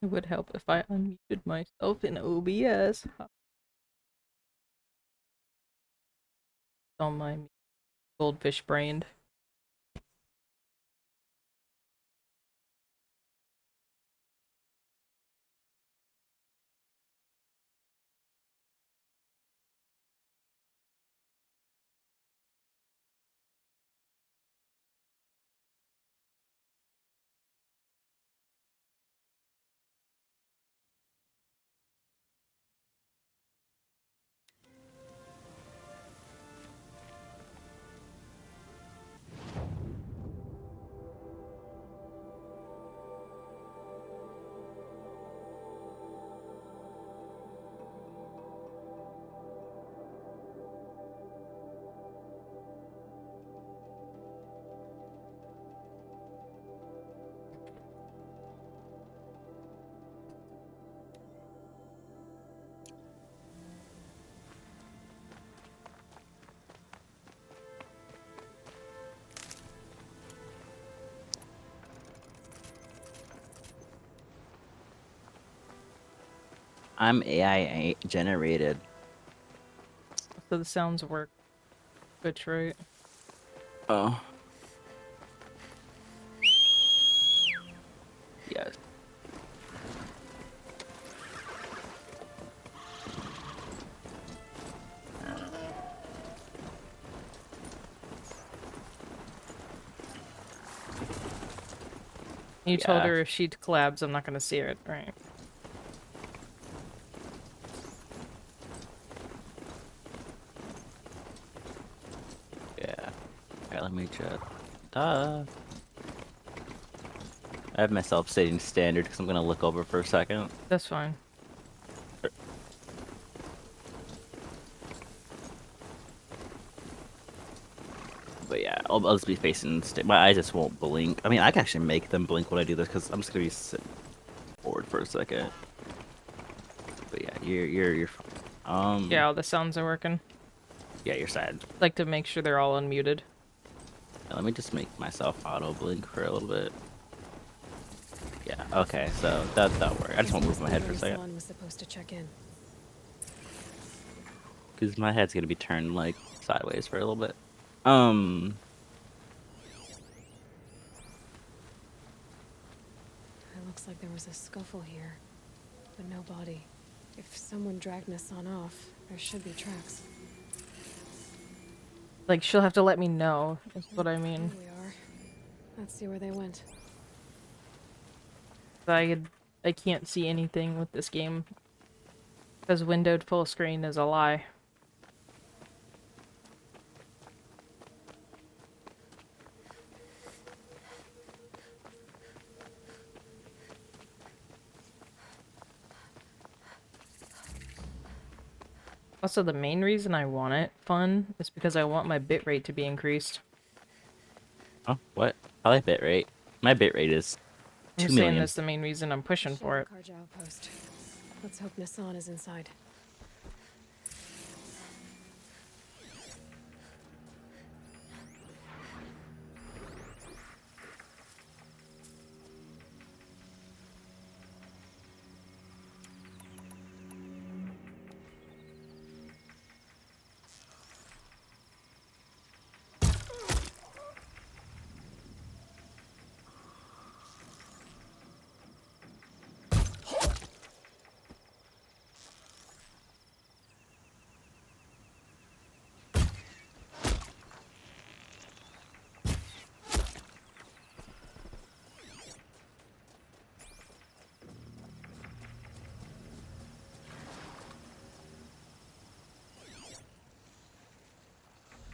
It would help if I unmuted myself in OBS. On my goldfish brained. I'm AI generated. So the sounds work. Twitch, right? Oh. Yes. You told Yeah. her if she collabs, I'm not gonna see it, right? Yeah. Alright, let me check. Duh. I have myself setting standard because I'm gonna look over for a second. That's fine. But yeah, I'll just be facing. My eyes just won't blink. I mean, I can actually make them blink when I do this because I'm just gonna be sitting forward for a second. But yeah, you're fine. Yeah, all the sounds are working. Yeah, you're sad. Like to make sure they're all unmuted. Yeah, let me just make myself auto blink for a little bit. Yeah. Okay. So that worked. I just won't move my head for a second Was supposed to check in. because my head's gonna be turned like sideways for a little bit. It looks like there was a scuffle here, but no body. If someone dragged Nassan off, there should be tracks. Like, she'll have to let me know, is what I mean. Here we are. Let's see where they went. I can't see anything with this game. Because windowed full screen is a lie. Also, the main reason I want it fun is because I want my bitrate to be increased. Oh, what? I like bitrate. My bitrate is I'm 2 just saying million. that's the main reason I'm pushing for it. Karja outpost. Let's hope Nassan is inside.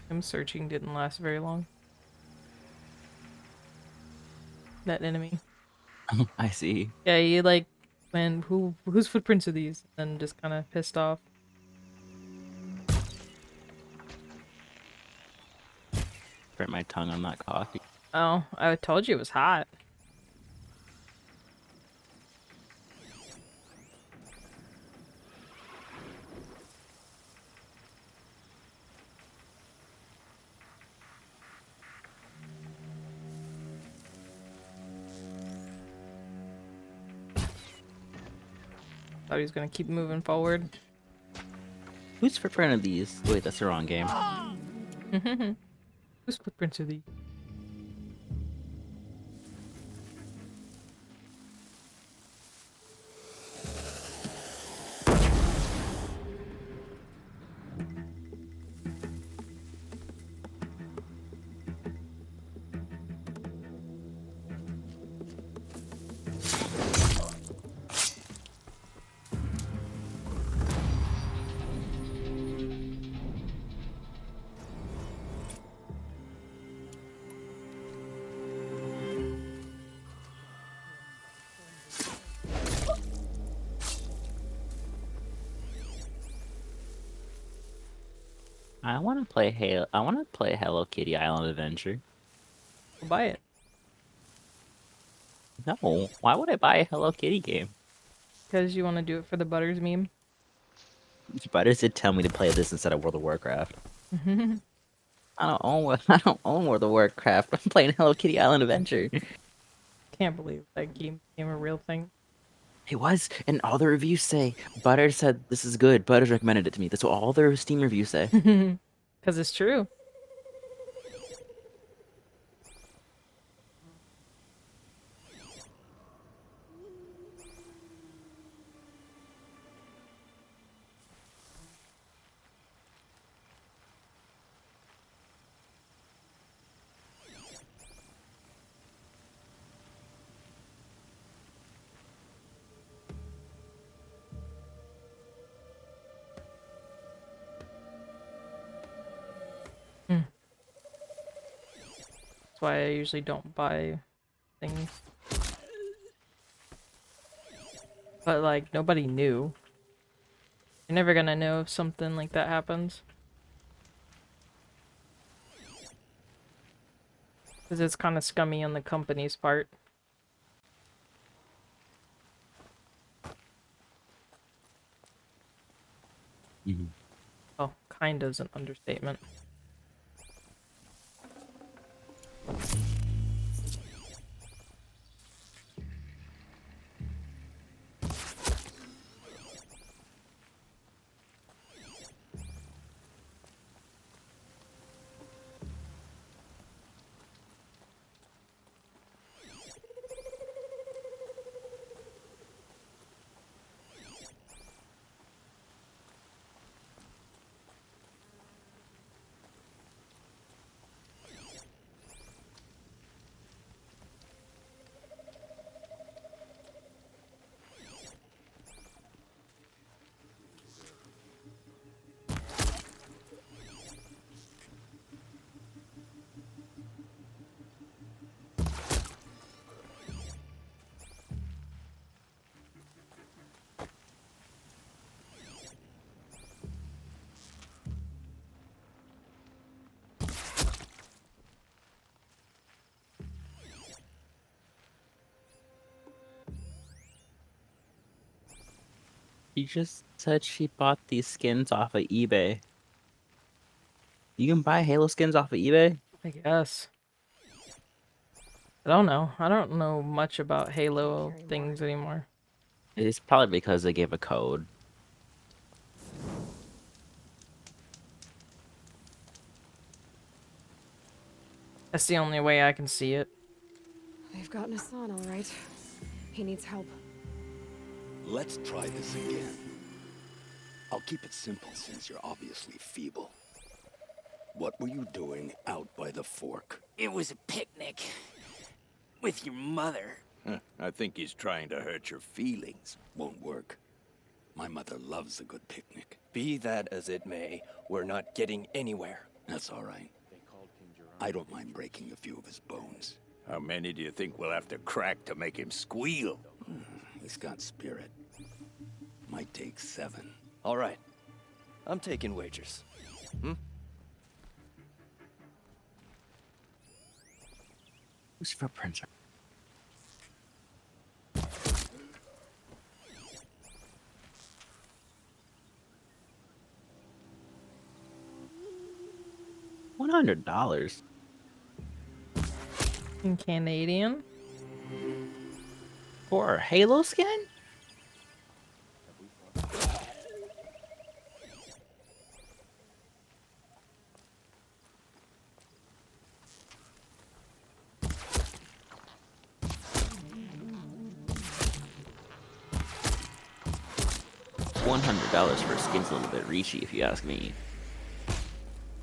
Him searching didn't last very long. That enemy. I see. Yeah, he like when whose footprints are these? And just kind of pissed off. Burnt my tongue on that coffee. Oh, I told you it was hot. Thought he was gonna keep moving forward. Whose footprint are these? Wait, that's the wrong game. Whose footprints are these? I want to play Halo. I want to play Hello Kitty Island Adventure. I'll buy it. No, why would I buy a Hello Kitty game? Because you want to do it for the Butters meme. Butters did tell me to play this instead of World of Warcraft. I don't own. I don't own World of Warcraft. I'm playing Hello Kitty Island Adventure. Can't believe that game became a real thing. It was, and all the reviews say Butters said this is good. Butters recommended it to me. That's what all their Steam reviews say. Because it's true. That's why I usually don't buy things. But like, nobody knew. You're never gonna know if something like that happens. Because it's kind of scummy on the company's part. Well, kind of is an understatement. She just said she bought these skins off of eBay. You can buy Halo skins off of eBay? I guess. I don't know. I don't know much about Halo Carry more. things anymore. It's probably because they gave a code. That's the only way I can see it. They've gotten Hassan, all right. He needs help. Let's try this again. I'll keep it simple since you're obviously feeble. What were you doing out by the fork? It was a picnic. With your mother. I think he's trying to hurt your feelings. Won't work. My mother loves a good picnic. Be that as it may, we're not getting anywhere. That's all right. I don't mind breaking a few of his bones. How many do you think we'll have to crack to make him squeal? He's got spirit. Might take 7. All right. I'm taking wagers. Whose footprints are... $100 In Canadian? for a Halo skin? $100 for a skin's a little bit reachy, if you ask me.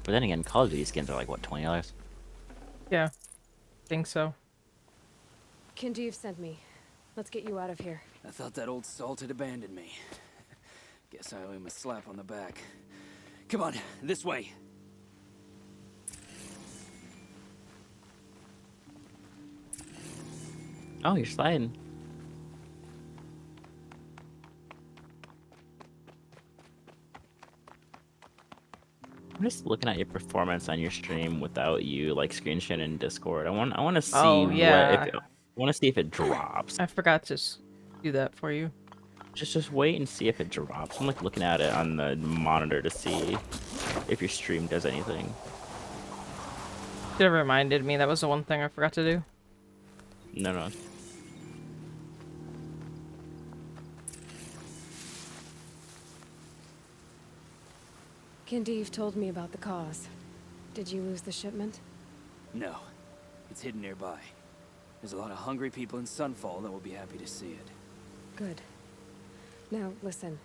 But then again, Call of Duty skins are like, what, $20? Yeah, think so. Kinjeev sent me. Let's get you out of here. I thought that old salt had abandoned me. Guess I owe him a slap on the back. Come on, this way. Oh, you're sliding. I'm just looking at your performance on your stream without you like screen sharing in Discord. I want to see Oh, yeah. I want to see if it drops. I forgot to do that for you. Just wait and see if it drops. I'm like looking at it on the monitor to see if your stream does anything. Should have reminded me. That was the one thing I forgot to do. No. Kinjeev told me about the cause. Did you lose the shipment? No, it's hidden nearby. There's a lot of hungry people in Sunfall that will be happy to see it. Good. Now, listen.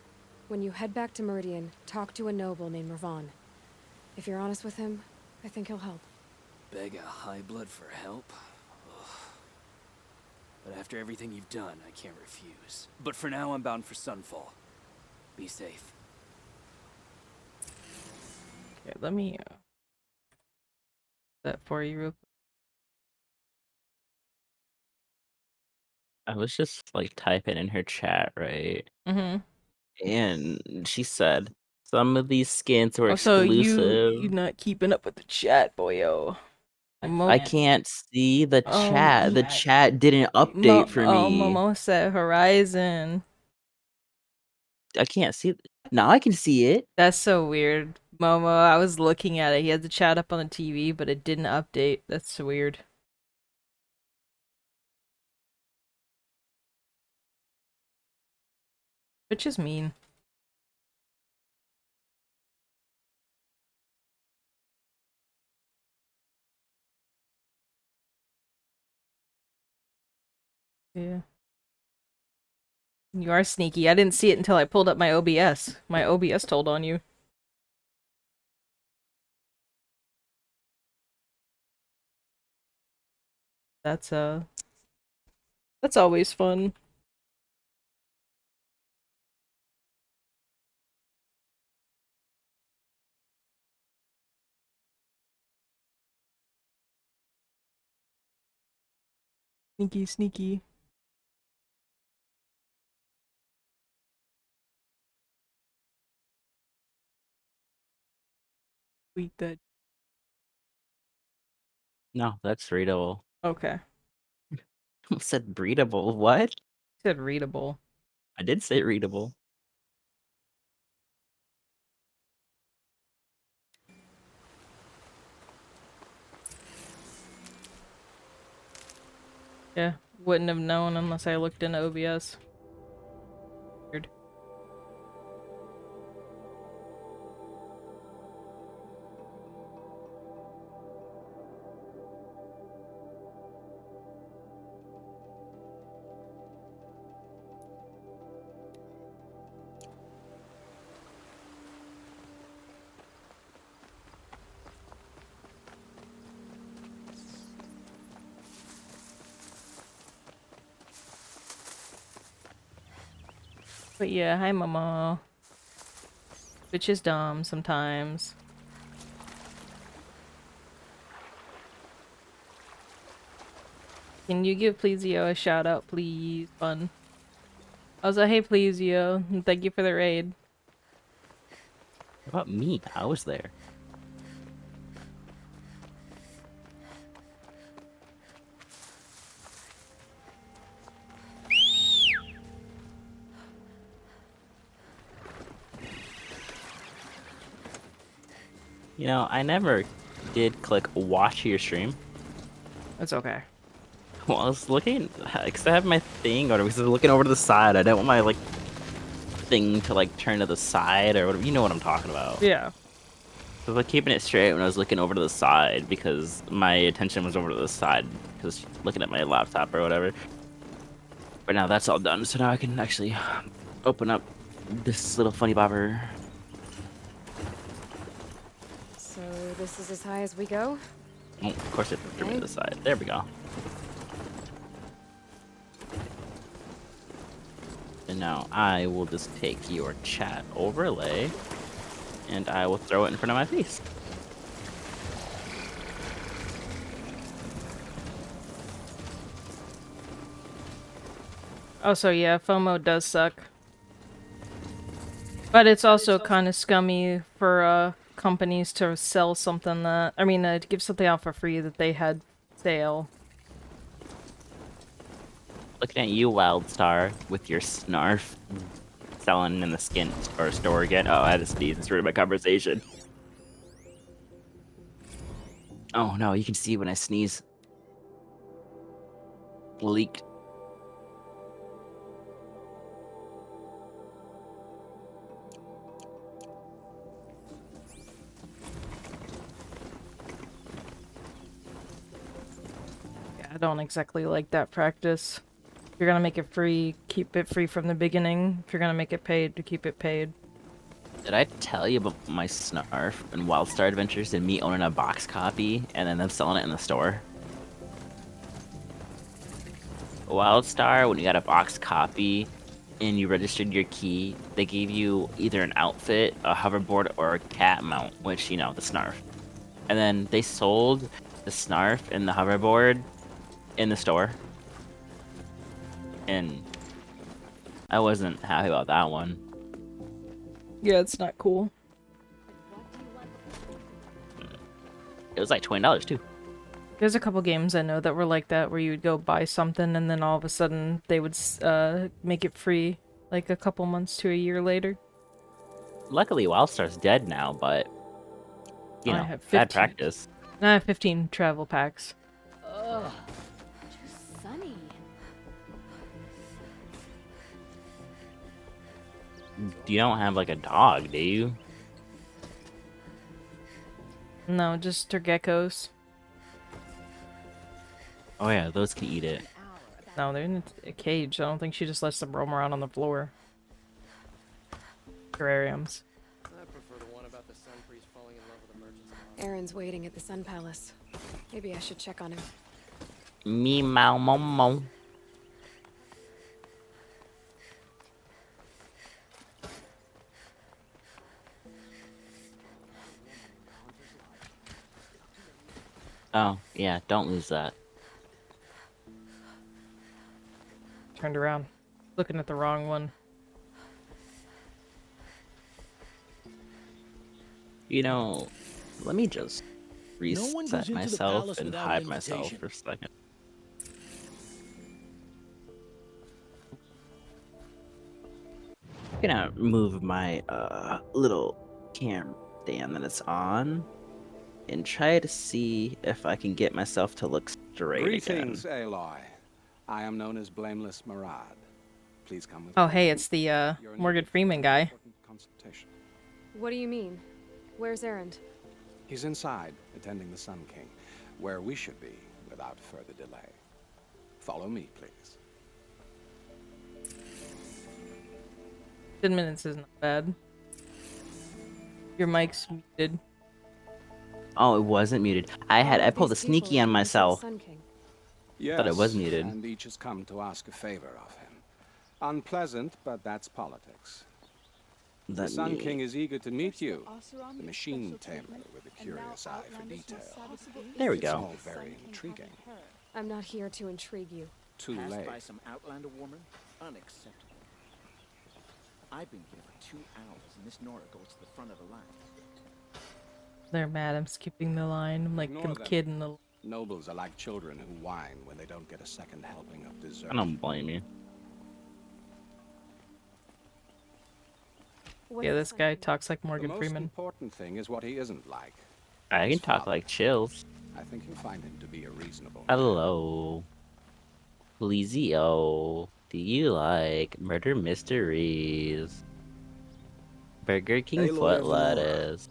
When you head back to Meridian, talk to a noble named Ravon. If you're honest with him, I think he'll help. Beg a high blood for help? Ugh. But after everything you've done, I can't refuse. But for now, I'm bound for Sunfall. Be safe. Okay, let me that for you real quick. I was just like typing in her chat, right? Mm-hmm. And she said some of these skins were Oh, so exclusive. you not keeping up with the chat, boyo. I can't see the chat. The yeah. chat didn't update for me. Momo said Horizon. I can't see. Now I can see it. That's so weird. Momo, I was looking at it. He had the chat up on the TV, but it didn't update. That's so weird. Which is mean. Yeah. You are sneaky. I didn't see it until I pulled up my OBS. My OBS told on you. That's always fun. Sneaky, sneaky. Tweet that. No, that's readable. Okay. Who said breedable? What? Said readable. I did say readable. Yeah. Wouldn't have known unless I looked into OBS. Weird. But yeah, hi Momo. Which is dumb sometimes. Can you give Plesio a shout out, please? Fun. I was like, hey Plesio, and thank you for the raid. What about me? I was there. You know, I never did click watch your stream. That's okay. Well, I was looking, because I have my thing, or because I was looking over to the side. I didn't want my, like, thing to, like, turn to the side, or whatever. You know what I'm talking about. Yeah. So I was, like, keeping it straight when I was looking over to the side, because my attention was over to the side, because looking at my laptop or whatever. But now that's all done, so now I can actually open up this little funny bobber. So this is as high as we go? Oh, of course, it threw me to Okay. the side. There we go. And now I will just take your chat overlay and I will throw it in front of my face. Oh, so yeah, FOMO does suck. But it's also kind of scummy for companies to sell something that, I mean, to give something out for free that they had sale. Looking at you, Wildstar, with your snarf selling in the skin or store again. Oh, I had to sneeze. It's ruined my conversation. Oh no, you can see when I sneeze. Leaked. Yeah, I don't exactly like that practice. If you're gonna make it free, keep it free from the beginning. If you're gonna make it paid, to keep it paid. Did I tell you about my snarf and Wildstar Adventures and me owning a box copy and then them selling it in the store? Wildstar, when you got a box copy and you registered your key, they gave you either an outfit, a hoverboard, or a cat mount, which, you know, the snarf. And then they sold the snarf and the hoverboard in the store. And I wasn't happy about that one. Yeah, it's not cool. It was like $20 too. There's a couple games I know that were like that, where you would go buy something and then all of a sudden they would make it free, like a couple months to a year later. Luckily, Wildstar's dead now, but you I know, have bad 15. practice. I have 15 travel packs. Ugh. Too sunny. You don't have like a dog, do you? No, just her geckos. Oh yeah, those can eat it. No, they're in a cage. I don't think she just lets them roam around on the floor. Terrariums. Aaron's waiting at the Sun Palace. Maybe I should check on him. Me mow momo. Oh, yeah, don't lose that. Turned around. Looking at the wrong one. You know, let me just No one goes reset into the myself palace and without hide an myself invitation. for a second. I'm gonna move my little camera stand that it's on and try to see if I can get myself to look straight Greetings, again. Aloy. I am known as Blameless Marad. Please come with Oh, me. hey, it's the You're Morgan needed for Freeman an guy. important consultation. What do you mean? Where's Aaron? He's inside, attending the Sun King, where we should be without further delay. Follow me, please. 10 minutes isn't bad. Your mic's muted. Oh, it wasn't muted. I pulled a These people sneaky on are going to the myself. Sun King. Yes, Thought it was muted. and each has come to ask a favor of him. Unpleasant, but that's politics. The Let Sun me- King is eager to meet you, the machine tamer with a curious eye for detail. There we It's go. all very intriguing. I'm not here to intrigue you. Too Passed late. by some Outlander woman? Unacceptable. I've been here for 2 hours, and this Nora goes to the front of the line. They're mad I'm skipping the line. I'm like Ignore a them. kid in the... Nobles are like children who whine when they don't get a second helping of dessert. I don't blame you. What's Yeah, the this Sun guy King? talks like The Morgan most Freeman. important thing is what he isn't like. I can His talk father. like chills. I think you'll find him to be a reasonable man. Hello. Lizio. Do you like murder mysteries? Burger King Aloy foot of Nora. lettuce.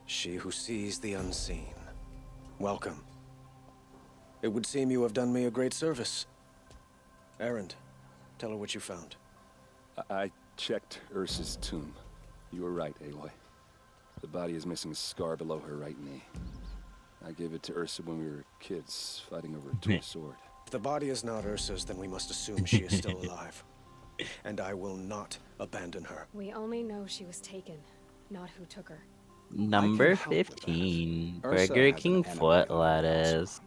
She who sees the unseen. Welcome. It would seem you have done me a great service. Errand, tell her what you found. checked Ursa's tomb. You were right, Aloy. The body is missing a scar below her right knee. I gave it to Ursa when we were kids, fighting over a toy sword. If the body is not Ursa's, then we must assume she is still alive. And I will not abandon her. We only know she was taken, not who took her. Number help with that. 15. Ursa Burger has an King enemy foot in the lettuce.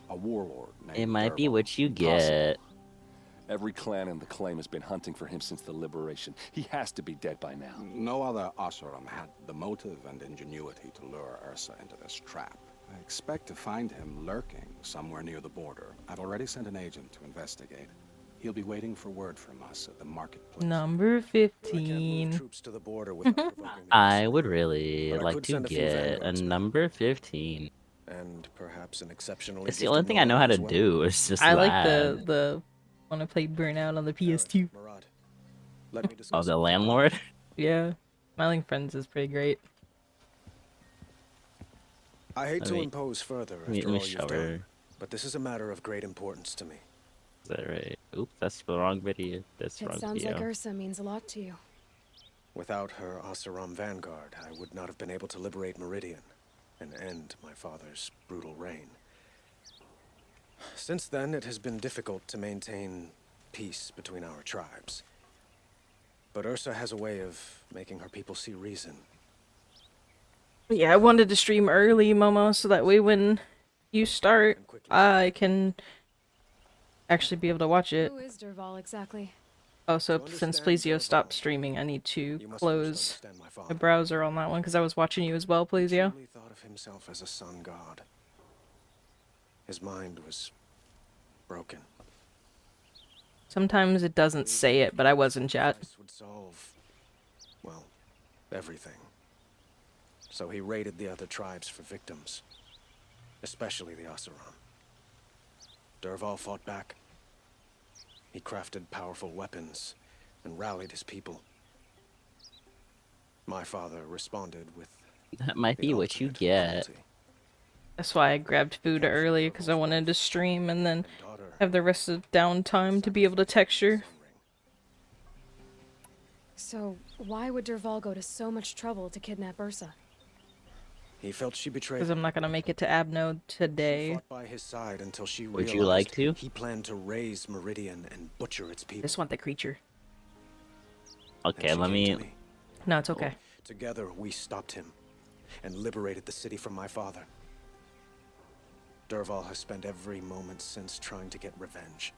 A warlord named It might be Dervahl. what you get. Every clan in the claim has been hunting for him since the liberation. He has to be dead by now. No other Oseram had the motive and ingenuity to lure Ursa into this trap. I expect to find him lurking somewhere near the border. I've already sent an agent to investigate. He'll be waiting for word from us at the marketplace. Number I can't move 15. troops to the border without provoking the I Oseram. would really But I like could to send a few get a vanguardsmen. number 15. And perhaps an exceptionally It's the gifted only thing I know how Marauder to as well. do. It's just I like that. the when I played Burnout on the PS2. Murad, let me Oh, discuss the it with you. landlord? Yeah, Smiling Friends is pretty great. I hate Let to me- impose further Let me after all show you've her. done, but this is a matter of great importance to me. Is that right? Oops, that's the wrong video. That's the It wrong sounds video. like Ursa means a lot to you. Without her Oseram vanguard, I would not have been able to liberate Meridian and end my father's brutal reign. Since then, it has been difficult to maintain peace between our tribes. But Ursa has a way of making her people see reason. Yeah, I wanted to stream early, Momo, so that way when you start, And quickly. I can actually be able to watch it. Who is Dervahl exactly? Oh, so To since understand Plesio stopped Dervahl, streaming, I need to You must first close understand my the father. browser on that one because I was watching you as well, He Plesio. truly thought of himself as a sun god. His mind was broken. Sometimes it doesn't say it, but I was in chat. Sacrifice would solve, well, everything. So he raided the other tribes for victims, especially the Oseram. Dervahl fought back. He crafted powerful weapons and rallied his people. My father responded with That might the be what you ultimate get. cruelty. That's why I grabbed food early because I wanted to stream and then And daughter have the rest of downtime to be able to texture. Sun Ring. So, why would Dervahl go to so much trouble to kidnap Ursa? He felt she betrayed Because him. I'm not gonna make it to Abnode She today. fought by his side until she Would realized you like to? he planned to raise Meridian and butcher its I people. just want the creature. Then Okay, she let came to me. No, it's okay. Together, we stopped him and liberated the city from my father. Dervahl has spent every moment since trying to get revenge.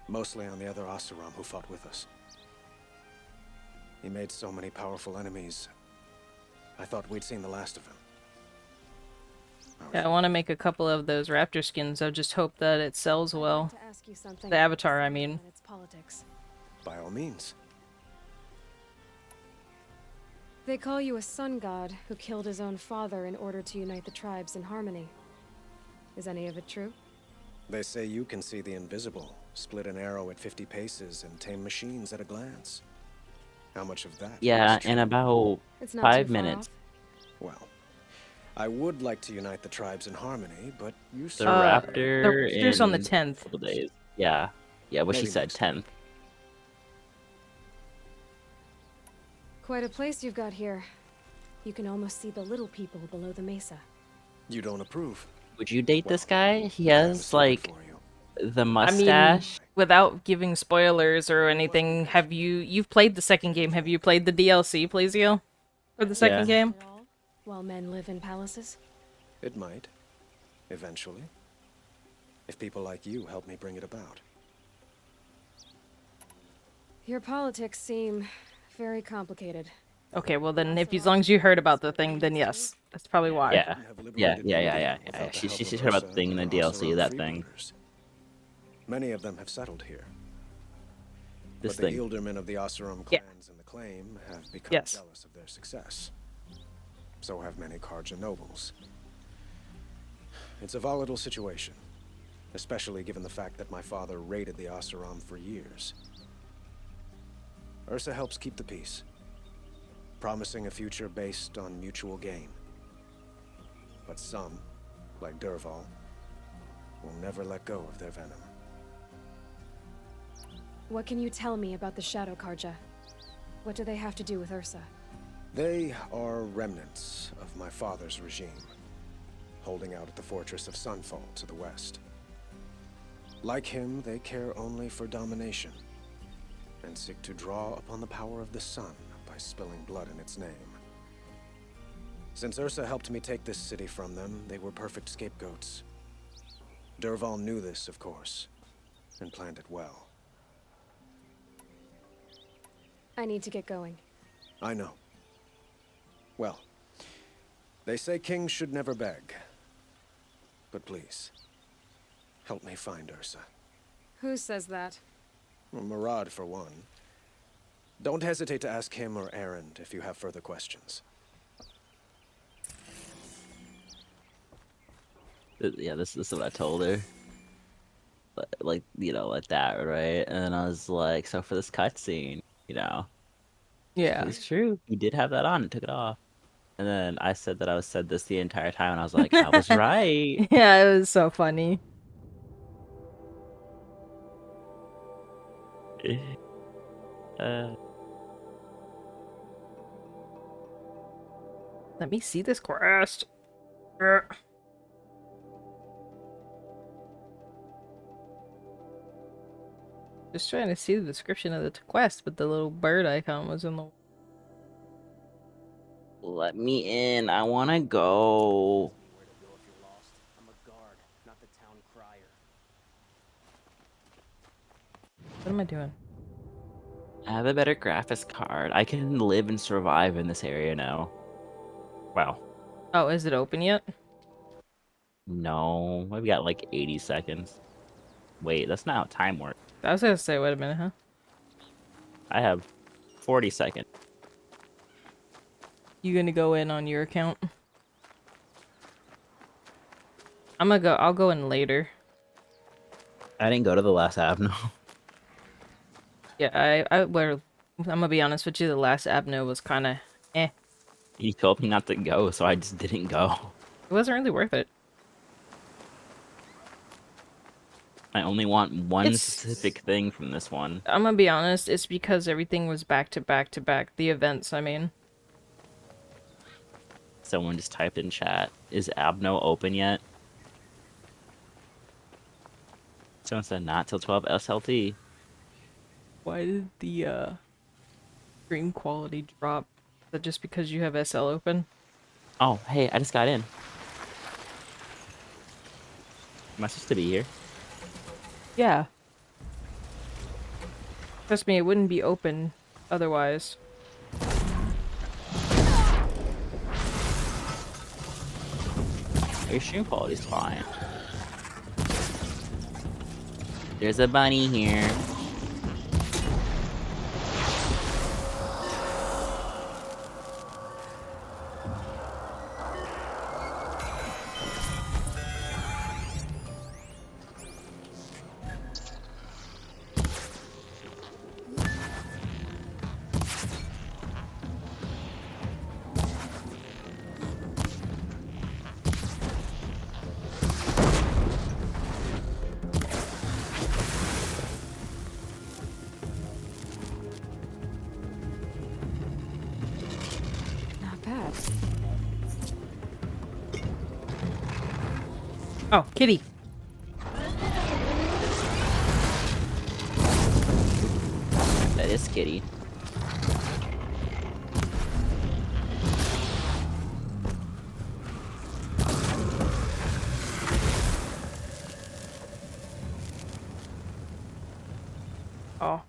Mostly on the other Oseram who fought with us. He made so many powerful enemies, I thought we'd seen the last of him. Yeah, I want to make a couple of those raptor skins. I just hope that it sells I'd like well. to ask you something The about Avatar, I Sun mean. and its politics. By all means. They call you a sun god who killed his own father in order to unite the tribes in harmony. Is any of it true? They say you can see the invisible, split an arrow at 50 paces, and tame machines at a glance. How much of that? Yeah, is true? in about It's not 5 too far minutes. off. Well, I would like to unite the tribes in harmony, but you The said raptor the raptor's on the in 10th. a couple days. Yeah. Yeah, what she Maybe said, next week. 10th. Quite a place you've got here. You can almost see the little people below the mesa. You don't approve. Would you date this Well, guy? He I has, was looking like, for you. the I mean, mustache. without giving spoilers or anything, you've played the second game? Have you played the DLC, Plesio? For the second Yeah. game? At all? While men live in palaces? It might. Eventually. If people like you help me bring it about. Your politics seem very complicated. Okay, well then, as long as you heard about the thing, then yes. That's probably why. Yeah. Couldn't have Yeah, liberated yeah, yeah, Meridian yeah, yeah. without the She's help of heard about the Ursa thing in the and DLC, Oseram that thing. freebooters. Many of them have settled here. This but thing. the Ealdormen of the Oseram Yeah. clans in the claim have become Yes. jealous of their success. So have many Karja nobles. It's a volatile situation, especially given the fact that my father raided the Oseram for years. Ursa helps keep the peace, promising a future based on mutual gain. But some, like Dervahl, will never let go of their venom. What can you tell me about the Shadow Karja? What do they have to do with Ursa? They are remnants of my father's regime, holding out at the fortress of Sunfall to the west. Like him, they care only for domination, and seek to draw upon the power of the sun by spilling blood in its name. Since Ursa helped me take this city from them, they were perfect scapegoats. Dervahl knew this, of course, and planned it well. I need to get going. I know. Well, they say kings should never beg. But please, help me find Ursa. Who says that? Well, Murad, for one. Don't hesitate to ask him or Erend if you have further questions. Yeah, this is what I told her. Like, you know, like that, right? And then I was like, so for this cutscene, you know, Yeah. it's true. You did have that on and took it off. And then I said that I was said this the entire time, and I was like, I was right. Yeah, it was so funny. Uh, Let me see this quest. Er. Just trying to see the description of the quest, but the little bird icon was in the... let me in. I want to go. Where to go if you're lost? I'm a guard, not the town crier. What am I doing? I have a better graphics card. I can live and survive in this area now. Wow. Oh, is it open yet? No, I've got like 80 seconds. Wait, that's not how time works. I was gonna say, wait a minute, huh? I have 40 seconds. You gonna go in on your account? I'll go in later. I didn't go to the last app, no. Yeah, I'm gonna be honest with you, the last Abno was kinda eh. He told me not to go, so I just didn't go. It wasn't really worth it. I only want one It's- specific thing from this one. I'm gonna be honest, it's because everything was back to back to back. The events, I mean. Someone just typed in chat, is Abno open yet? Someone said not till 12 SLT. Why did the stream quality drop? Is that just because you have SL open? Oh, hey, I just got in. Am I supposed to be here? Yeah. Trust me, it wouldn't be open otherwise. Your stream quality's fine. There's a bunny here. Not bad. Oh, kitty. That is Kitty. Oh.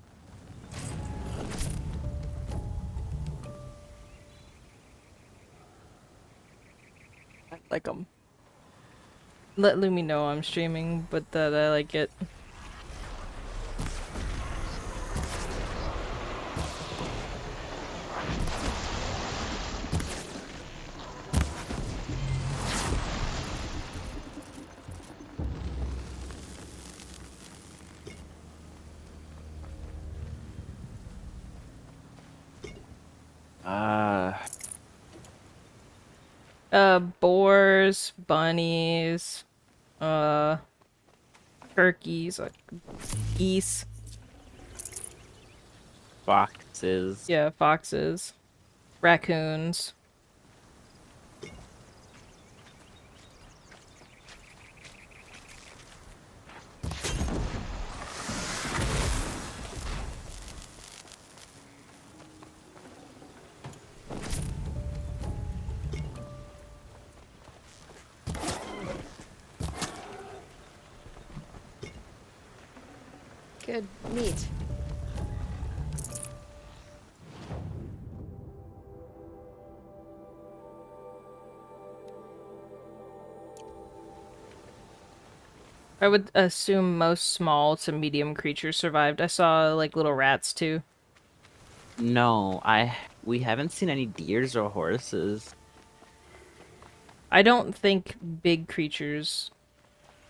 I like them. Let Lumi know I'm streaming, but that I like it. Boars, bunnies, turkeys, geese. Fuck. Foxes. Yeah, foxes, raccoons. Good meat. I would assume most small to medium creatures survived. I saw like little rats too. No, we haven't seen any deers or horses I don't think big creatures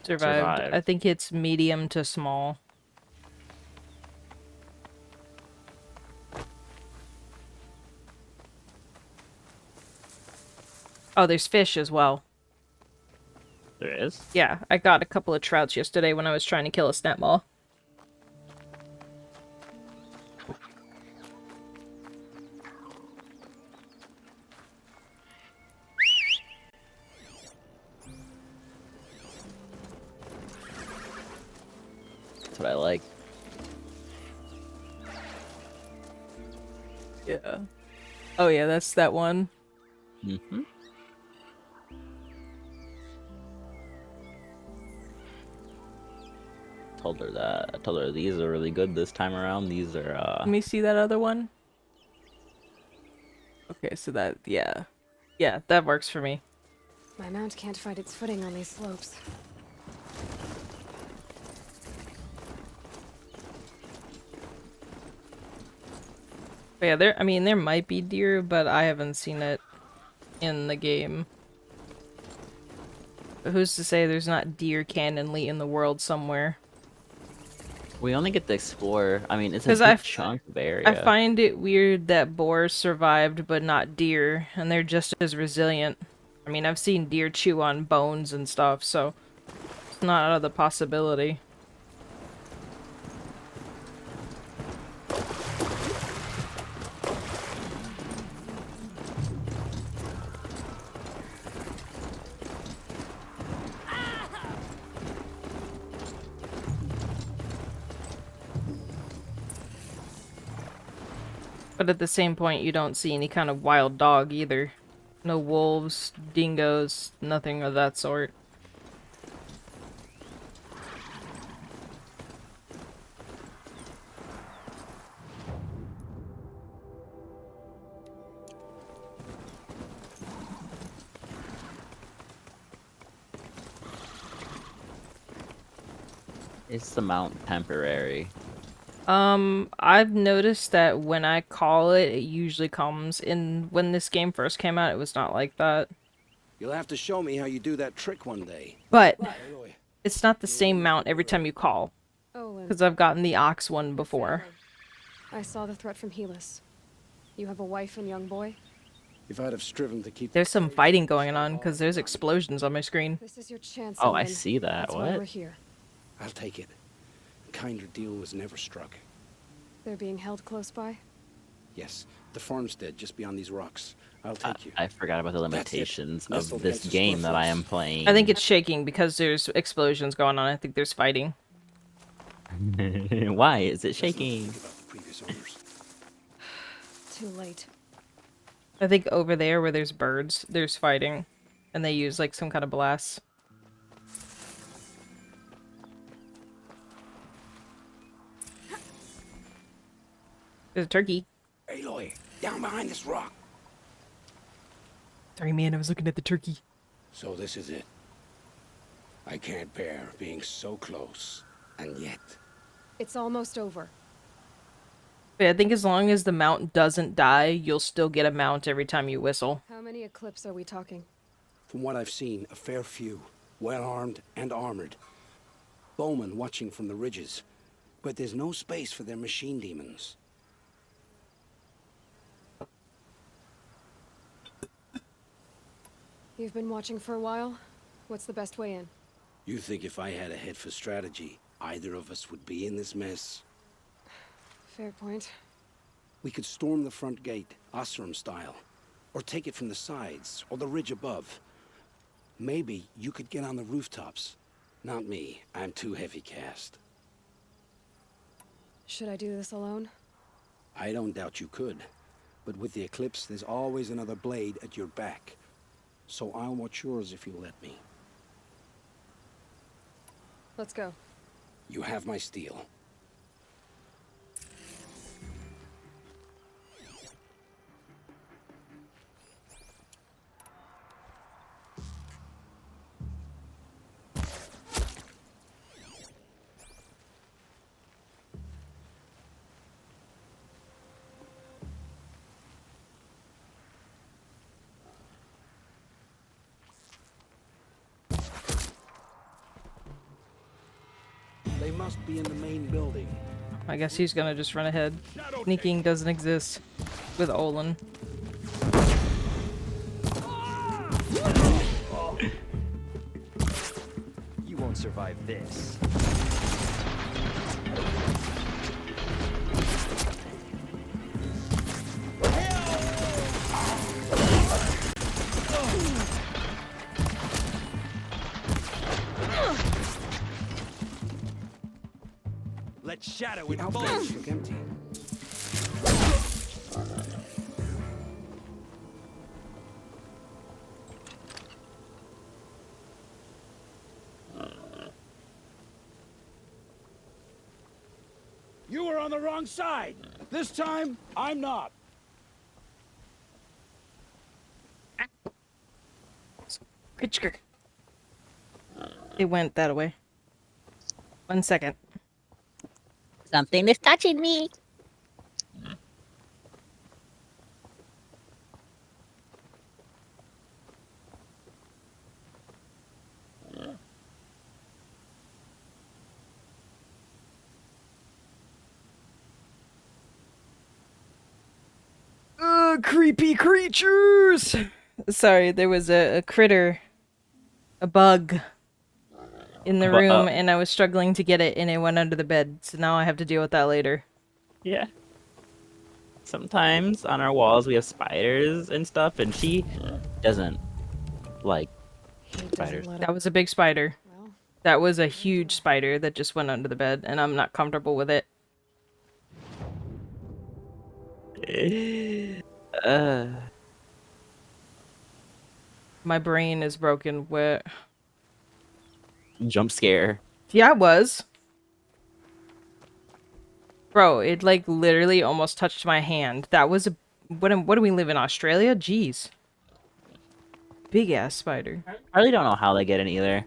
survived. survive. I think it's medium to small. Oh, there's fish as well. There is? Yeah, I got a couple of trouts yesterday when I was trying to kill a snapmaw. That's what I like. Yeah. Oh yeah, that's that one. Mm-hmm. Told her that. I told her these are really good this time around. These are, Let me see that other one. Okay, so that, yeah. Yeah, that works for me. My mount can't find its footing on these slopes. But yeah, I mean, there might be deer, but I haven't seen it in the game. But who's to say there's not deer canonly in the world somewhere? we only get to explore. I mean, it's a 'Cause big chunk of area. I find it weird that boars survived but not deer, and they're just as resilient. I mean, I've seen deer chew on bones and stuff, so it's not out of the possibility. But at the same point, you don't see any kind of wild dog either. No wolves, dingoes, nothing of that sort. It's the mount temporary. I've noticed that when I call it, it usually comes in. When this game first came out, it was not like that. You'll have to show me how you do that trick one day. But it's not the same mount every time you call. Oh, and Because I've gotten the ox one before. I saw the threat from Helis. You have a wife and young boy? If I'd have striven to keep... There's some fighting going on because there's explosions on my screen. This is your chance, Oh, I Owen. see that. That's why we're What? here. I'll take it. A kinder deal was never struck. They're being held close by? Yes, the farmstead just beyond these rocks. I'll take you. I forgot about the That's it. limitations Nestled of this against the game that I storefronts. am playing. I think it's shaking because there's explosions going on. I think there's fighting. Why is it shaking? Think about the previous owners. Too late. I think over there where there's birds, there's fighting. And they use like some kind of blast. There's a turkey. Aloy, down behind this rock. Sorry, man, I was looking at the turkey. So this is it. I can't bear being so close, and yet. It's almost over. But I think as long as the mount doesn't die, you'll still get a mount every time you whistle. How many Eclipse are we talking? From what I've seen, a fair few. Well-armed and armored. Bowmen watching from the ridges. But there's no space for their machine demons. You've been watching for a while? What's the best way in? You think if I had a head for strategy, either of us would be in this mess? Fair point. We could storm the front gate, Osram style. Or take it from the sides, or the ridge above. Maybe you could get on the rooftops. Not me. I'm too heavy cast. Should I do this alone? I don't doubt you could. But with the Eclipse, there's always another blade at your back. So I'll watch yours if you let me. Let's go. You have my steel. They must be in the main building. I guess he's gonna just run ahead. Sneaking doesn't exist with Olin. You won't survive this. Let's shadow The it outbuildings both. look empty. You were on the wrong side. This time, I'm not. It went that way. 1 second. Something is touching me. Creepy creatures! Sorry, there was a critter, a bug, in the room, and I was struggling to get it, and it went under the bed, so now I have to deal with that later. Yeah. Sometimes on our walls we have spiders and stuff, and she doesn't like He doesn't spiders. let That up. was a big spider. Well, That was a huge spider that just went under the bed, and I'm not comfortable with it. My brain is broken. What? Jump scare. Yeah, it was. Bro, it like literally almost touched my hand. That was a... What do we live in, Australia? Jeez. Big ass spider. I really don't know how they get in either.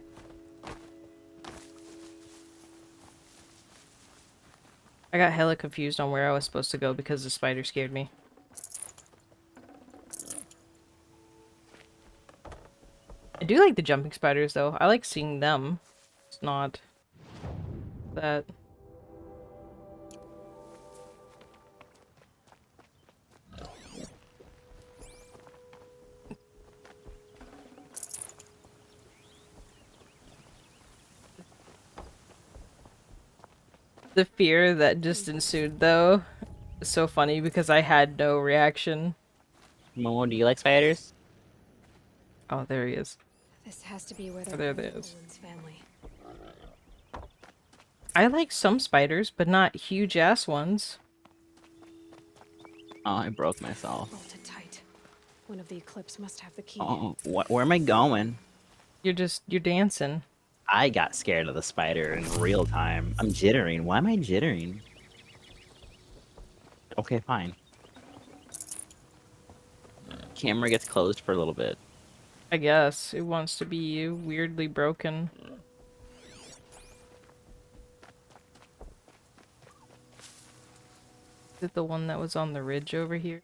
I got hella confused on where I was supposed to go because the spider scared me. I do like the jumping spiders though. I like seeing them. It's not that... The fear that just ensued, though, is so funny because I had no reaction. Momo, do you like spiders? Oh, there he is. this has to be where Oh, they're there it holding is. Olin's family. I like some spiders, but not huge-ass ones. Oh, I broke myself. Bolted tight. One of the Eclipse must have the key. Oh, where am I going? You're dancing. I got scared of the spider in real time. I'm jittering. Why am I jittering? Okay, fine. Camera gets closed for a little bit. I guess. It wants to be weirdly broken. Is it the one that was on the ridge over here?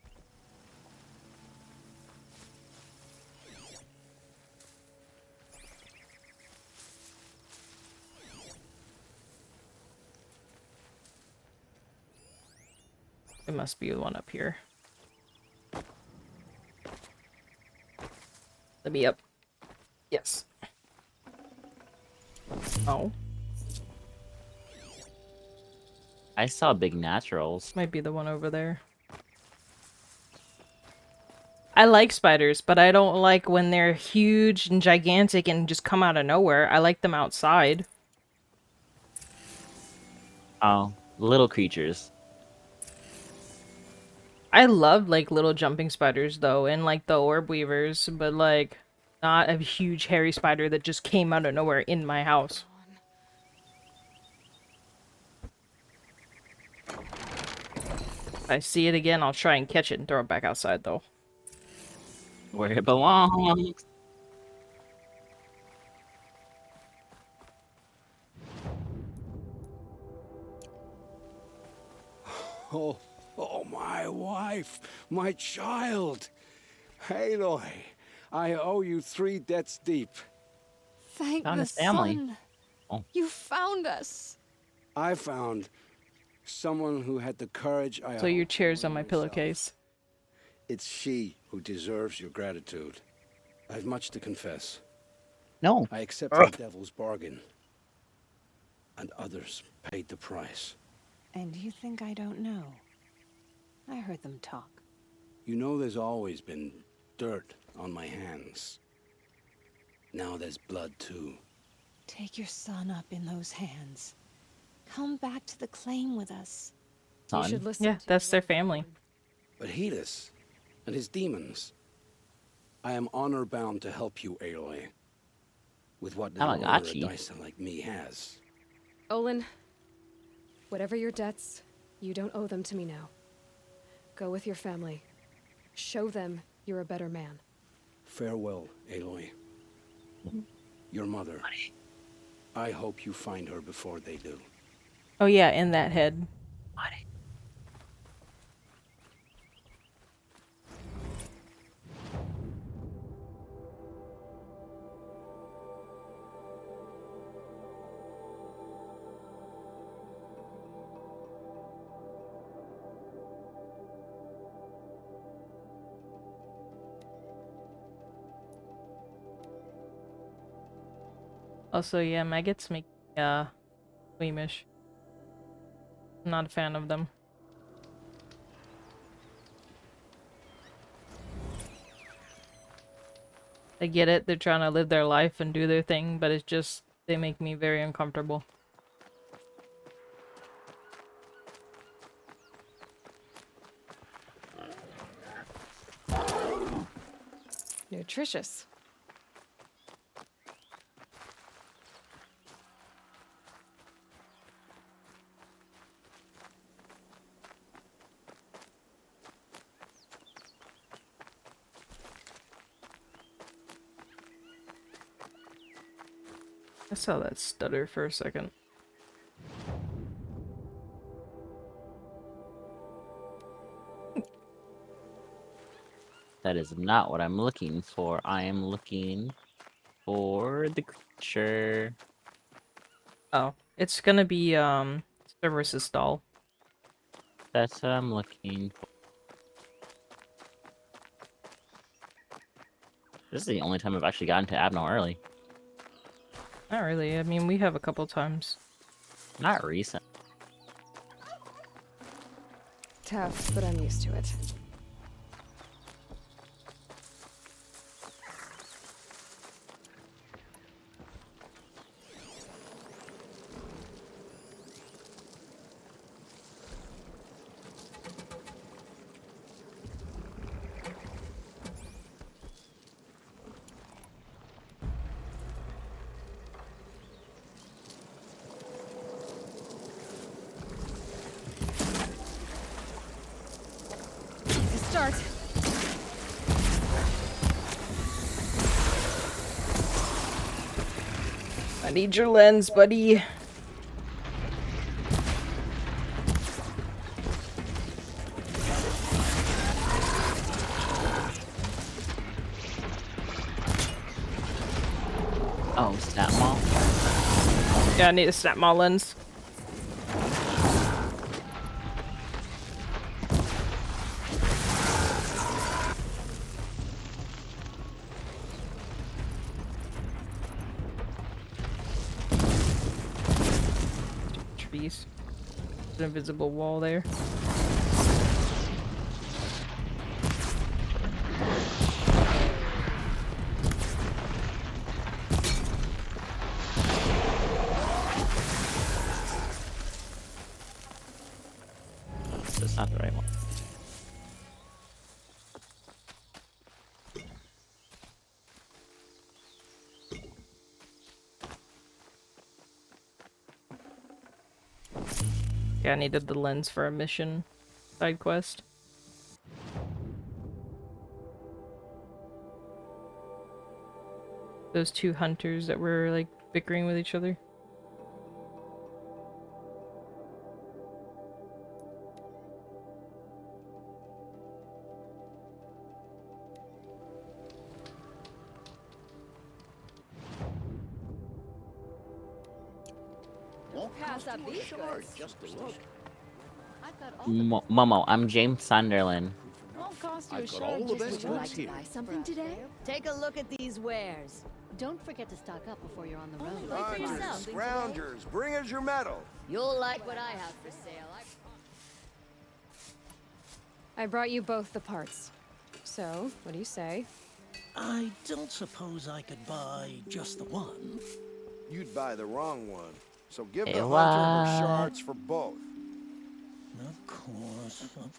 It must be the one up here. Let me up. Yes. Oh. I saw big naturals. Might be the one over there. I like spiders, but I don't like when they're huge and gigantic and just come out of nowhere. I like them outside. Oh, little creatures. I love like little jumping spiders though, and like the orb weavers, but like not a huge hairy spider that just came out of nowhere in my house. If I see it again, I'll try and catch it and throw it back outside though. Where it belongs. Oh, oh, my wife, my child. Aloy, I owe you 3 debts deep. Thank Found the his family. sun. Oh. You found us. I found someone who had the courage I So your owe chair's on my myself. pillowcase. It's she who deserves your gratitude. I have much to confess. No. I accepted the devil's bargain. And others paid the price. And you think I don't know? I heard them talk. You know there's always been dirt on my hands. Now there's blood too. Take your son up in those hands. Come back to the claim with us. You should listen Yeah, to that's your their family. But Helis and his demons. I am honor-bound to help you, Aloy. With what little honor a Tamagotchi. Dyson like me has. Olin, whatever your debts, you don't owe them to me now. Go with your family. Show them you're a better man. Farewell, Aloy. Your mother. I hope you find her before they do. Oh yeah, in that head. Also, yeah, maggots make me squeamish. I'm not a fan of them. I get it, they're trying to live their life and do their thing, but it's just, they make me very uncomfortable. Nutritious. I saw that stutter for a second. That is not what I'm looking for. I am looking for the creature. Oh, it's gonna be, Cerberus's doll. That's what I'm looking for. This is the only time I've actually gotten to Abnell early. Not really, I mean, we have a couple times. Not recent. Tough, but I'm used to it. Start. I need your lens, buddy. Oh, snap mall. Yeah, I need a snap maw lens. Trees. There's an invisible wall there. Yeah, I needed the lens for a mission side quest. Those two hunters that were like bickering with each other. Pass up these goods. Just a look. I've got all the Momo, I'm James Sunderland. won't cost you a I've got shirt all the just best would you like goods to here. buy something today? Take a look at these wares. Don't forget to stock up before you're on the road. Look for yourself. Scroungers, bring us your medal. You'll like what I have for sale. I brought you both the parts. So, what do you say? I don't suppose I could buy just the one. You'd buy the wrong one. So give Hey, the hunter what? her shards for both. Of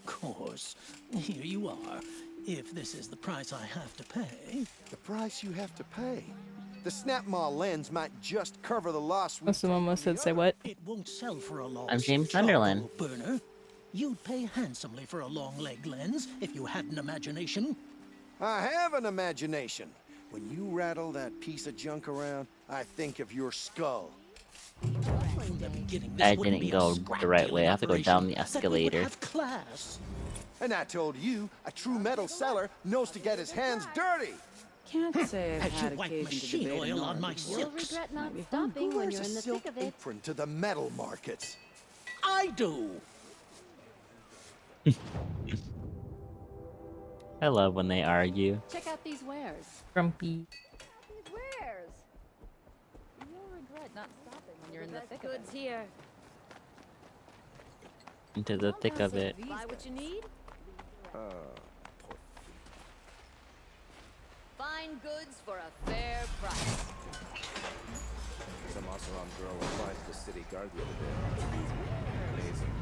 course. Here you are. If this is the price I have to pay. The price you have to pay. The Snapmaw lens might just cover the loss we Most of them must have said what? It won't sell for a long I'm James Sunderland. burner. You'd pay handsomely for a long leg lens if you had an imagination. I have an imagination. When you rattle that piece of junk around, I think of your skull. From the beginning, this I wouldn't didn't be a go scrap the right dealing way. I have to go down the operation, that we would escalator. have class. And I told you, a true metal seller knows to get his hands dirty. Can't say I've As had you wipe occasion to machine debate oil an on my art. silks. You'll regret not Who stopping when wears you're a in the silk thick of it. apron to the metal markets? I do. I love when they argue. Check out these wares. Grumpy. These wares. You'll regret not stopping when you're in the thick of it. Goods here. Into the thick of it. Buy what you need. Fine goods for a fair price. Some Oseram girl applied to the city guard the other day. Amazing.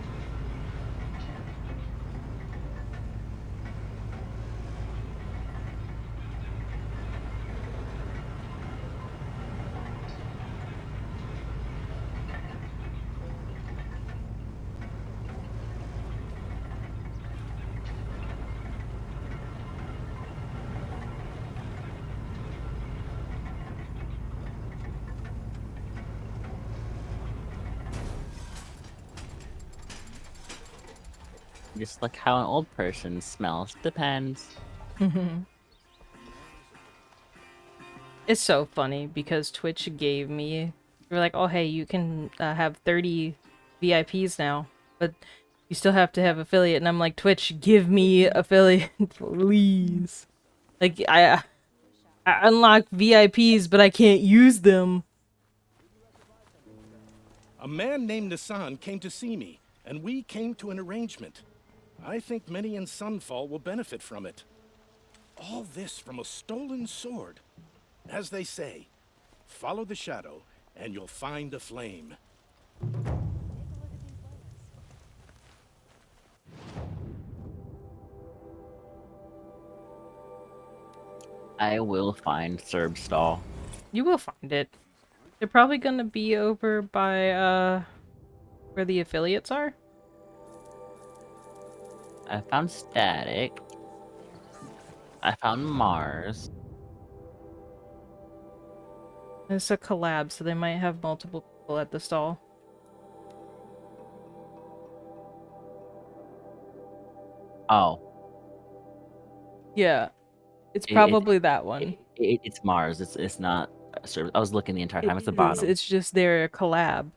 Just like how an old person smells. Depends. It's so funny because Twitch gave me. They were like, "Oh, hey, you can have 30 VIPs now, but you still have to have affiliate." And I'm like, "Twitch, give me affiliate, please." Like I unlock VIPs, but I can't use them. A man named Nissan came to see me, and we came to an arrangement. I think many in Sunfall will benefit from it. All this from a stolen sword. As they say, follow the shadow, and you'll find a flame. I will find Serbstall. You will find it. They're probably gonna be over by where the affiliates are. I found Static. I found Mars. It's a collab, so they might have multiple people at the stall. Oh. Yeah, it's probably that one. It's Mars. It's not. I was looking the entire time. It's the bottom. It's just their collab,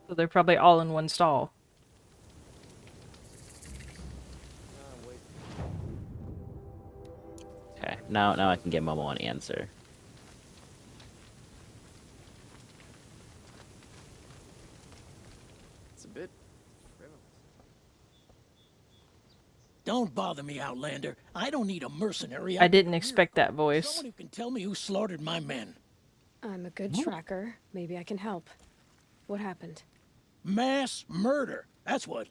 so they're probably all in one stall. Okay. Now I can get Momo an answer. It's a bit frivolous. Don't bother me, Outlander. I don't need a mercenary. I didn't expect that voice. Someone who can tell me who slaughtered my men. I'm a good tracker. Maybe I can help. What happened? Mass murder. That's what.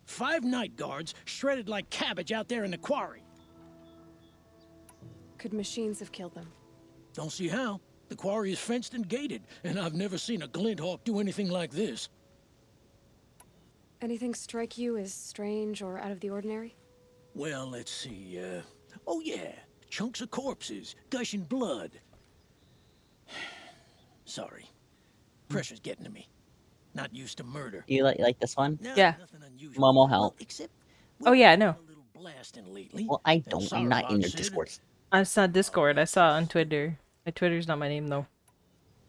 5 night guards shredded like cabbage out there in the quarry. Could machines have killed them? Don't see how. The quarry is fenced and gated, and I've never seen a Glinthawk do anything like this. Anything strike you as strange or out of the ordinary? Well, let's see, oh yeah, chunks of corpses, gushing blood. Sorry. Pressure's getting to me. Not used to murder. Do you like this one? No, Yeah. nothing unusual. Momo Well, help. except Oh yeah, I know. a little blasting lately. Well, I And don't. I'm not in Sarlacc your said- Discord. I saw Discord. I saw on Twitter. My Twitter's not my name though.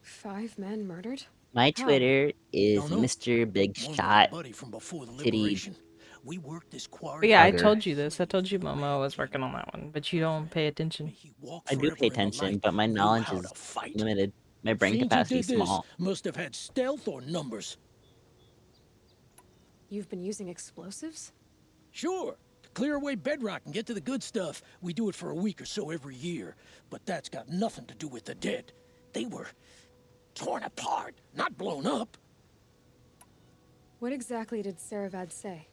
5 men murdered? My How? Twitter is Don't know. Mr. Big One's my Shot buddy from before the Titty. liberation. We worked this quarry. But yeah, I Hugger. told you this. I told you Momo was working on that one, but you don't pay attention. He walked I do forever pay in the attention, light, but my knew knowledge how is to fight. limited. My brain Fiends who capacity is did this small. must have had stealth or numbers. You've been using explosives? Sure. To clear away bedrock and get to the good stuff, we do it for a week or so every year. But that's got nothing to do with the dead. They were torn apart, not blown up. What exactly did Saravad say?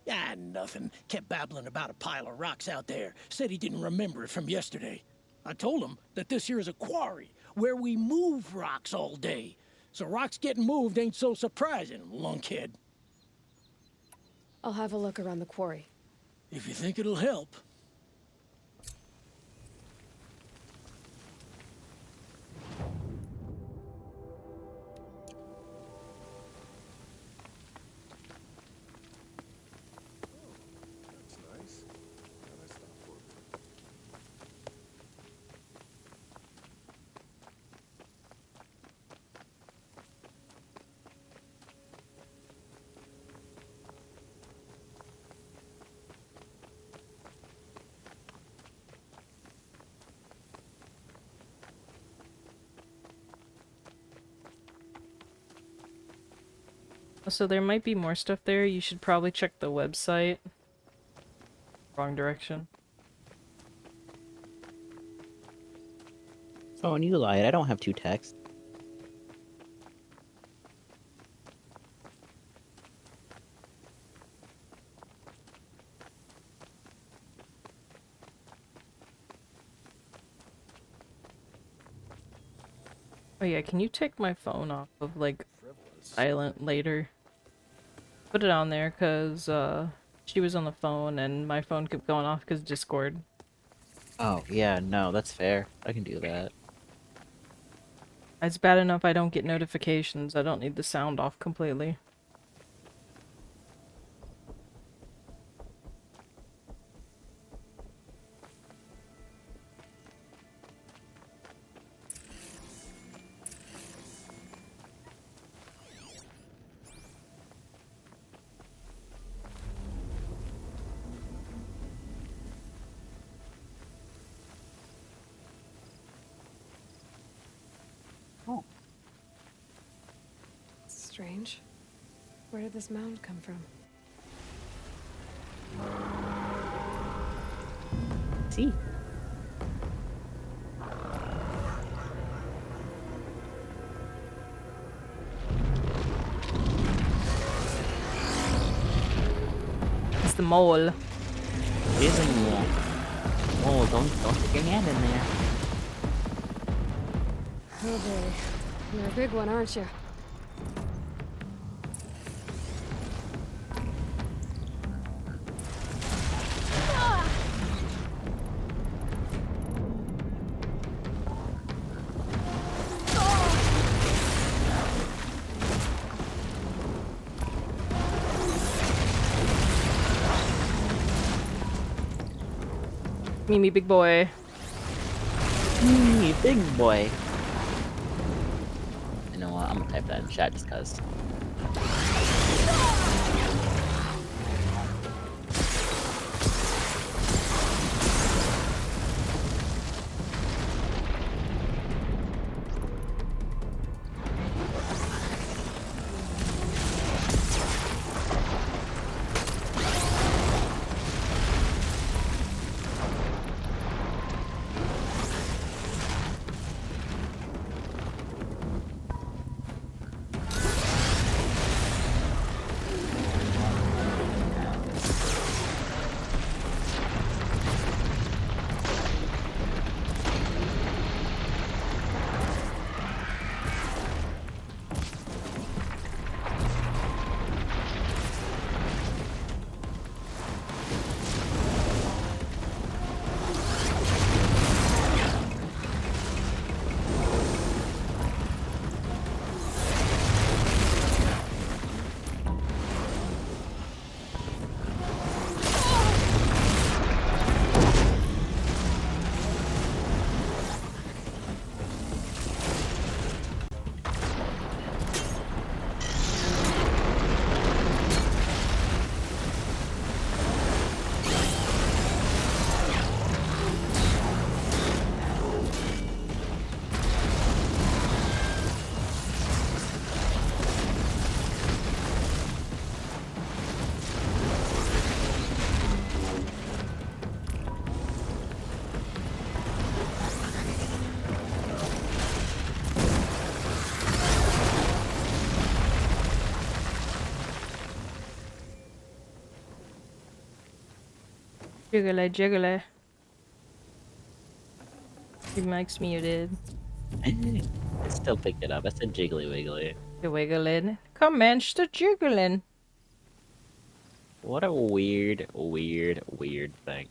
Ah, nothing. Kept babbling about a pile of rocks out there. Said he didn't remember it from yesterday. I told him that this here is a quarry, where we move rocks all day. So rocks getting moved ain't so surprising, lunkhead. I'll have a look around the quarry. If you think it'll help. So there might be more stuff there. You should probably check the website. Wrong direction. Oh, and you lied. I don't have 2 texts. Oh yeah, can you take my phone off of like silent later? Put it on there cuz she was on the phone and my phone kept going off cuz Discord. Oh, yeah, no, that's fair. I can do that. It's bad enough I don't get notifications. I don't need the sound off completely. Strange. Where did this mound come from? See? It's the mole. It is a mole. Oh, don't stick your hand in there. Oh boy. You're a big one, aren't you? Mimi, big boy. Mimi, big boy. You know what? I'm gonna type that in chat just cause. Jiggly jiggly. Your mic's muted. I still picked it up. I said jiggly wiggly. The wiggling. Commence the jiggling. What a weird, weird, weird thing.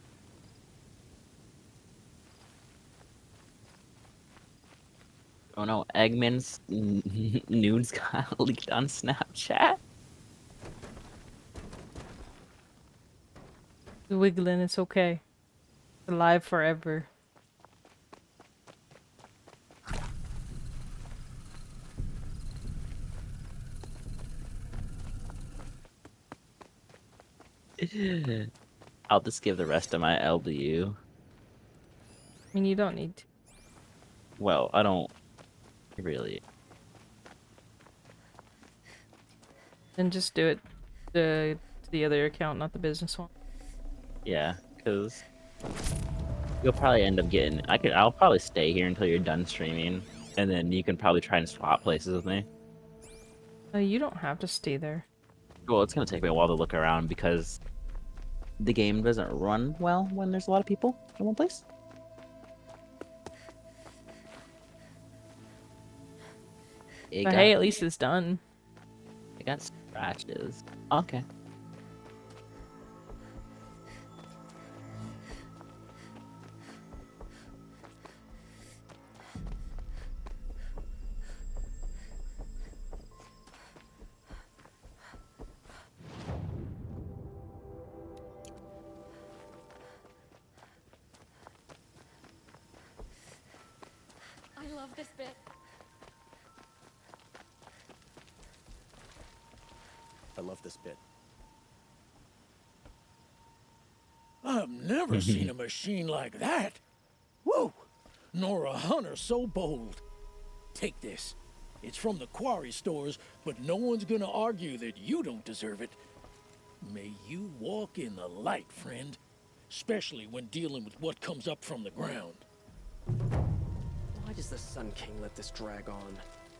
Oh no, Eggman's nudes got leaked on Snapchat. The wiggling, it's okay. Alive forever. I'll just give the rest of my L to you. I mean, you don't need to. Well, I don't really. Then just do it to the other account, not the business one. Yeah, because you'll probably end up getting. I'll probably stay here until you're done streaming, and then you can probably try and swap places with me. You don't have to stay there. Well, it's gonna take me a while to look around because the game doesn't run well when there's a lot of people in one place. But hey, at least it's done. It got scratches. Okay. I love this bit. I love this bit. I've never seen a machine like that. Whoa! Nor a hunter so bold. Take this. It's from the quarry stores, but no one's gonna argue that you don't deserve it. May you walk in the light, friend. Especially when dealing with what comes up from the ground. Why does the Sun King let this drag on?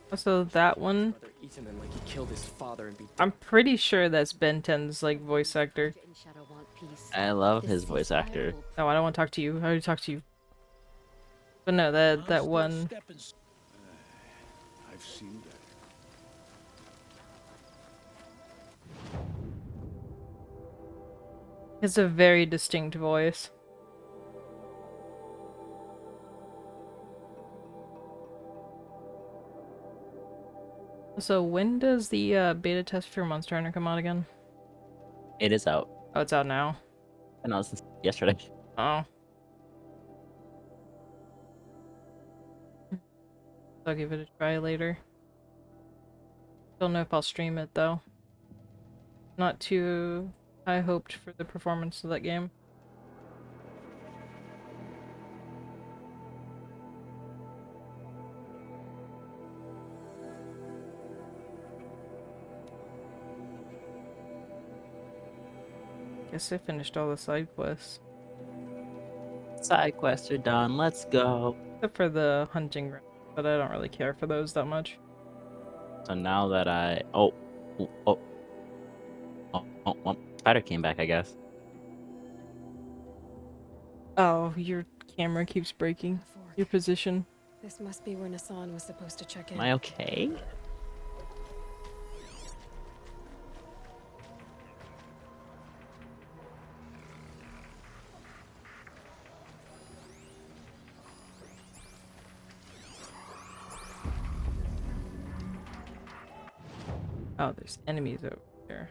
Also, that one, Brother eaten him like he killed his father and be I'm pretty sure that's Ben 10's like voice actor. I love his voice actor. No, I don't want to talk to you. I already talked to you. But no, that one. I've seen that. It's a very distinct voice. So when does the beta test for Monster Hunter come out again? It is out. Oh, it's out now. And I was yesterday. Oh. I'll give it a try later. Don't know if I'll stream it though. Not too high hoped for the performance of that game. Guess I finished all the side quests. Side quests are done. Let's go. Except for the hunting ground, but I don't really care for those that much. So now that well, Spider came back, I guess. Oh, your camera keeps breaking. Your position. This must be where Nassan was supposed to check in. Am I okay? Oh, there's enemies over there.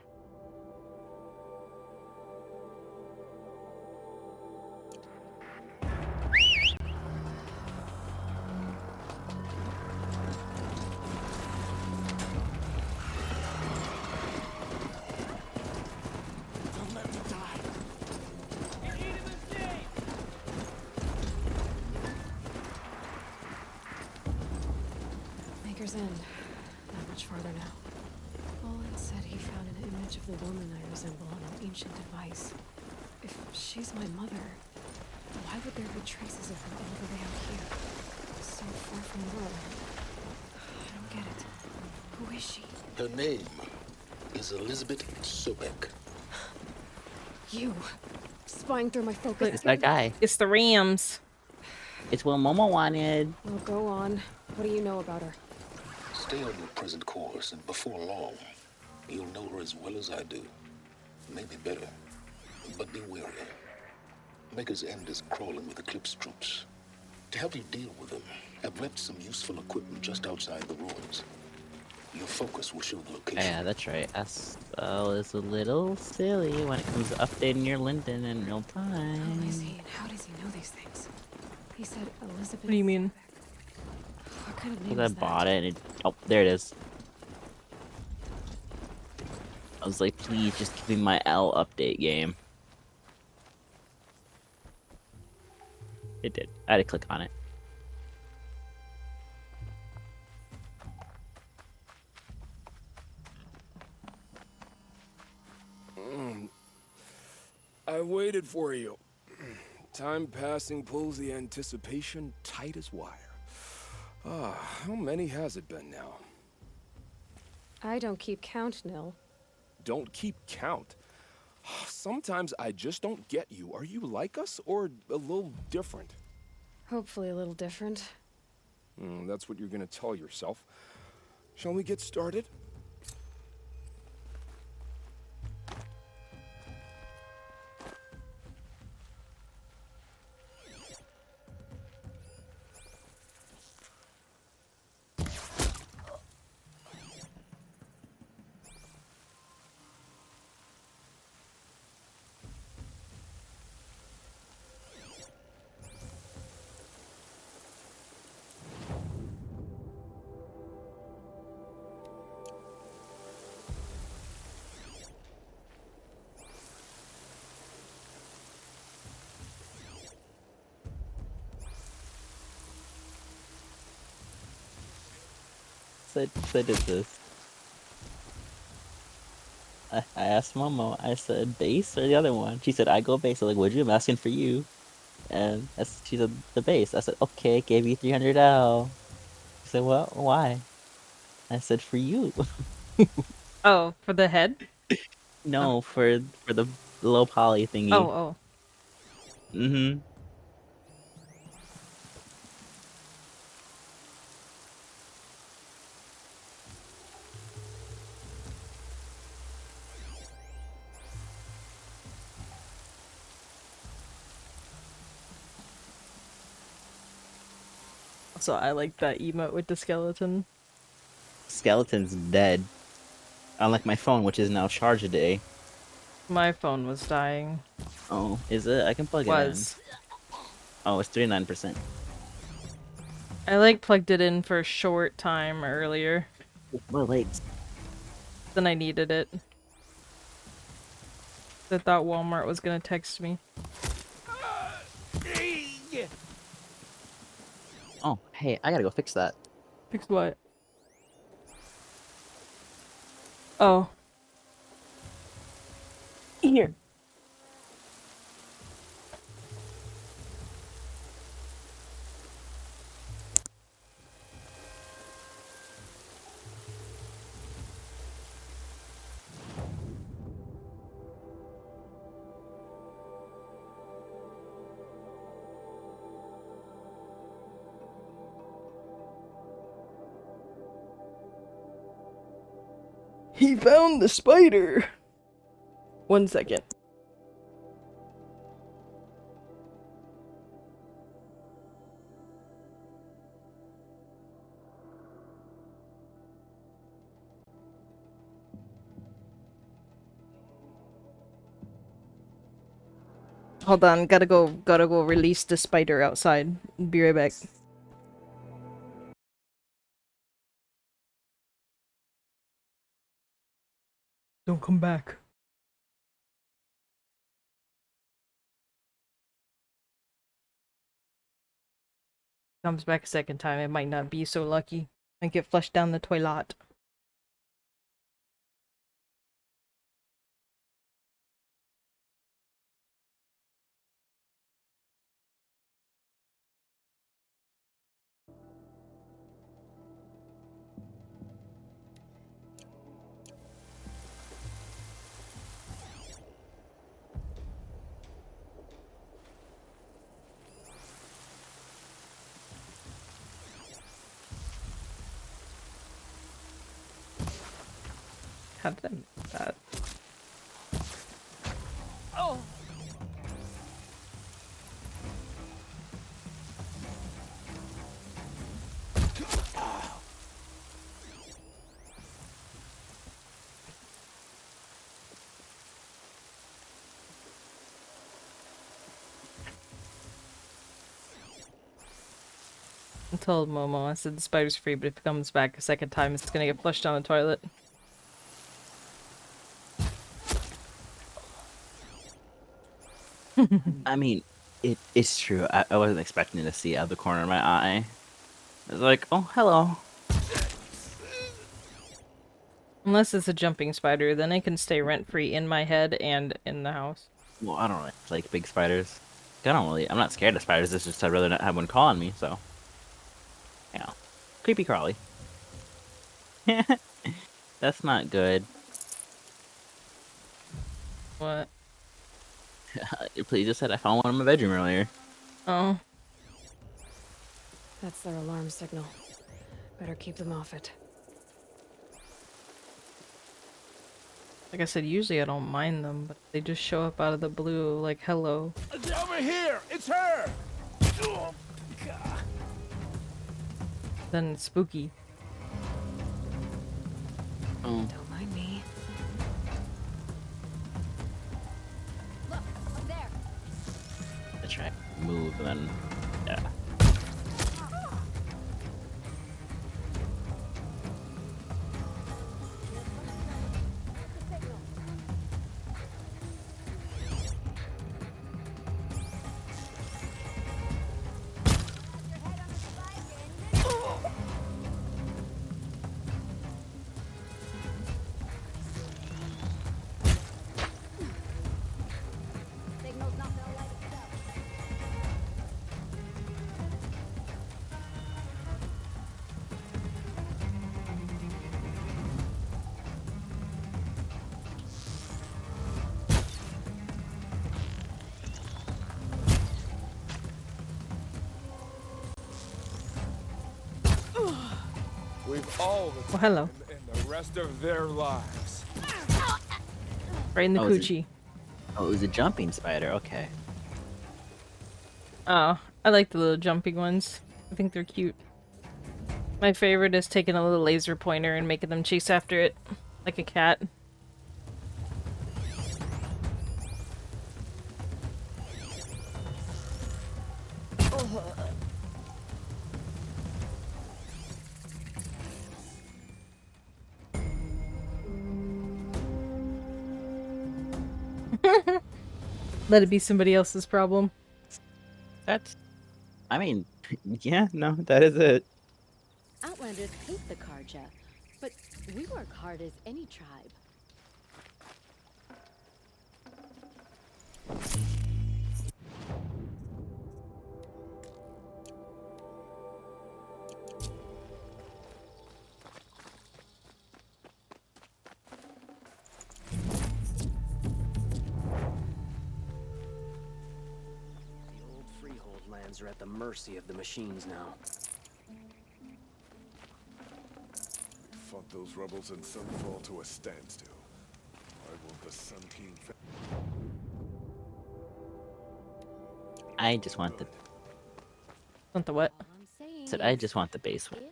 Maker's End. Not much farther now. Olin said he found an image of the woman I resemble on an ancient device. If she's my mother, why would there be traces of her all the way out here? So far from Laura. I don't get it. Who is she? Her name is Elizabeth Sobek. You. spying through my focus. It's that guy. It's the Rams. It's what Momo wanted. Well, go on. What do you know about her? Stay on your present course, and before long, you'll know her as well as I do. Maybe better. But be wary. Maker's End is crawling with Eclipse troops. To help you deal with them, I've left some useful equipment just outside the ruins. Your focus will show the location. Yeah, that's right. Aspel is a little silly when it comes to updating your Linden in real time. Who is he and how does he know these things? He said Elizabeth. What do you mean? What kind of name Because is I that? bought it and it... Oh, there it is. I was like, please just give me my L update game. It did. I had to click on it. I waited for you. Time passing pulls the anticipation tight as wire. How many has it been now? I don't keep count, Nil. Don't keep count. Sometimes I just don't get you. Are you like us or a little different? Hopefully a little different. That's what you're gonna tell yourself. Shall we get started? So I did this. I asked Momo, I said base or the other one? She said I go base. I'm like, would you? I'm asking for you. And she said the base. I said, okay, gave you 300L. She said, well, why? I said, for you. Oh, for the head? No, for the low poly thingy. Oh, oh. Mm-hmm. So I like that emote with the skeleton. Skeleton's dead. Unlike my phone, which is now charged today. My phone was dying. Oh, is it? I can plug it in. Oh, it's 39%. I like plugged it in for a short time earlier. We're late. Then I needed it. I thought Walmart was gonna text me. Oh, hey, I gotta go fix that. Fix what? Oh. Here. He found the spider! 1 second. Hold on, gotta go release the spider outside. Be right back. Don't come back. Comes back a second time, it might not be so lucky. I get flushed down the toilet. How did I miss that? Oh. I told Momo, I said the spider's free, but if it comes back a second time, it's gonna get flushed down the toilet. I mean, it's true. I wasn't expecting to see out of the corner of my eye. I was like, oh, hello. Unless it's a jumping spider, then it can stay rent-free in my head and in the house. Well, I don't really like big spiders. I'm not scared of spiders. It's just I'd rather not have one crawl on me, so. You know. Creepy crawly. That's not good. What? Please just said I found one in my bedroom earlier. Oh. That's their alarm signal. Better keep them off it. Like I said, usually I don't mind them, but they just show up out of the blue, like, hello. Over here! It's her! Oh, God. Then it's spooky. Oh. Don't mind me. Look, up there. I try to move and then, yeah. Signal's not gonna light itself. We've all Well, hello. in the rest of their lives. Right in the Oh, is it- coochie. Oh, it was a jumping spider. Okay. Oh, I like the little jumping ones. I think they're cute. My favorite is taking a little laser pointer and making them chase after it, like a cat. Let it be somebody else's problem. I mean, yeah, no, that is it. Outlanders hate the Karja, but we work hard as any tribe. The old freehold lands are at the mercy of the machines now. Fought those rebels in Sunfall to a standstill. I want the Sun Team. I just want the. Want the what? Said I just want the base one.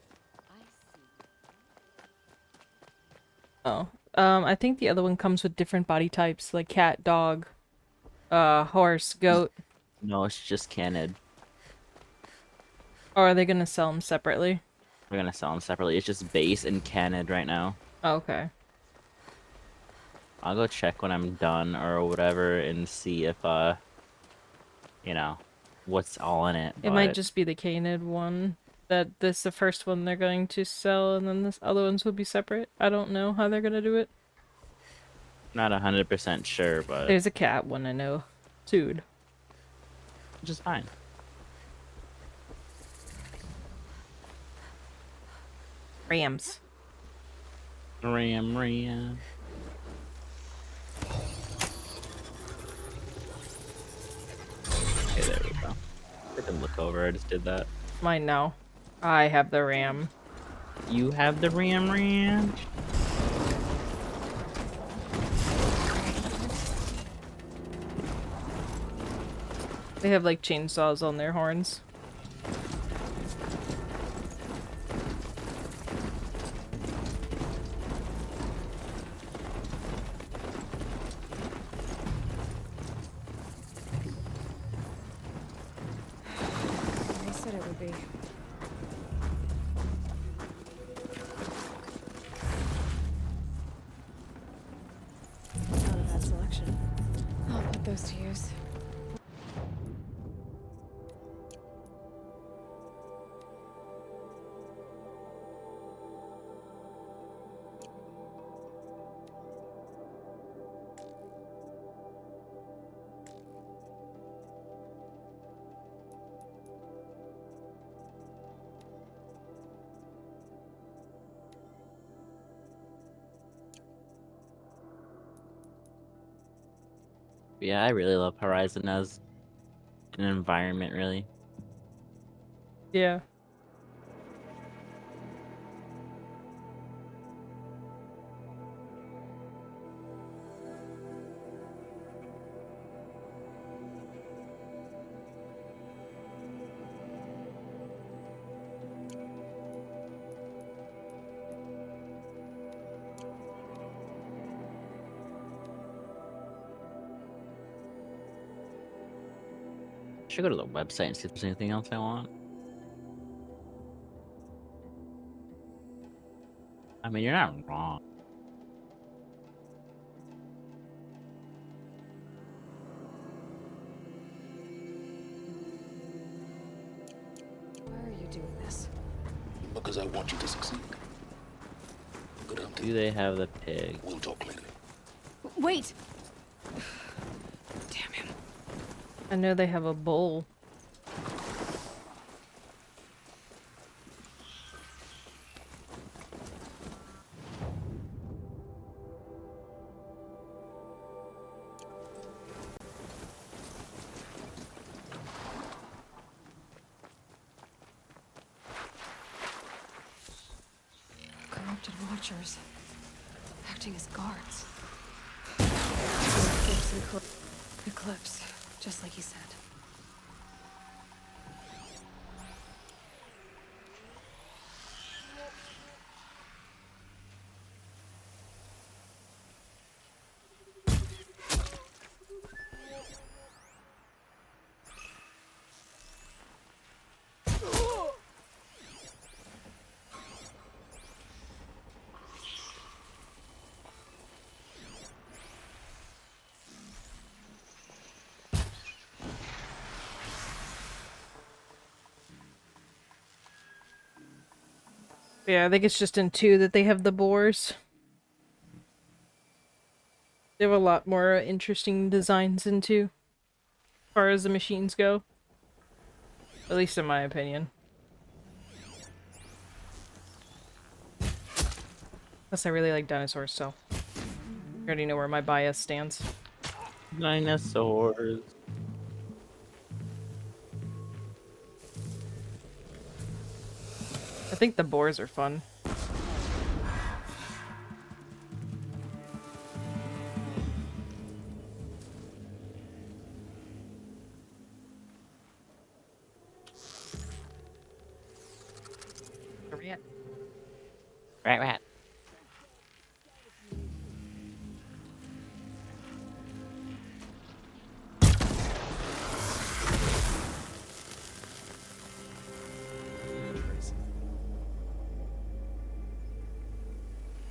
Oh. I think the other one comes with different body types, like cat, dog, horse, goat. No, it's just Canid. Or are they gonna sell them separately? We're gonna sell them separately. It's just base and Canid right now. Oh, okay. I'll go check when I'm done or whatever and see if you know, what's all in it. It might just be the Canid one. That this the first one they're going to sell, and then this other ones will be separate. I don't know how they're gonna do it. Not 100% sure, but There's a cat one I know. Dude. which is fine. Rams. Ram. Okay, there we go. I can look over. I just did that. Mine now. I have the ram. You have the ram. They have like chainsaws on their horns. They said it would be. Not a bad selection. I'll put those to use. Yeah, I really love Horizon as an environment, really. Yeah. Should go to the website and see if there's anything else I want. I mean, you're not wrong. Why are you doing this? Because I want you to succeed. Good hunting. Do they have the pig? We'll talk later. Wait! Damn him. I know they have a bull. Corrupted watchers. Acting as guards. Eclipse, just like he said. Yeah, I think it's just in 2 that they have the boars. They have a lot more interesting designs in 2, as far as the machines go. At least in my opinion. Plus I really like dinosaurs, so I already know where my bias stands. Dinosaurs. I think the boars are fun. Rat. Rat, rat.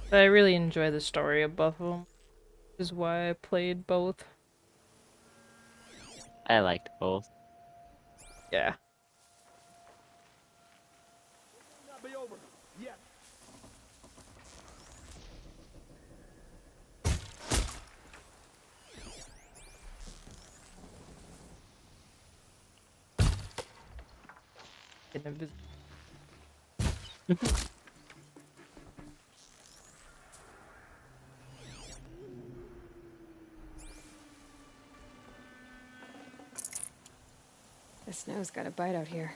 But I really enjoy the story of both of them, which is why I played both. I liked both. Yeah. Not be over yet. The snow's got a bite out here.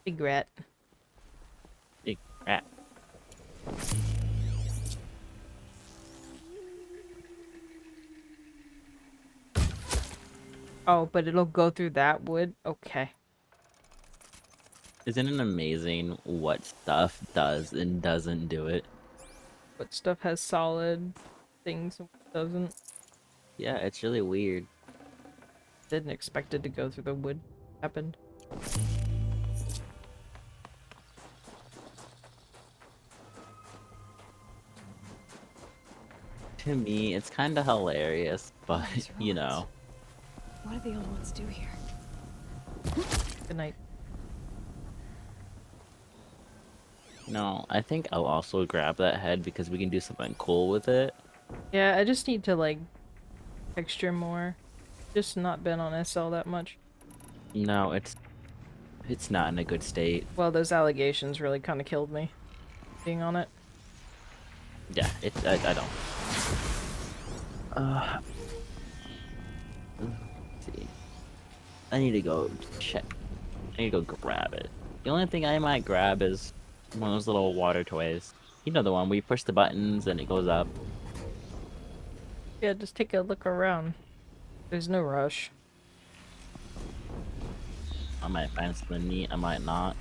Big rat. Big rat. Oh, but it'll go through that wood? Okay. Isn't it amazing what stuff does and doesn't do it? What stuff has solid things and what doesn't? Yeah, it's really weird. Didn't expect it to go through the wood. Happened. To me, it's kind of hilarious, but These you ruins. know. What do the old ones do here? Good night. No, I think I'll also grab that head because we can do something cool with it. Yeah, I just need to, like, texture more. Just not been on SL that much. No, it's not in a good state. Well, those allegations really kind of killed me. Being on it. Yeah, I don't. Let's see. I need to go check. I need to go grab it. The only thing I might grab is one of those little water toys. You know the one where you push the buttons and it goes up. Yeah, just take a look around. There's no rush. I might find something neat, I might not.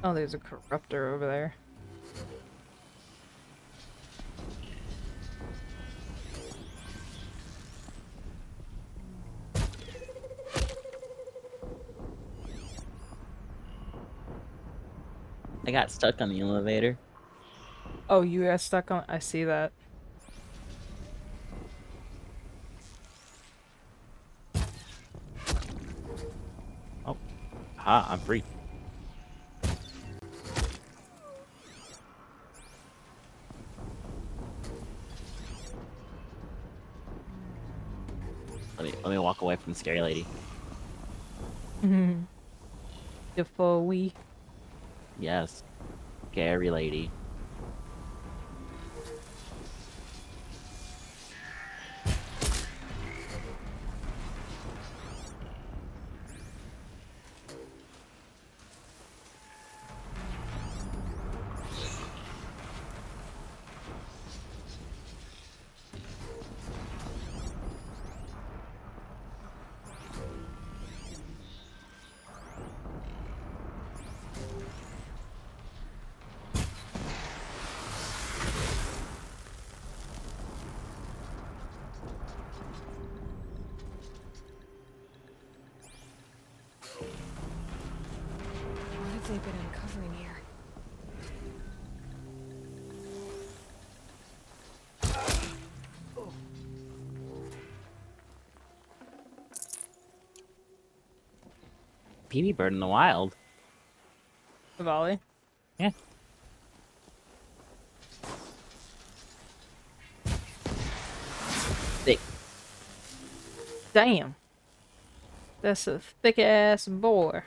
Oh, there's a corruptor over there. I got stuck on the elevator. Oh, you got stuck on. I see that. Oh, ha! I'm free. Let me walk away from the scary lady. Before we. Yes, scary lady. What have they been uncovering here? Peony bird in the wild. The volley. Yeah. Thick. Damn. That's a thick ass boy.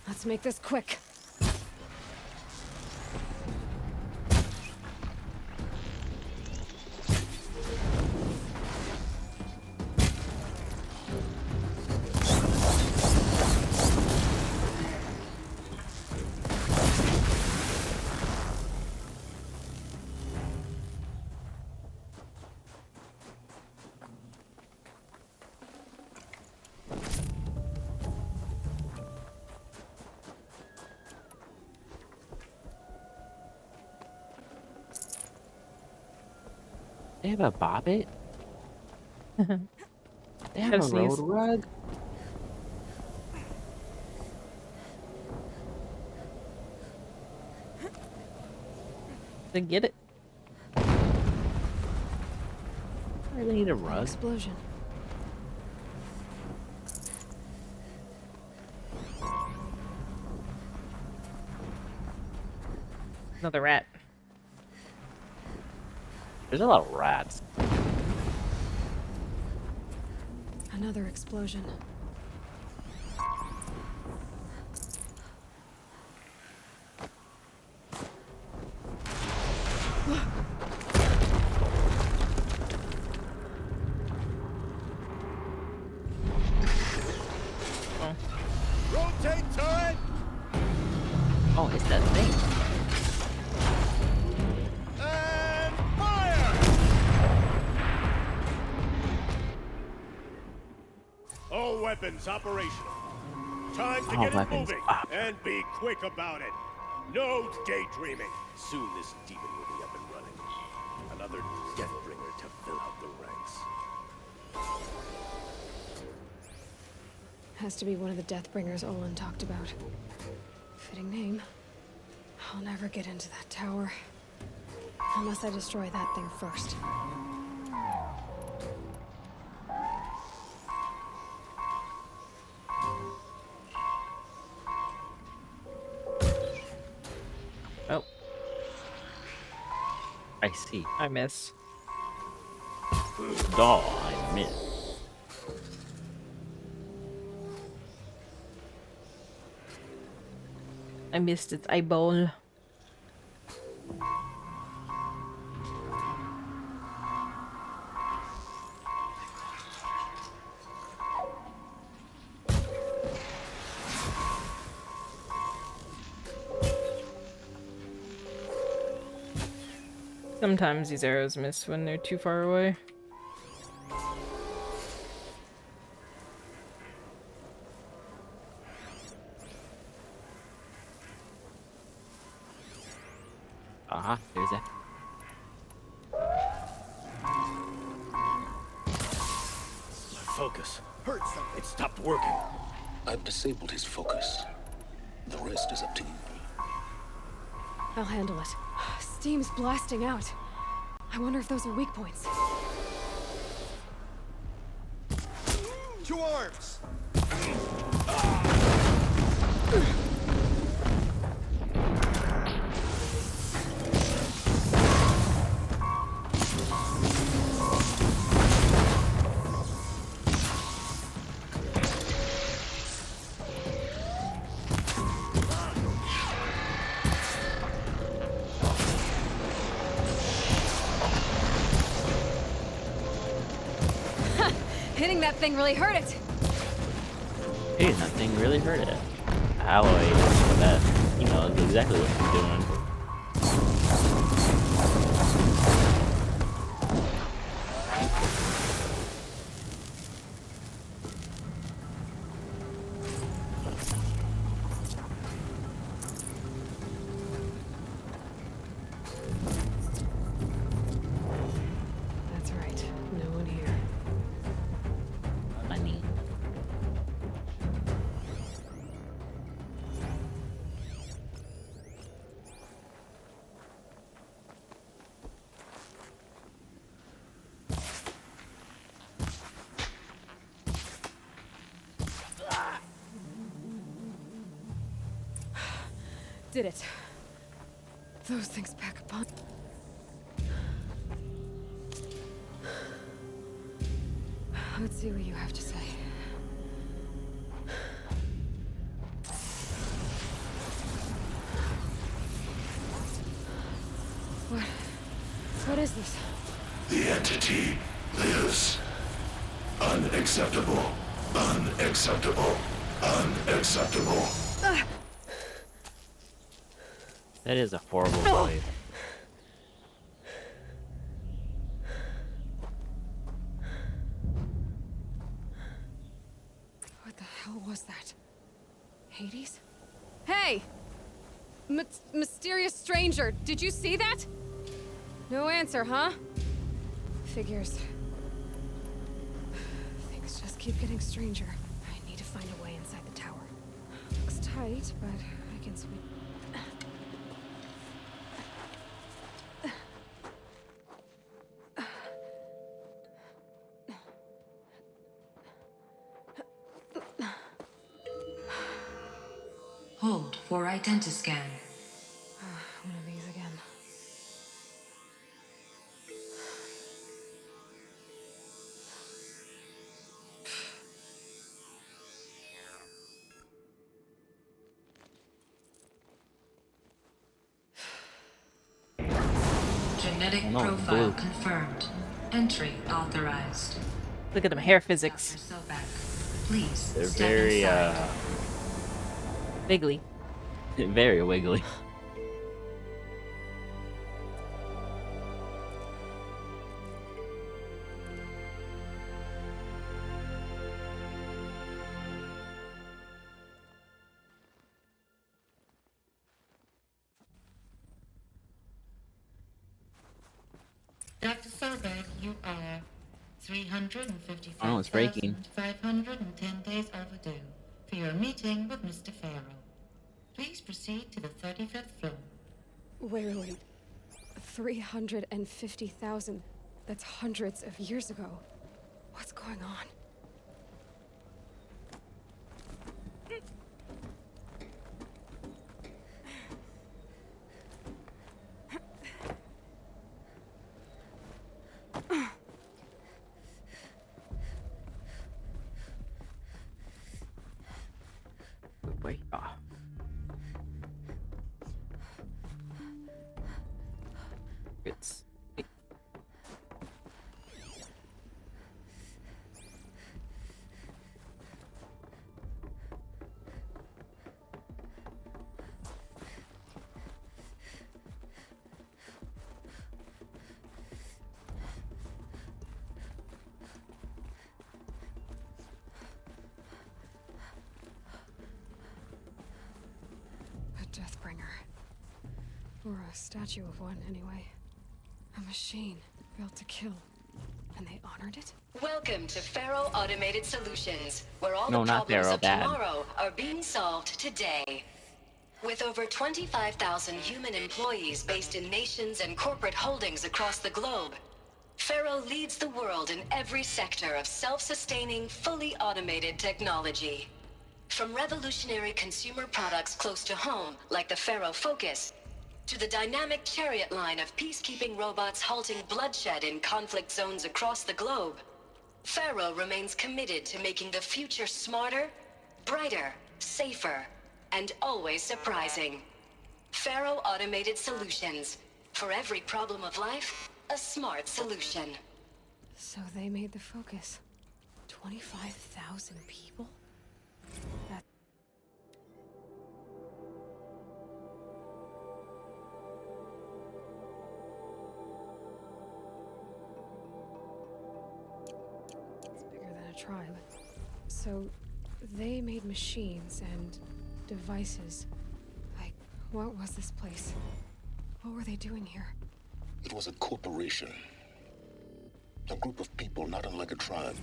Let's make this quick. They have a bobbit? They have Gotta a road sneeze. rug? To get it. I really need a rug. Explosion. Another rat. There's a lot of rats. Another explosion. Oh, it's that thing. And fire! All weapons operational. Time to All get it weapons moving, up. and be quick about it. No daydreaming. Soon this demon will be up and running. Another Deathbringer to fill out the ranks. Has to be one of the Deathbringers Olin talked about. Fitting name. I'll never get into that tower. Unless I destroy that thing first. Oh, I see. I miss. Daw, I miss. I missed its eyeball. Sometimes these arrows miss when they're too far away. Aha, there's that. My focus. Heard something. It stopped working. I've disabled his focus. The rest is up to you. I'll handle it. Steam's blasting out. I wonder if those are weak points. To arms! Hitting that thing really hurt it. Hey, that thing really hurt it. Alloy, that, you know, exactly what you're doing. That's right. No one here. Money. Did it. Those things back upon. Let's see what you have to say. What is this? The entity lives. Unacceptable. Unacceptable. Unacceptable. That is a horrible blade. What the hell was that? Hades? Hey! Mysterious stranger, did you see that? No answer, huh? Figures. Things just keep getting stranger. I need to find a way inside the tower. Looks tight, but I can sweep. Hold for identiscan. One of these again. Genetic Oh, no, profile blue. confirmed. Entry authorized. Look at them hair physics. Sobek, please They're step very, inside. Bigly. Very wiggly. Dr. Solberg, you are 355,510 Oh, it's breaking. days overdue for your meeting with Mr. Farrell. Please proceed to the 35th floor. Wait. 350,000. That's hundreds of years ago. What's going on? Wait. Oh. It's. A Deathbringer. Or a statue of one, anyway. A machine built to kill. And they honored it? Welcome to Faro Automated Solutions, where all No, the not problems Faro, of bad. tomorrow are being solved today. With over 25,000 human employees based in nations and corporate holdings across the globe, Faro leads the world in every sector of self-sustaining, fully automated technology. From revolutionary consumer products close to home, like the Faro Focus, to the dynamic chariot line of peacekeeping robots halting bloodshed in conflict zones across the globe, Faro remains committed to making the future smarter, brighter, safer, and always surprising. Faro Automated Solutions. For every problem of life, a smart solution. So they made the Focus. 25,000 people? That... It's bigger than a tribe. So they made machines and devices. Like, what was this place? What were they doing here? It was a corporation. A group of people not unlike a tribe.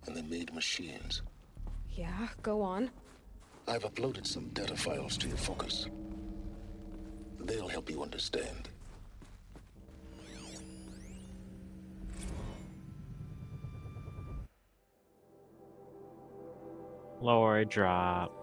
And they made machines. Yeah, go on. I've uploaded some data files to your Focus. They'll help you understand. Lower drop.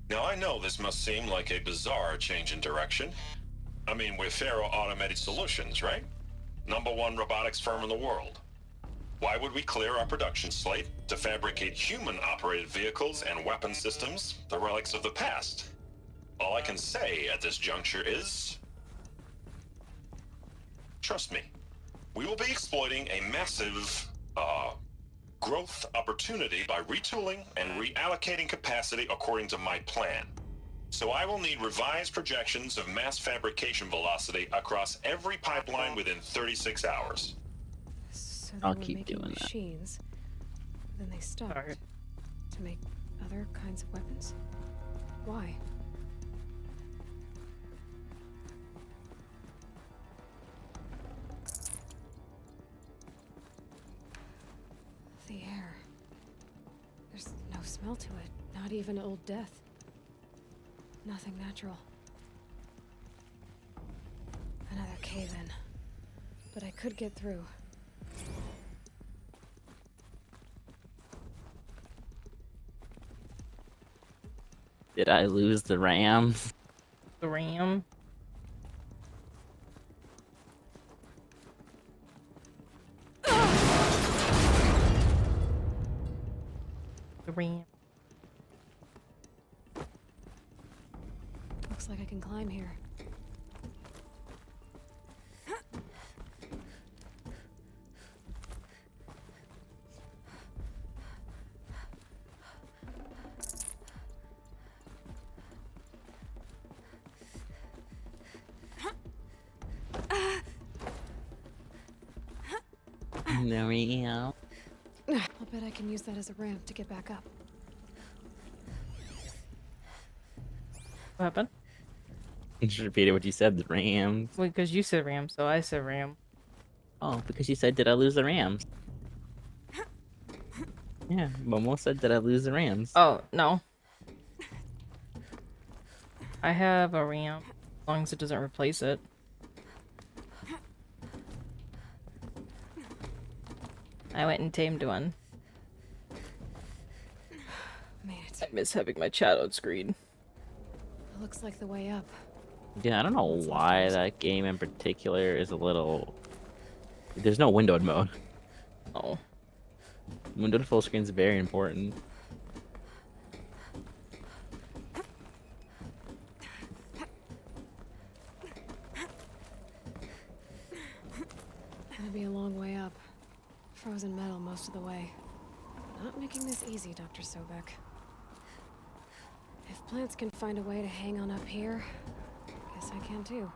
Now, I know this must seem like a bizarre change in direction. I mean, we're Faro Automated Solutions, right? #1 robotics firm in the world. Why would we clear our production slate to fabricate human-operated vehicles and weapon systems, the relics of the past? All I can say at this juncture is... trust me, we will be exploiting a massive, growth opportunity by retooling and reallocating capacity according to my plan. So I will need revised projections of mass fabrication velocity across every pipeline within 36 hours. So they I'll were keep making doing that. machines. Then they stopped to make other kinds of weapons. Why? The air. There's no smell to it. Not even old death. Nothing natural. Another cave-in. But I could get through. Did I lose the ram? The ram. The ramp. Looks like I can climb here. The ramp. I'll bet I can use that as a ramp to get back up. What happened? You just repeated what you said. The Rams. Well, because you said ram, so I said ram. Oh, because you said, "Did I lose the Rams?" Yeah, Momo said, "Did I lose the Rams?" Oh, no. I have a ramp, as long as it doesn't replace it. I went and tamed one. Made it. I miss having my chat on screen. It looks like the way up. Yeah, I don't know why that game in particular is a little. There's no windowed mode. Oh. Windowed full screen is very important. Gonna be a long way up. Frozen metal most of the way. Not making this easy, Dr. Sobek. If plants can find a way to hang on up here, guess I can too.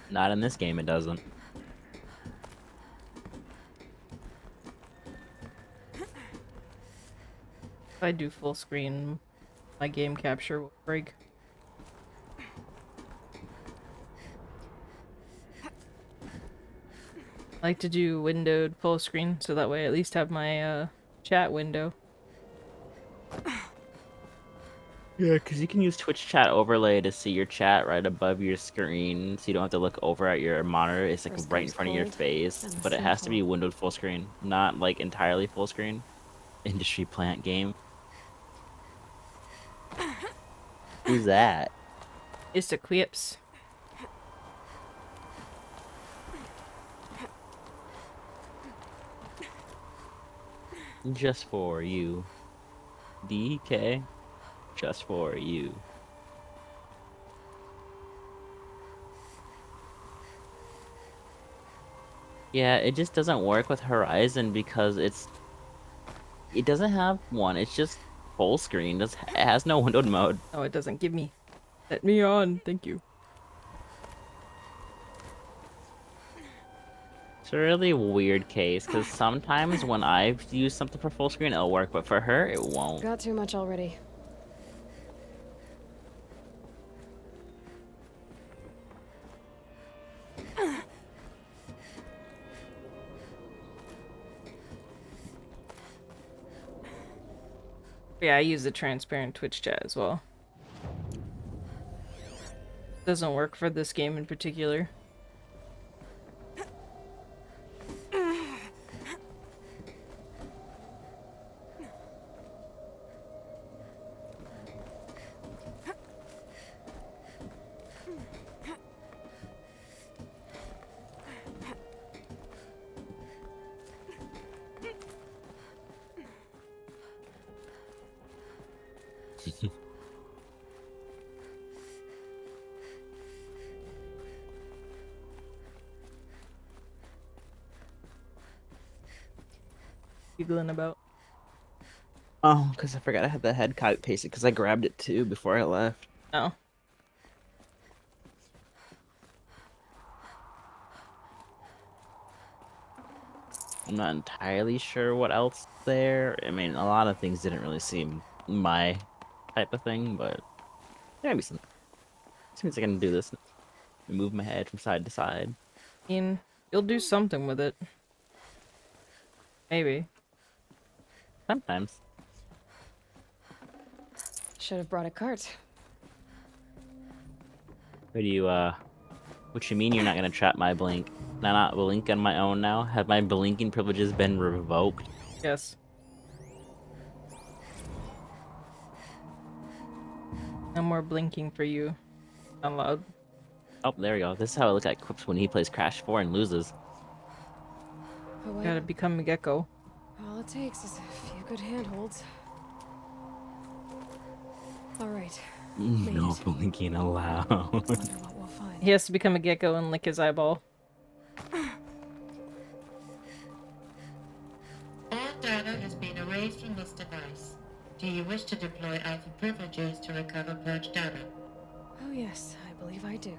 Not in this game, it doesn't. If I do full screen, my game capture will break. I like to do windowed full screen, so that way I at least have my chat window. Yeah, because you can use Twitch chat overlay to see your chat right above your screen, so you don't have to look over at your monitor. It's like First right in comes front of your cold, face, then the but it has to simple. be windowed full screen, not like entirely full screen. Industry plant game. Who's that? It's the quips. Just for you. DK. Just for you. Yeah, it just doesn't work with Horizon because it doesn't have one. It's just full screen. It has no windowed mode. Oh, it doesn't give me. Let me on, thank you. It's a really weird case because sometimes when I've used something for full screen, it'll work, but for her, it won't. Got too much already. Yeah, I use the transparent Twitch chat as well. Doesn't work for this game in particular. Giggling about. Oh, because I forgot I had the head copy pasted because I grabbed it too before I left. Oh. I'm not entirely sure what else there. I mean, a lot of things didn't really seem my type of thing, but there might be some. Seems like I can do this. Move my head from side to side. I mean, you'll do something with it. Maybe. Sometimes. Should have brought a cart. What do you, what you mean you're not gonna trap my blink? Can I not blink on my own now? Have my blinking privileges been revoked? Yes. No more blinking for you. Unload. Oh, there we go. This is how it looks like Quips when he plays Crash 4 and loses. Oh, wait. Gotta become a gecko. All it takes is a few good handholds. All right. No blinking allowed. Wonder what we'll find. He has to become a gecko and lick his eyeball. All data has been erased from this device. Do you wish to deploy Alpha privileges to recover purged data? Oh yes, I believe I do.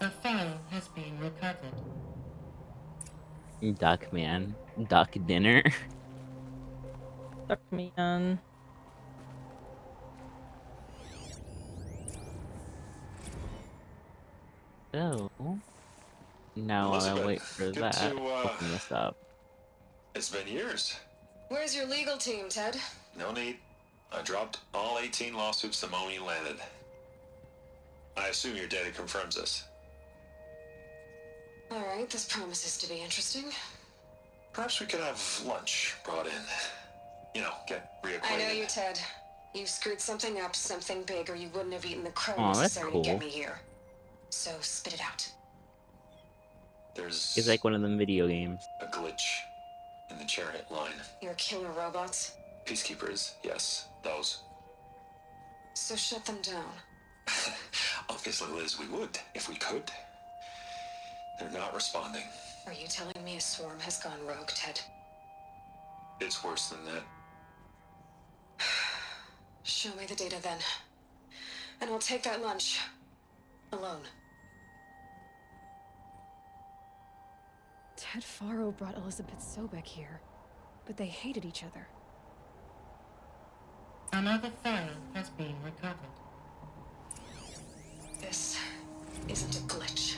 A file has been recovered. Duck man. Duck dinner. Duck man. So now I Elizabeth, wait for good that. to, Open this up. It's been years. Where's your legal team, Ted? No need. I dropped all 18 lawsuits the moment you landed. I assume your data confirms this. All right, this promises to be interesting. Perhaps we could have lunch brought in. You know, get reacquainted. I know you, Ted. You screwed something up, something big, or you wouldn't have eaten the crow Aw, that's necessary to get cool. me here. So spit it out. There's It's like one of them video games. a glitch in the chariot line. Your killer robots? Peacekeepers, yes, those. So shut them down. Obviously, Liz, we would, if we could. They're not responding. Are you telling me a swarm has gone rogue, Ted? It's worse than that. Show me the data then. And I'll take that lunch. Alone. Ted Faro brought Elizabeth Sobek here, but they hated each other. Another file has been recovered. This isn't a glitch.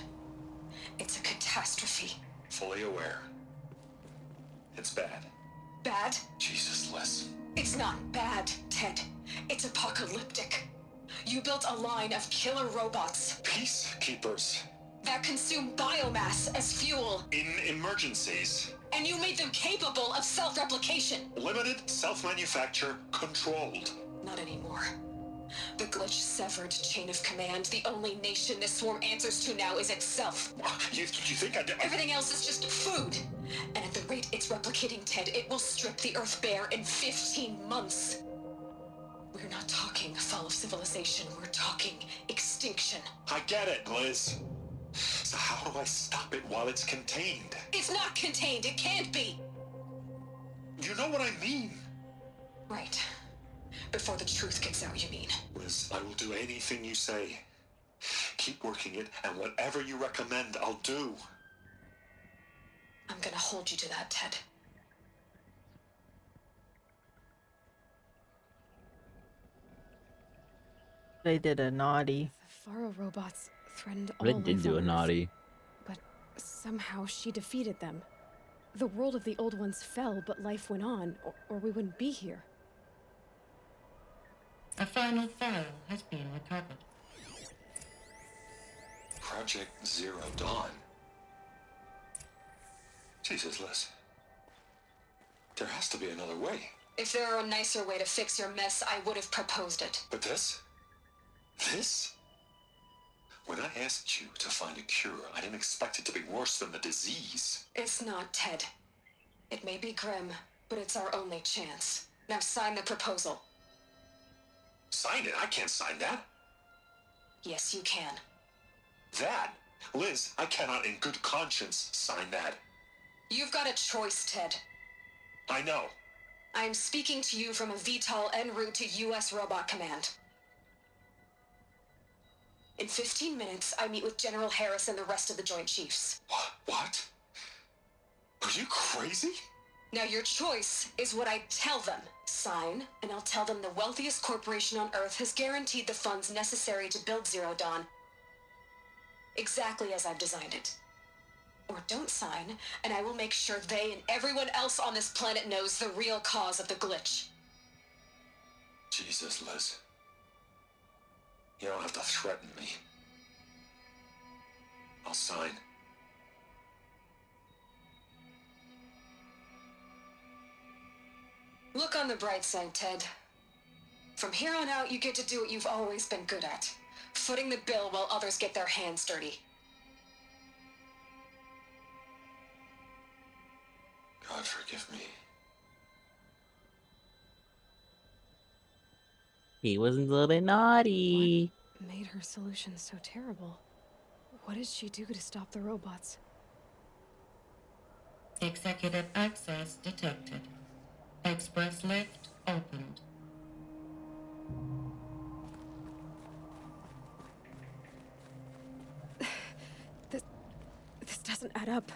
It's a catastrophe. Fully aware. It's bad. Bad? Jesus, Liz. It's not bad, Ted. It's apocalyptic. You built a line of killer robots. Peacekeepers. That consume biomass as fuel. In emergencies. And you made them capable of self-replication. Limited, self-manufacture, controlled. Not anymore. The glitch severed chain of command. The only nation this swarm answers to now is itself. You think I did? Everything else is just food. And at the rate it's replicating, Ted, it will strip the Earth bare in 15 months. We're not talking fall of civilization. We're talking extinction. I get it, Liz. So how do I stop it while it's contained? It's not contained. It can't be. You know what I mean. Right. Before the truth gets out, you mean? Liz, I will do anything you say. Keep working it, and whatever you recommend, I'll do. I'm gonna hold you to that, Ted. They did a naughty. The Faro robots threatened all They life did do a on Earth, naughty. but somehow she defeated them. The world of the old ones fell, but life went on, or we wouldn't be here. A final file has been recovered. Project Zero Dawn. Jesus, Liz. There has to be another way. If there were a nicer way to fix your mess, I would have proposed it. But this? This? When I asked you to find a cure, I didn't expect it to be worse than the disease. It's not, Ted. It may be grim, but it's our only chance. Now sign the proposal. Sign it? I can't sign that. Yes, you can. That? Liz, I cannot in good conscience sign that. You've got a choice, Ted. I know. I am speaking to you from a VTOL en route to U.S. Robot Command. In 15 minutes, I meet with General Harris and the rest of the Joint Chiefs. What? Are you crazy? Now your choice is what I tell them. Sign, and I'll tell them the wealthiest corporation on Earth has guaranteed the funds necessary to build Zero Dawn. Exactly as I've designed it. Or don't sign, and I will make sure they and everyone else on this planet knows the real cause of the glitch. Jesus, Liz. You don't have to threaten me. I'll sign. Look on the bright side, Ted. From here on out, you get to do what you've always been good at. Footing the bill while others get their hands dirty. God forgive me? He was a little bit naughty. Made her solution so terrible. What did she do to stop the robots? Executive access detected. Express lift opened. This doesn't add up.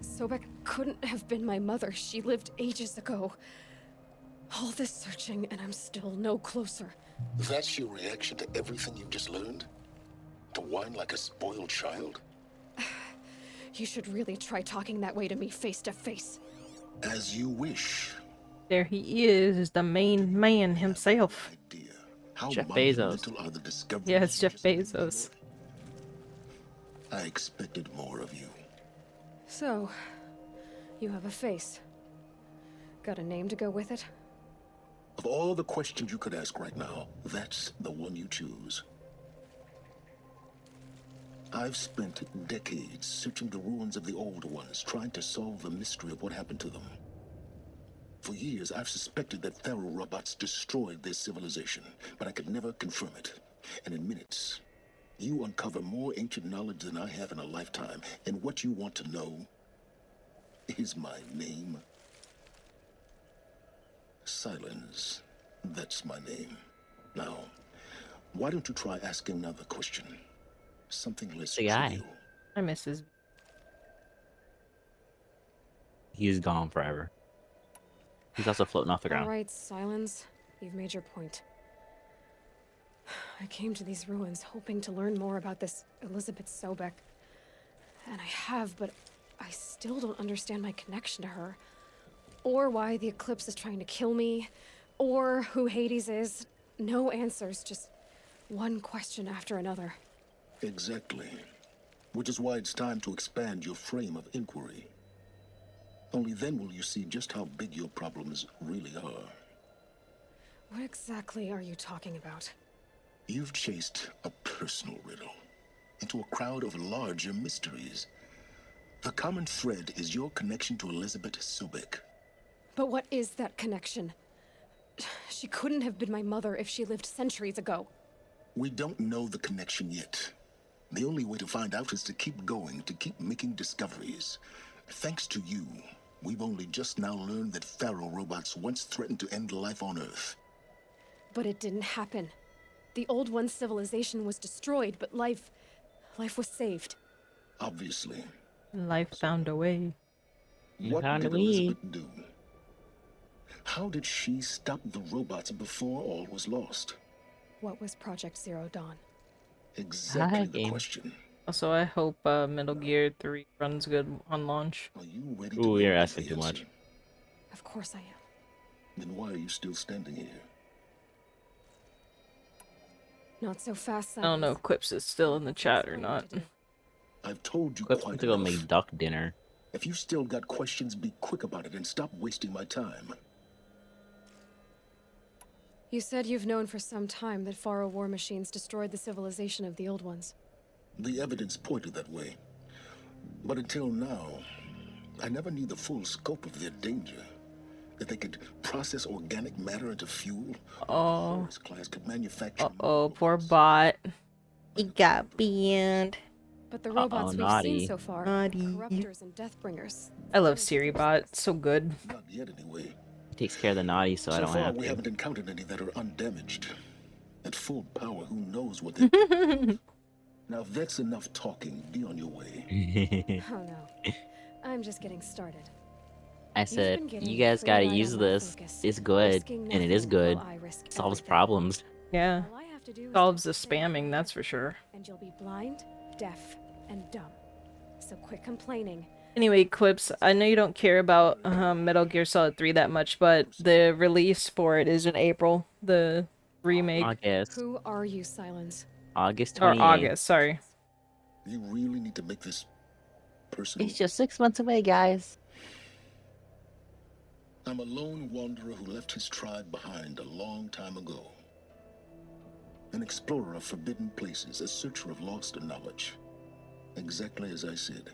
Sobek couldn't have been my mother. She lived ages ago. All this searching, and I'm still no closer. That's your reaction to everything you've just learned? To whine like a spoiled child? You should really try talking that way to me face to face. As you wish. There he is, the main man himself. How Jeff monumental are the discoveries? Yeah, it's Jeff Bezos. I expected more of you. So, you have a face. Got a name to go with it? Of all the questions you could ask right now, that's the one you choose. I've spent decades searching the ruins of the old ones, trying to solve the mystery of what happened to them. For years, I've suspected that Pharaoh robots destroyed their civilization, but I could never confirm it. And in minutes, you uncover more ancient knowledge than I have in a lifetime, and what you want to know is my name. Silence. That's my name. Now, why don't you try asking another question? Something less trivial. I miss his. He's gone forever. He's also floating off the ground. All right, Silence. You've made your point. I came to these ruins hoping to learn more about this Elizabeth Sobek. And I have, but I still don't understand my connection to her. Or why the Eclipse is trying to kill me. Or who Hades is. No answers, just one question after another. Exactly. Which is why it's time to expand your frame of inquiry. Only then will you see just how big your problems really are. What exactly are you talking about? You've chased a personal riddle into a crowd of larger mysteries. The common thread is your connection to Elizabeth Sobek. But what is that connection? She couldn't have been my mother if she lived centuries ago. We don't know the connection yet. The only way to find out is to keep going, to keep making discoveries. Thanks to you, we've only just now learned that Pharaoh robots once threatened to end life on Earth. But it didn't happen. The Old One's civilization was destroyed, but life was saved. Obviously. Life found a way. What did Elizabeth do? How did she stop the robots before all was lost? What was Project Zero Dawn? Exactly the question. Also, I hope Metal Gear 3 runs good on launch. Ooh, you're asking too much. Of course I am. Then why are you still standing here? Not so fast, I don't know if Quips is still in the chat or not. I've told you Quips quite went to go enough. make duck dinner. If you still got questions, be quick about it and stop wasting my time. You said you've known for some time that Pharaoh war machines destroyed the civilization of the Old Ones. The evidence pointed that way. But until now, I never knew the full scope of their danger. That they could process organic matter into fuel. Oh. Class could manufacture. Oh, poor bot. He got banned. But the robots we've seen so far, Naughty. corruptors and deathbringers. I love Siri bot. It's so good. Not yet, anyway. He takes care of the naughty, so I don't far, have we to. haven't encountered any that are undamaged. At full power, who knows what they Now, if that's enough talking, be on your way. Oh no. I'm just getting started. I said, you guys gotta use this. It's good, and it is good. Solves problems. Yeah. All I have to do is Solves the spamming, that's for sure. and you'll be blind, deaf, and dumb. So quit complaining. Anyway, Quips, I know you don't care about Metal Gear Solid 3 that much, but the release for it is in April. The remake. August. Who are you, Silence? August Or 28th. August, sorry. You really need to make this personal. It's just 6 months away, guys. I'm a lone wanderer who left his tribe behind a long time ago. An explorer of forbidden places, a searcher of lost knowledge. Exactly as I said.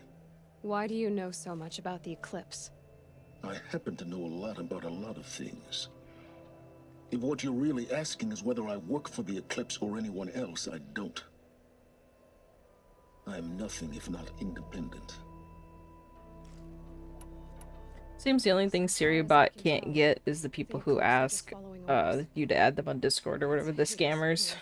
Why do you know so much about the Eclipse? I happen to know a lot about a lot of things. If what you're really asking is whether I work for the Eclipse or anyone else, I don't. I am nothing if not independent. Seems the only thing SiriBot can't get is the people who ask you to add them on Discord or whatever, the scammers.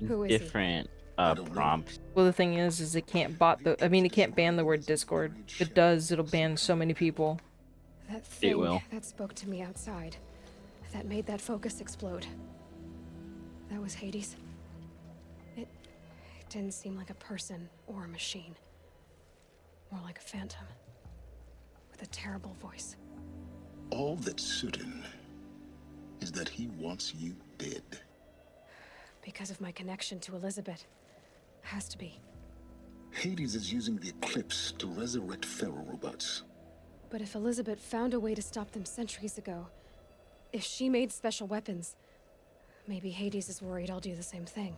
Who is he? Different prompts. Well, the thing is it can't it can't ban the word Discord. If it does, it'll ban so many people. That thing It will. that spoke to me outside. That made that focus explode. That was Hades. It didn't seem like a person or a machine. More like a phantom. With a terrible voice. All that's certain is that he wants you dead. Because of my connection to Elizabeth. Has to be. Hades is using the Eclipse to resurrect Pharaoh robots. But if Elizabeth found a way to stop them centuries ago, if she made special weapons, maybe Hades is worried I'll do the same thing.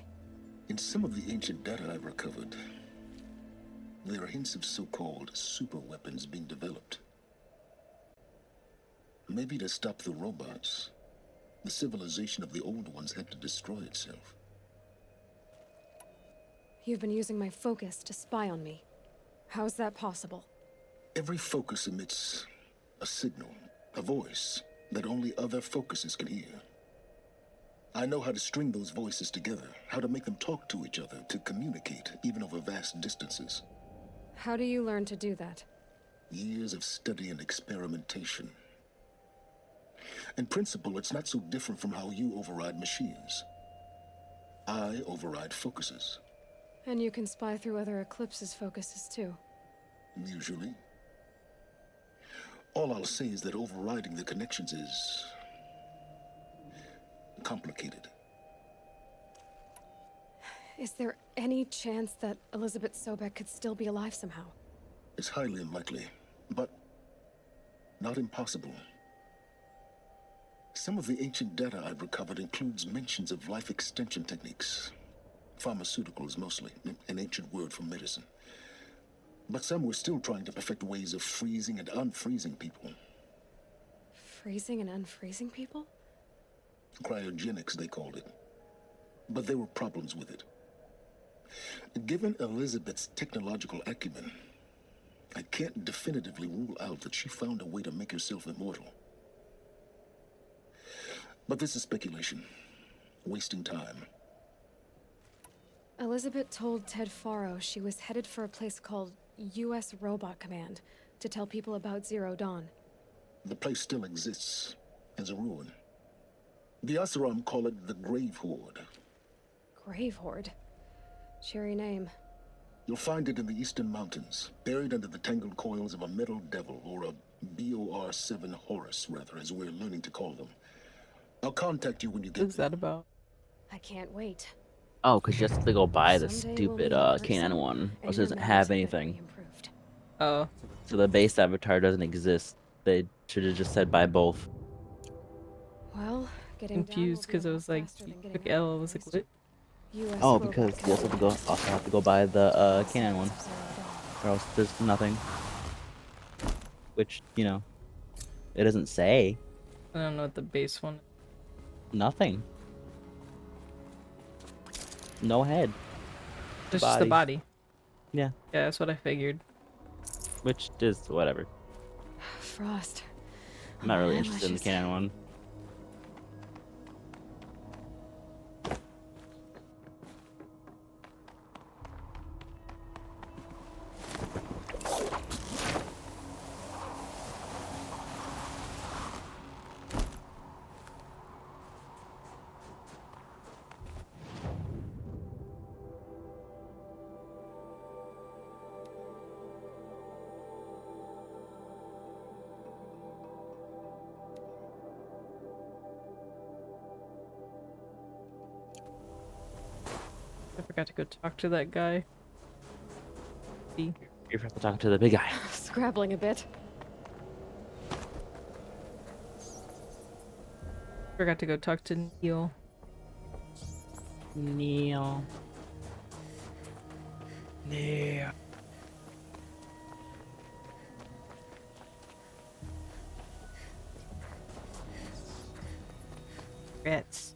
In some of the ancient data I've recovered, there are hints of so-called super weapons being developed. Maybe to stop the robots, the civilization of the old ones had to destroy itself. You've been using my focus to spy on me. How's that possible? Every focus emits a signal, a voice, that only other focuses can hear. I know how to string those voices together, how to make them talk to each other, to communicate, even over vast distances. How do you learn to do that? Years of study and experimentation. In principle, it's not so different from how you override machines. I override focuses. And you can spy through other Eclipse's focuses too. Usually. All I'll say is that overriding the connections is complicated. Is there any chance that Elizabeth Sobek could still be alive somehow? It's highly unlikely, but not impossible. Some of the ancient data I've recovered includes mentions of life extension techniques. Pharmaceuticals mostly, an ancient word for medicine. But some were still trying to perfect ways of freezing and unfreezing people. Freezing and unfreezing people? Cryogenics, they called it. But there were problems with it. Given Elizabeth's technological acumen, I can't definitively rule out that she found a way to make herself immortal. But this is speculation. Wasting time. Elizabeth told Ted Faro she was headed for a place called U.S. Robot Command to tell people about Zero Dawn. The place still exists as a ruin. The Oseram call it the Grave Horde. Grave Horde? Cheery name. You'll find it in the eastern mountains, buried under the tangled coils of a metal devil, or a BOR-7 Horus, rather, as we're learning to call them. I'll contact you when you get What's that about? I can't wait. Oh, because you have to go buy the Someday we'll stupid meet in K9 person, one. and Or it your doesn't manners have better be anything. improved. Oh. So the base avatar doesn't exist. They should have just said buy both. Well, getting Confused because I was like, you took L. I was like, what? US Oh, Robot because you Command. also have to go buy the K9 one. Or else there's nothing. Which, you know, it doesn't say. I don't know what the base one. Nothing. No head. It's just the body. Yeah. Yeah, that's what I figured. Which is whatever. Frost. I'm not really my interested in the eyelashes. K9 one. I forgot to go talk to that guy. See? You have to talk to the big guy. Scrabbling a bit. Forgot to go talk to Neil. Neil. Yeah. Rats.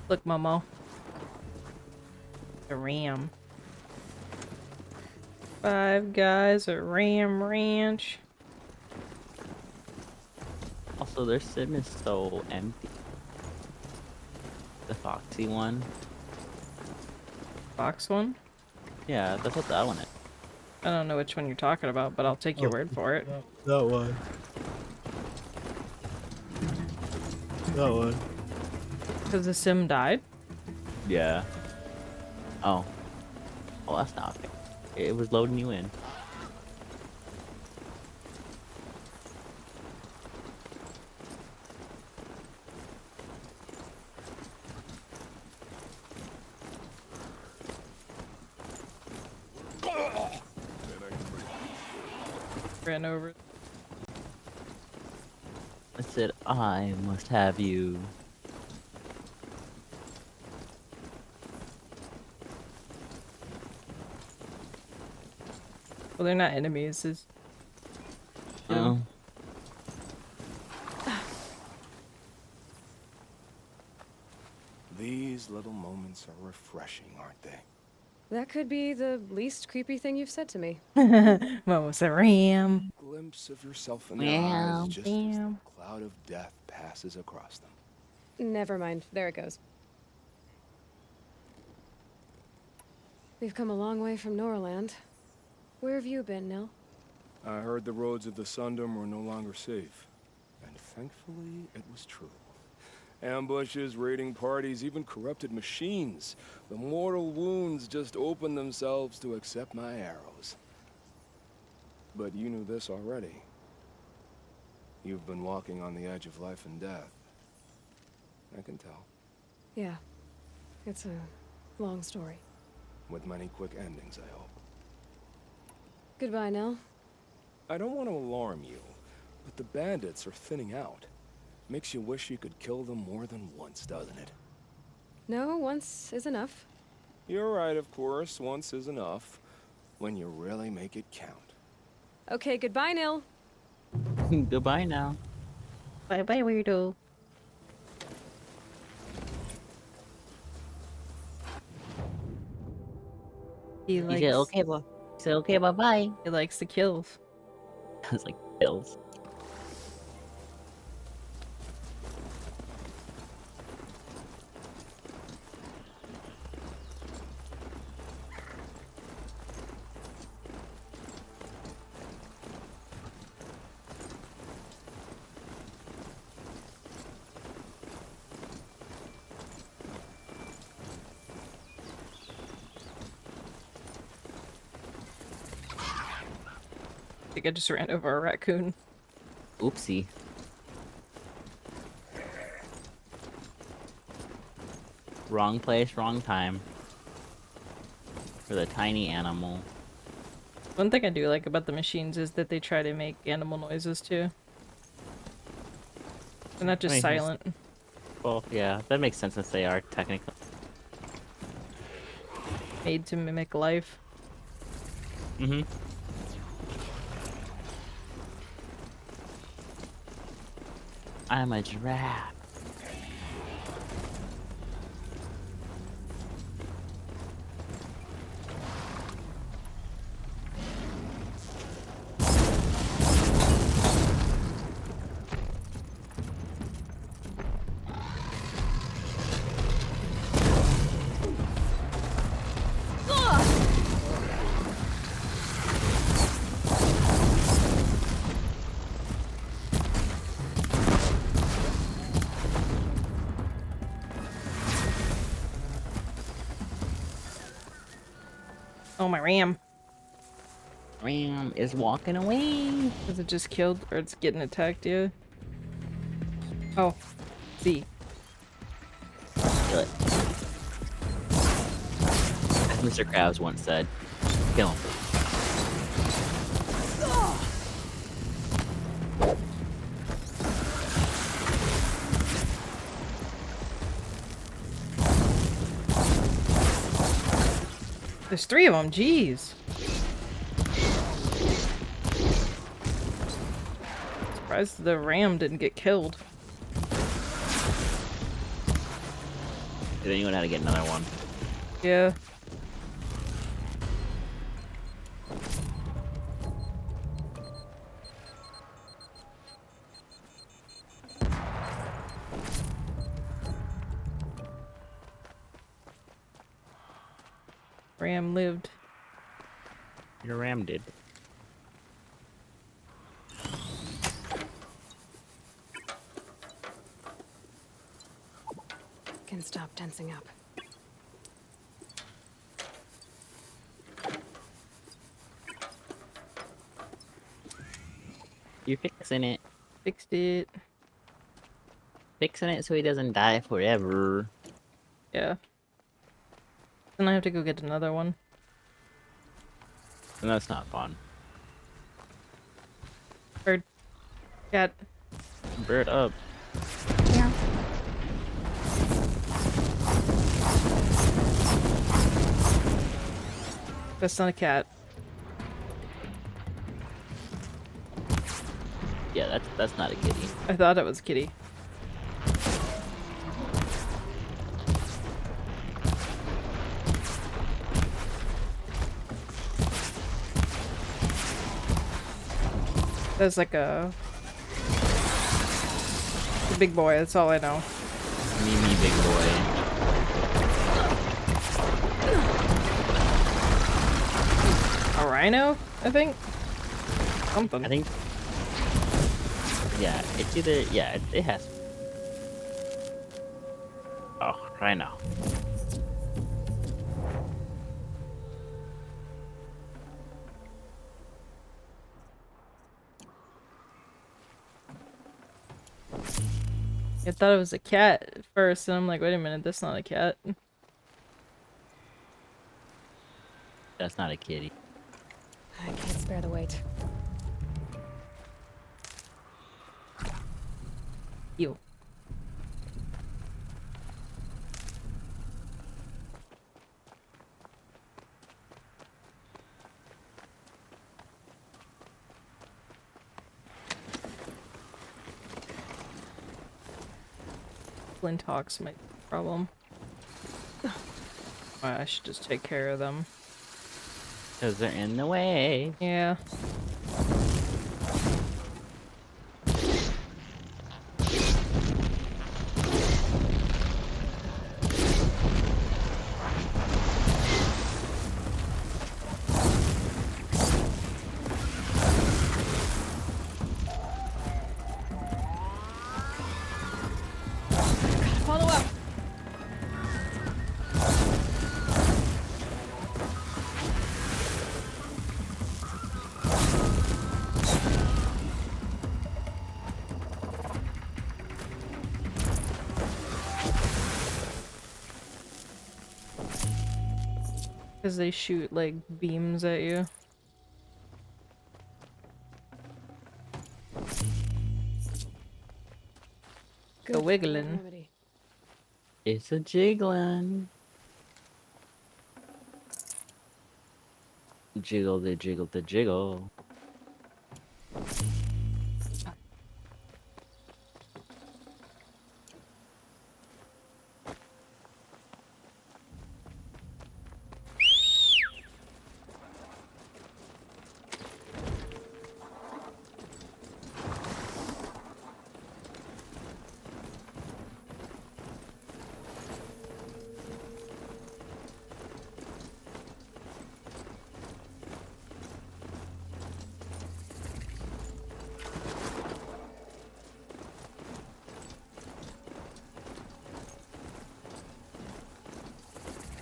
Look, Momo. The Ram. Five Guys at Ram Ranch. Also, their sim is so empty. The Foxy one. Fox one? Yeah, that's what that one is. I don't know which one you're talking about, but I'll take your word for it. That one. That one. Because the sim died? Yeah. Oh. Oh, that's not fair. It was loading you in. Ran over. I said, I must have you. Well, they're not enemies. It's... Oh. These little moments are refreshing, aren't they? That could be the least creepy thing you've said to me. What was a ram? Glimpse of yourself in their eyes just as the cloud of death passes across them. Never mind. There it goes. We've come a long way from Norland. Where have you been, Nil? I heard the roads of the Sundom were no longer safe. And thankfully, it was true. Ambushes, raiding parties, even corrupted machines. The mortal wounds just opened themselves to accept my arrows. But you knew this already. You've been walking on the edge of life and death. I can tell. Yeah. It's a long story. With many quick endings, I hope. Goodbye, Nil. I don't want to alarm you, but the bandits are thinning out. Makes you wish you could kill them more than once, doesn't it? No, once is enough. You're right, of course. Once is enough. When you really make it count. Okay, goodbye, Nil. Goodbye now. Bye-bye, weirdo. He likes... said, okay, he said, okay, bye-bye. He likes the kills. It's like kills. I think I just ran over a raccoon. Oopsie. Wrong place, wrong time. For the tiny animal. One thing I do like about the machines is that they try to make animal noises too. They're not just silent. Well, yeah, that makes sense since they are technically made to mimic life. Mm-hmm. I'm a giraffe. Oh, my ram. Ram is walking away. Is it just killed or it's getting attacked, yeah? Oh, see. Kill it. As Mr. Krabs once said, kill him. There's 3 of them, jeez. surprised the ram didn't get killed. Did anyone have to get another one? Yeah. Ram lived. Your ram did. Can stop tensing up. You fixing it. Fixed it. Fixing it so he doesn't die forever. Yeah. Then I have to go get another one. And that's not fun. Bird. Cat. Bird up. Yeah. That's not a cat. Yeah, that's not a kitty. I thought it was kitty. There's like a big boy, that's all I know. Mimi big boy. A rhino, I think? Something. I think. Yeah, it's either. Yeah, it has. Oh, rhino. I thought it was a cat at first, and I'm like, wait a minute, that's not a cat. That's not a kitty. I can't spare the weight. Ew. Flinthawks might be a problem. I should just take care of them. Because they're in the way. Yeah. Follow up. Because they shoot like beams at you. The wiggling. It's a jiggling. Jiggle the jiggle the jiggle.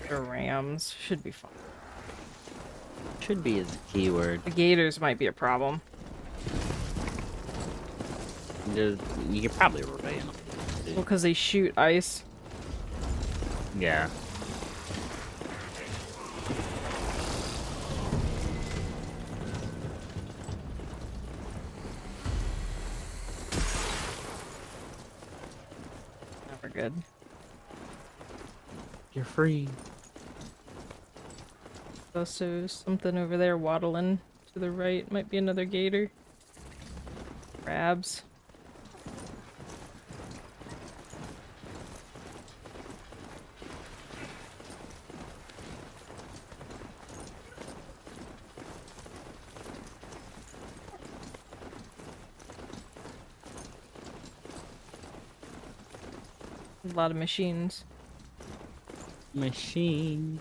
The rams should be fine. Should be his keyword. The gators might be a problem. You could probably rebay them. Well, because they shoot ice. Yeah. Never good. You're free. Also, something over there waddling to the right. Might be another gator. Rat. tabs. A lot of machines. Machine.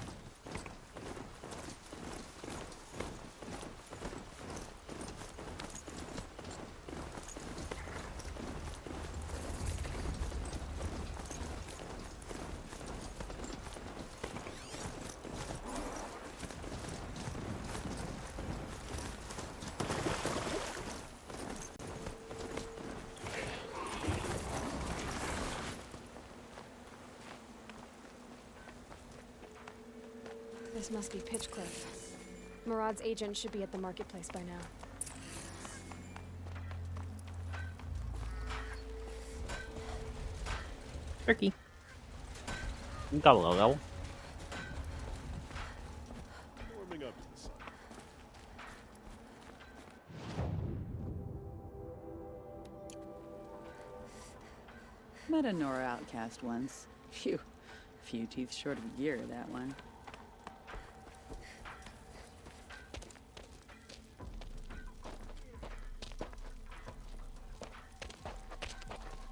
This must be Pitchcliff. Murad's agent should be at the marketplace by now. Turkey. Gobble, gobble. Warming up to the sun. Met a Nora outcast once. Phew. Few teeth short of gear, that one.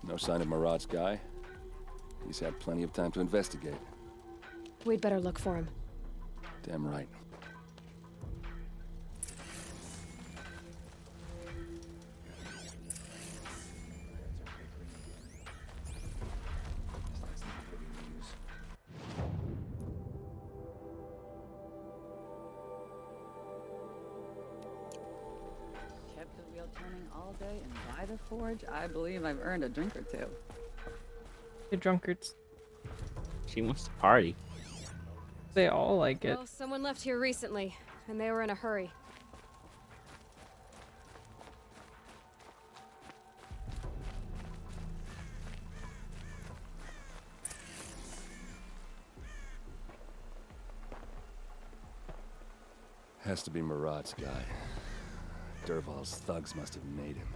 No sign of Murad's guy. He's had plenty of time to investigate. We'd better look for him. Damn right. Kept the wheel turning all day and by the forge, I believe I've earned a drink or two. The drunkards. She wants to party. They all like it. Well, someone left here recently, and they were in a hurry. Has to be Murad's guy. Dervahl's thugs must have made him.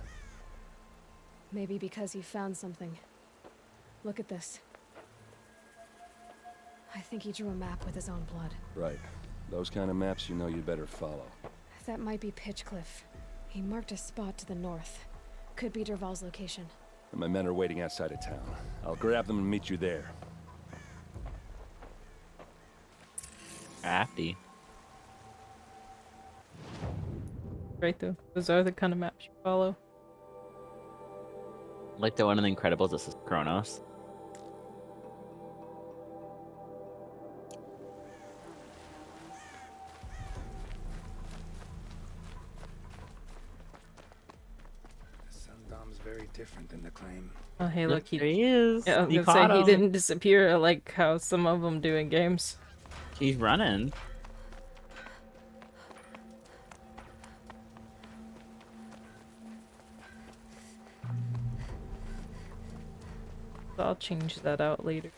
Maybe because he found something. Look at this. I think he drew a map with his own blood. Right. Those kind of maps you know you better follow. That might be Pitchcliff. He marked a spot to the north. Could be Dervahl's location. And my men are waiting outside of town. I'll grab them and meet you there. Crafty. Right though. Those are the kind of maps you follow. Like the one in The Incredibles that says Kronos. Sundom's very different than the claim. Oh hey, look, There he is. Yeah, I was You gonna say caught he him. didn't disappear like how some of them do in games. He's running. So I'll change that out later.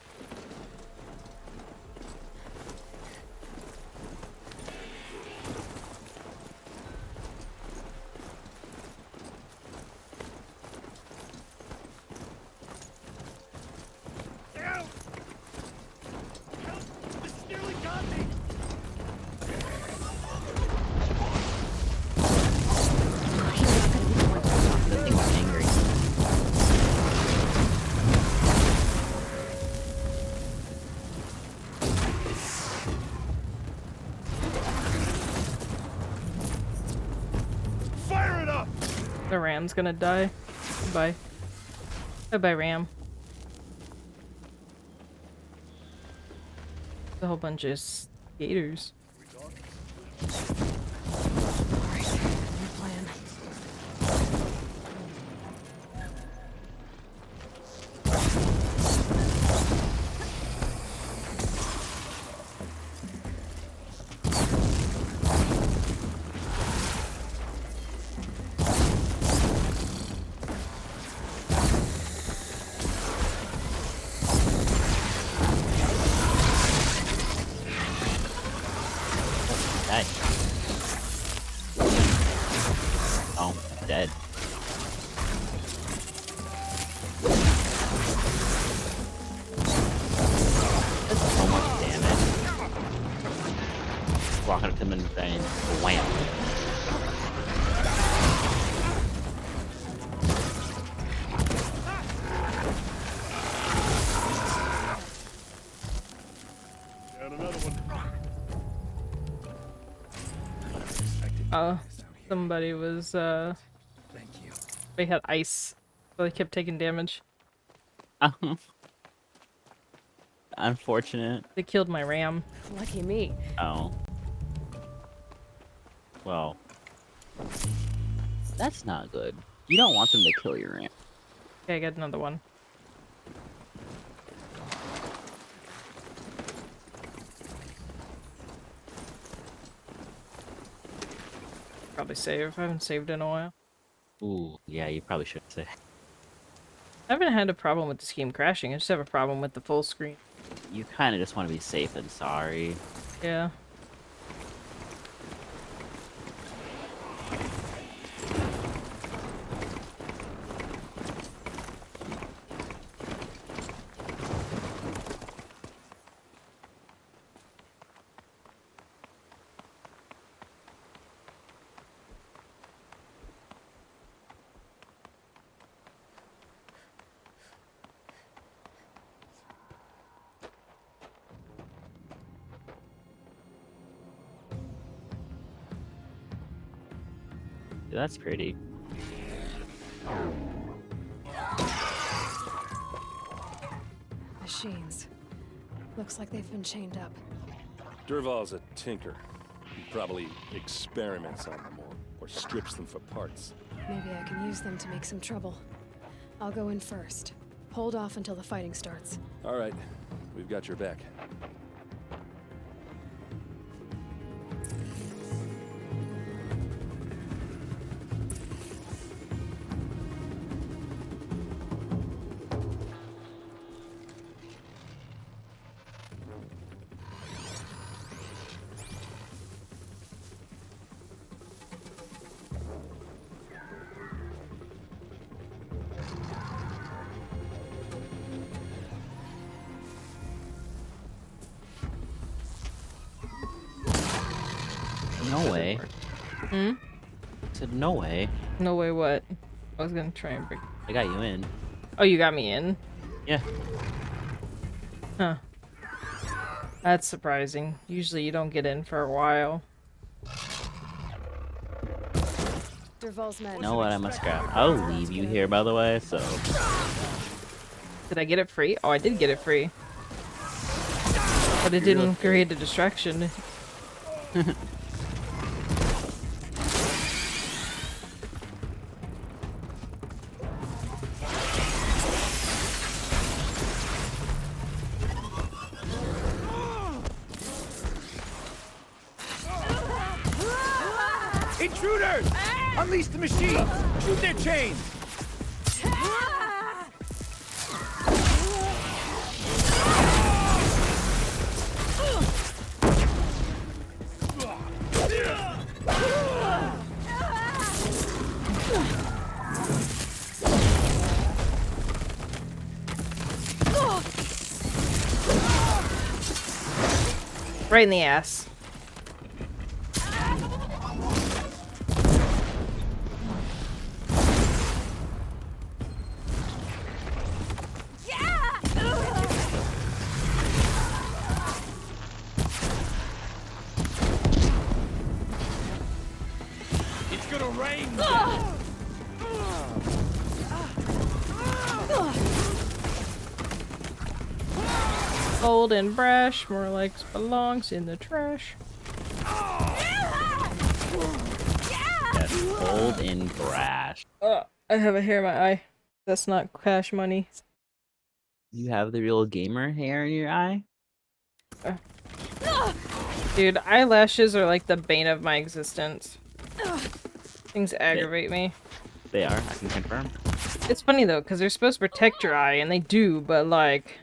Fire it up! The ram's gonna die. Bye. Bye-bye, ram. A whole bunch of skaters. Nice. select them and wham. Got another one. Oh, somebody was, Thank you. they had ice, so they kept taking damage. Unfortunate. They killed my ram. Lucky me. Oh. Well. That's not good. You don't want them to kill your ram. Okay, I got another one. Probably save. I haven't saved in a while. Ooh, yeah, you probably should say. I haven't had a problem with this game crashing. I just have a problem with the full screen. You kind of just want to be safe than sorry. Yeah. That's pretty. Machines. Looks like they've been chained up. Durval's a tinker. He probably experiments on them or strips them for parts. Maybe I can use them to make some trouble. I'll go in first. Hold off until the fighting starts. All right, we've got your back. No way. Hmm? I said no way. No way what? I was gonna try and break. I got you in. Oh, you got me in? Yeah. Huh. That's surprising. Usually you don't get in for a while. Durval's men. You know what? I must grab. I'll leave you here, by the way, so. Did I get it free? Oh, I did get it free. But it didn't create a distraction. Intruders! Unleash the machines! Shoot their chains! Right in the ass. It's gonna rain! Old and brash, more like belongs in the trash. Yes, old and brash. I have a hair in my eye. That's not cash money. You have the real gamer hair in your eye? Dude, eyelashes are like the bane of my existence. Things aggravate me. They are, I can confirm. It's funny though, because they're supposed to protect your eye, and they do, but like,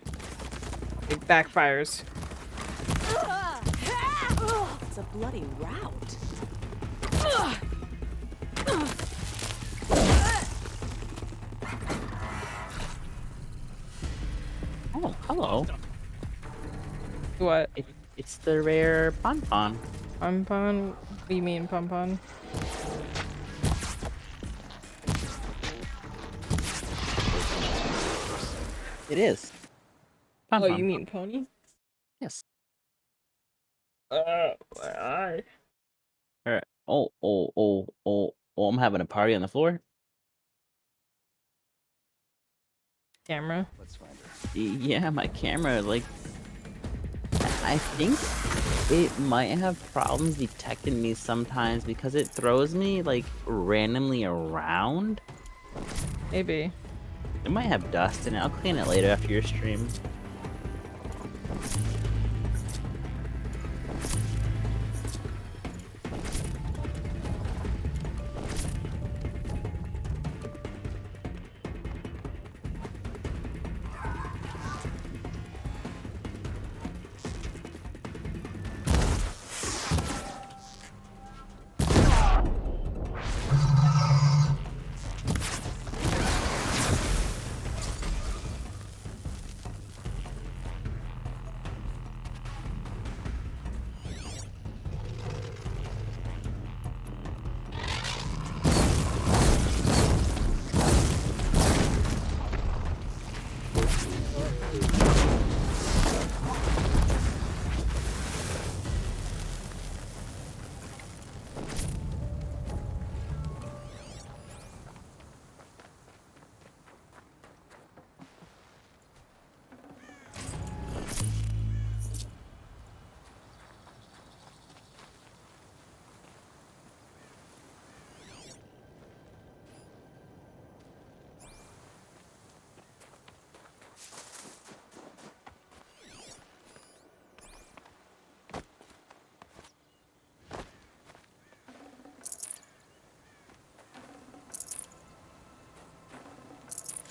it backfires. It's a bloody rout. Oh, hello. What? It's the rare Pon. Pompon? What do you mean, Pompon? It is. Oh, you mean pony? Yes. I. Alright. Oh, I'm having a party on the floor. Camera. Let's find her. Yeah, my camera, like, I think it might have problems detecting me sometimes because it throws me, like, randomly around. Maybe. It might have dust in it. I'll clean it later after your stream.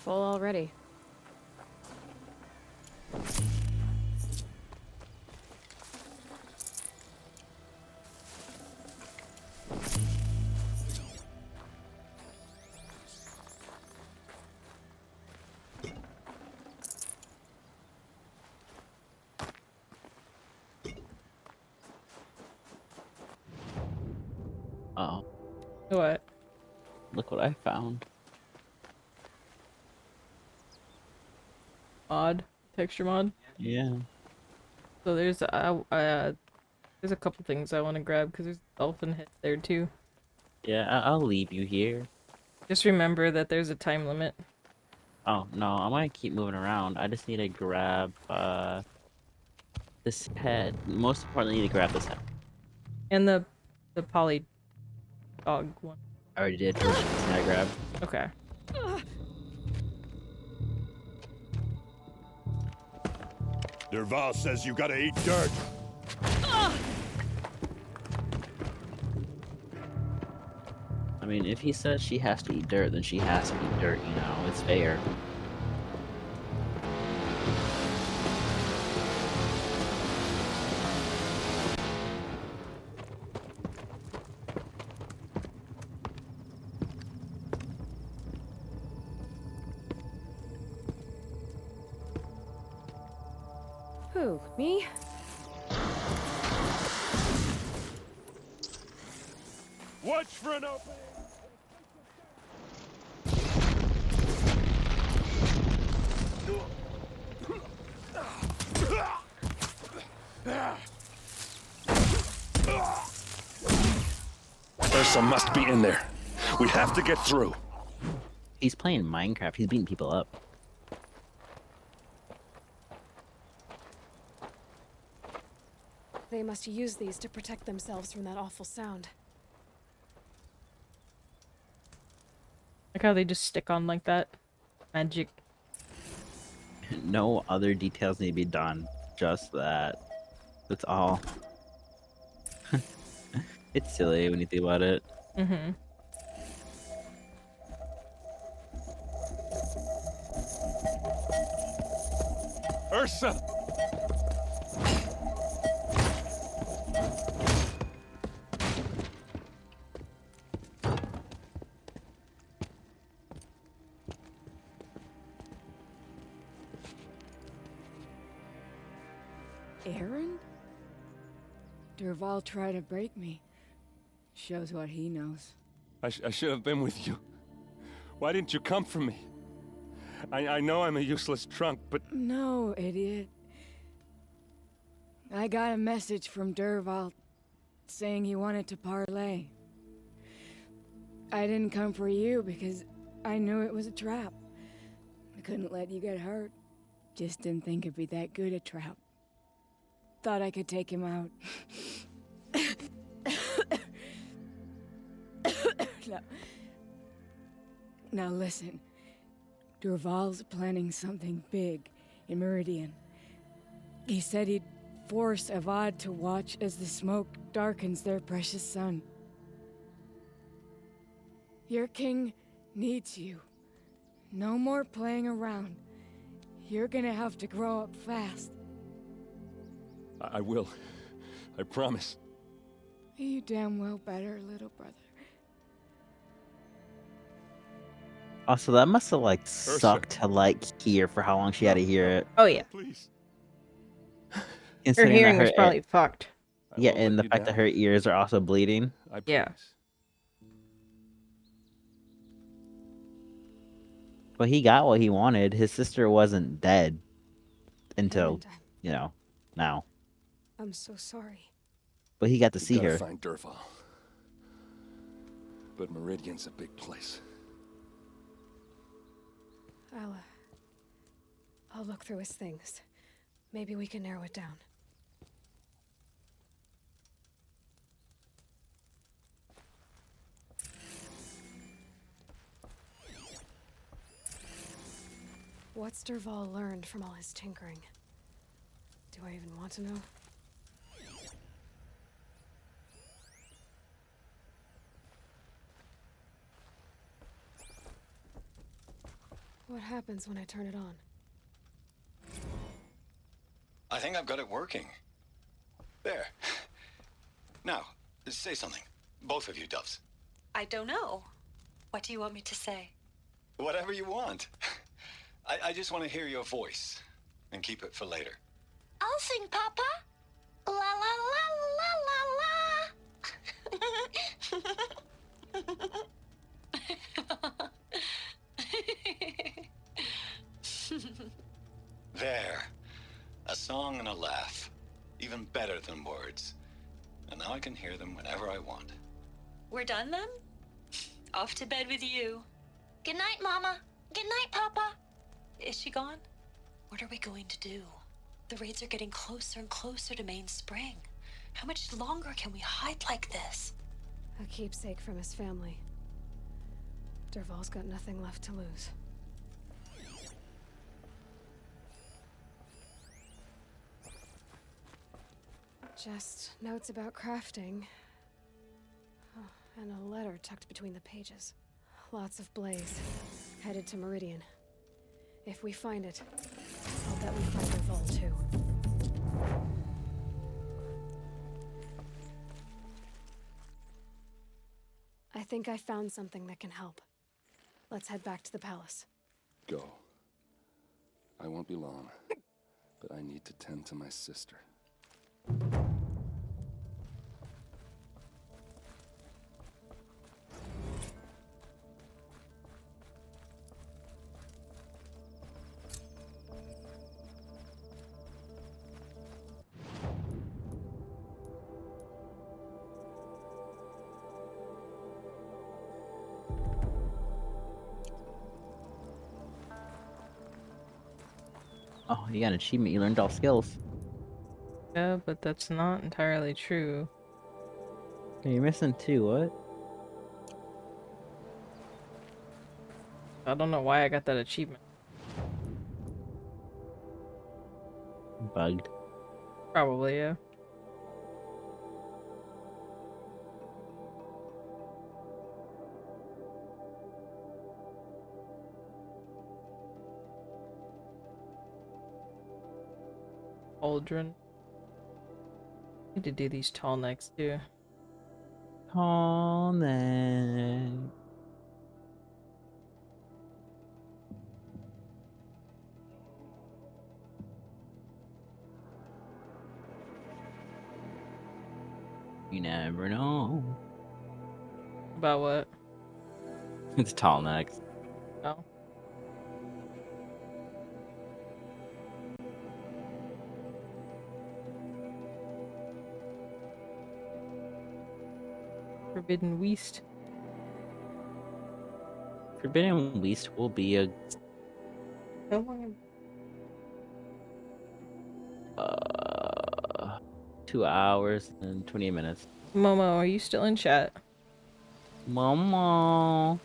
Full already. Uh-oh. What? Look what I found. Mod? Texture mod? Yeah. So there's a couple things I want to grab because there's dolphin head there too. Yeah, I'll leave you here. Just remember that there's a time limit. Oh, no, I might keep moving around. I just need to grab, this head. Most importantly, I need to grab this head. And the poly dog one. I already did. Which one did I grab? Okay. Derval says you gotta eat dirt. I mean, if he says she has to eat dirt, then she has to eat dirt, you know? It's fair. Who? Me? Watch for an opening. Ursa must be in there. We have to get through. He's playing Minecraft. He's beating people up. They must use these to protect themselves from that awful sound. Like how they just stick on like that. Magic. No other details need to be done. Just that. That's all. It's silly when you think about it. Mm-hmm. Ursa! Aaron? Durval tried to break me. Shows what he knows. I should have been with you. Why didn't you come for me? I know I'm a useless trunk, but... No, idiot. I got a message from Durval saying he wanted to parlay. I didn't come for you because I knew it was a trap. I couldn't let you get hurt. Just didn't think it'd be that good a trap. Thought I could take him out. Now listen. Durval's planning something big in Meridian. He said he'd force Avad to watch as the smoke darkens their precious sun. Your king needs you. No more playing around. You're gonna have to grow up fast. I will. I promise. You damn well better, little brother. Also, that must have like sucked to like hear for how long she had to hear it. Oh yeah. Please. Her Considering hearing that was probably fucked. Yeah, and the fact that her ears are also bleeding. Yeah. But he got what he wanted. His sister wasn't dead until, Hammond, now. I'm so sorry. But he got to We see gotta her. find Durval. But Meridian's a big place. I'll look through his things. Maybe we can narrow it down. What's Durval learned from all his tinkering? Do I even want to know? What happens when I turn it on? I think I've got it working. There. Now, say something. Both of you, Doves. I don't know. What do you want me to say? Whatever you want. I just want to hear your voice. And keep it for later. I'll sing, Papa. La la la la la la. There. A song and a laugh. Even better than words. And now I can hear them whenever I want. We're done then? Off to bed with you. Good night, Mama. Good night, Papa. Is she gone? What are we going to do? The raids are getting closer and closer to Main Spring. How much longer can we hide like this? A keepsake from his family. Durval's got nothing left to lose. Just notes about crafting. Oh, and a letter tucked between the pages. Lots of blaze. Headed to Meridian. If we find it, I'll bet we find Durval too. I think I found something that can help. Let's head back to the palace. Go. I won't be long, but I need to tend to my sister. Oh, you got an achievement. You learned all skills. Yeah, but that's not entirely true. You're missing two. What? I don't know why I got that achievement. Bugged. Probably, yeah. Aldrin. Need to do these tall necks too. Tall neck. You never know. About what? It's tall necks. Oh. Forbidden West. Forbidden West will be a How long? 2 hours and 28 minutes. Momo, are you still in chat? Momo.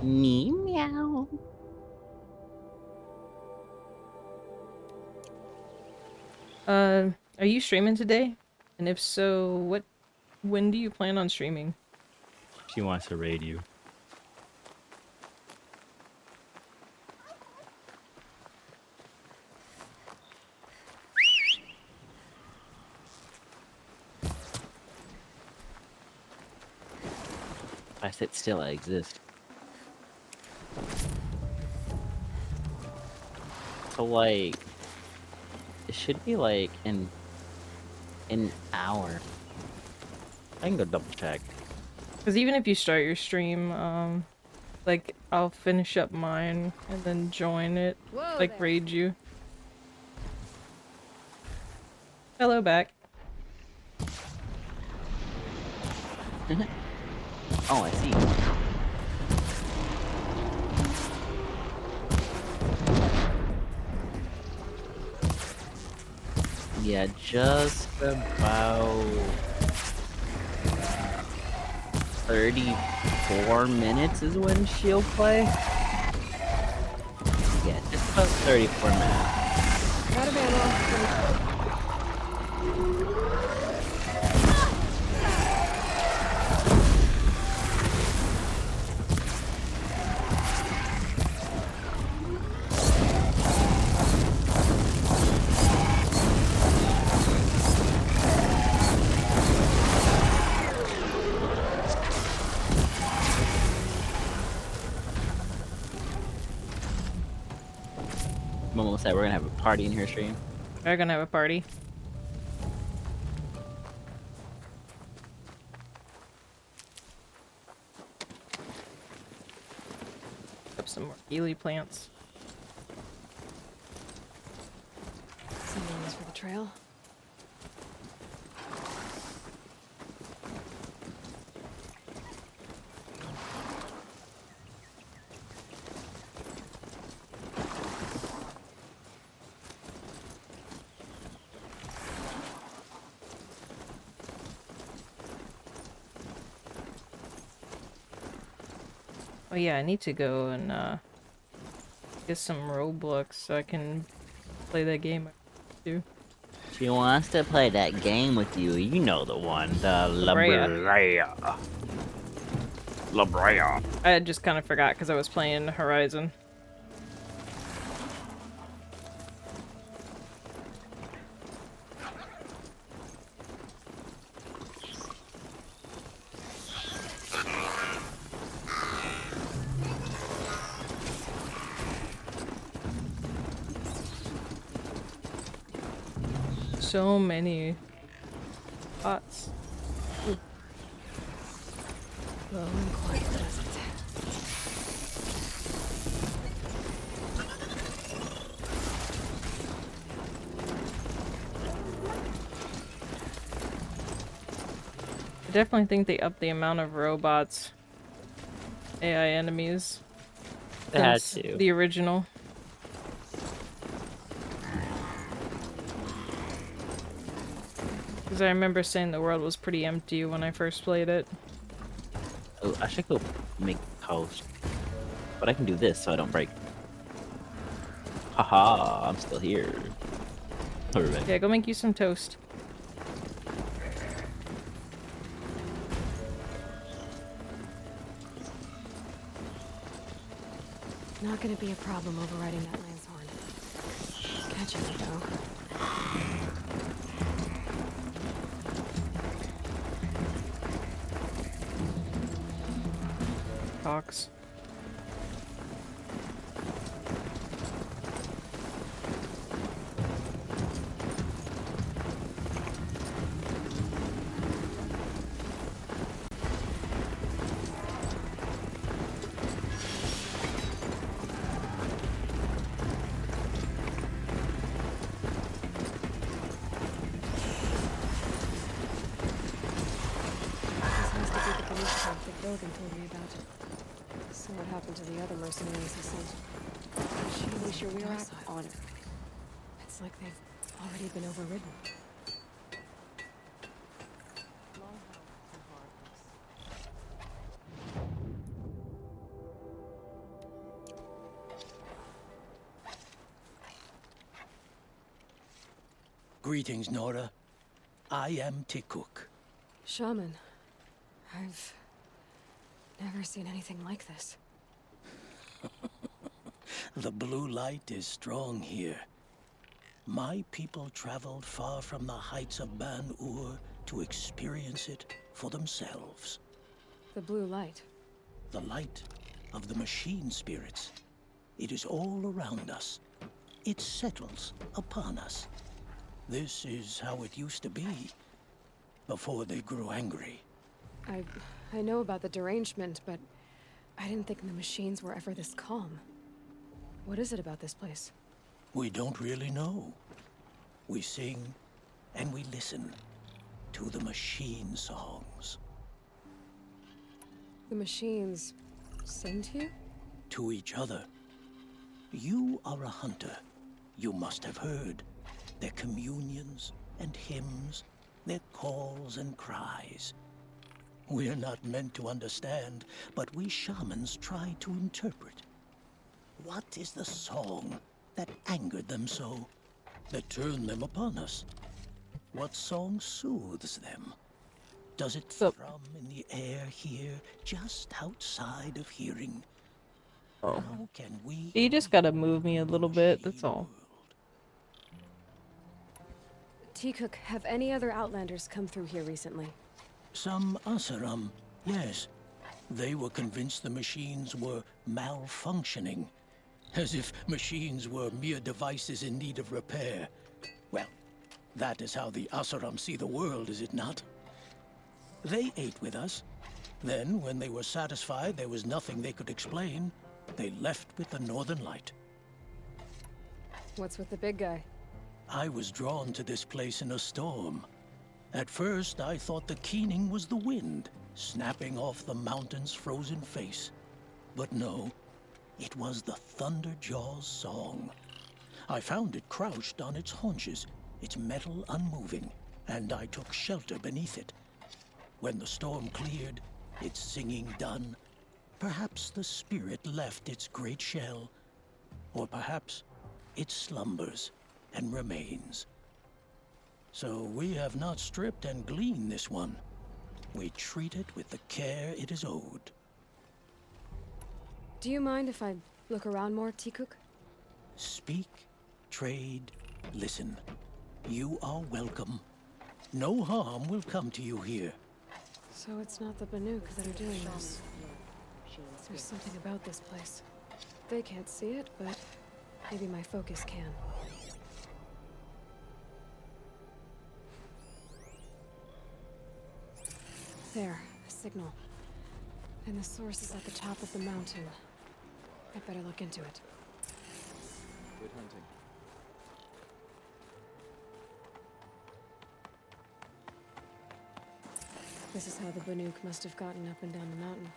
Me meow. Are you streaming today? And if so, when do you plan on streaming? She wants to raid you. I sit still, I exist. So like, it should be like in an hour. I can go double check. Because even if you start your stream, like, I'll finish up mine and then join it. Whoa like, there. raid you. Hello, back. Oh, I see. Yeah, just about 34 minutes is when she'll play. Yeah, just about 34 minutes. Got a ammo. Momo said we're gonna have a party in her stream. We're gonna have a party. Up some more Ely plants. Some names for the trail. Oh yeah, I need to go and get some Roblox so I can play that game too. She wants to play that game with you. You know the one, the La Brea. La Brea. I had just kind of forgot because I was playing Horizon. So many bots. Ooh. Low and quiet, doesn't it? I definitely think they upped the amount of robots, AI enemies, They had since to. the original. Because I remember saying the world was pretty empty when I first played it. Oh, I should go make toast. But I can do this so I don't break. Haha, I'm still here. Perfect. Yeah, go make you some toast. Not gonna be a problem overriding that lance horn. Catching it, though. Talks. Bogan told me about. So what happened to the other mercenaries he sent? She Pretty sure we were on it. It's like they've already been overridden. Greetings, Nora. I am Tikuk. Shaman, I've never seen anything like this. The blue light is strong here. My people traveled far from the heights of Ban-Ur to experience it for themselves. The blue light. The light of the machine spirits. It is all around us. It settles upon us. This is how it used to be, before they grew angry. I know about the derangement, but I didn't think the machines were ever this calm. What is it about this place? We don't really know. We sing and we listen to the machine songs. The machines sing to you? To each other. You are a hunter. You must have heard their communions and hymns, their calls and cries. We're not meant to understand, but we shamans try to interpret. What is the song that angered them so, that turned them upon us? What song soothes them? Does it thrum in the air here, just outside of hearing? Oh. How can we... You just gotta move me a little bit, that's all. Tikuk, have any other Outlanders come through here recently? Some Asaram, yes. They were convinced the machines were malfunctioning. As if machines were mere devices in need of repair. Well, that is how the Asaram see the world, is it not? They ate with us. Then, when they were satisfied there was nothing they could explain, they left with the Northern Light. What's with the big guy? I was drawn to this place in a storm. At first, I thought the keening was the wind, snapping off the mountain's frozen face. But no, it was the Thunderjaw's song. I found it crouched on its haunches, its metal unmoving, and I took shelter beneath it. When the storm cleared, its singing done, perhaps the spirit left its great shell, or perhaps it slumbers and remains. So we have not stripped and gleaned this one. We treat it with the care it is owed. Do you mind if I look around more, Tikuk? Speak, trade, listen. You are welcome. No harm will come to you here. So it's not the Banuk that are doing this. There's something about this place. They can't see it, but maybe my focus can. There, a signal. And the source is at the top of the mountain. I'd better look into it. Good hunting. This is how the Banuk must have gotten up and down the mountain.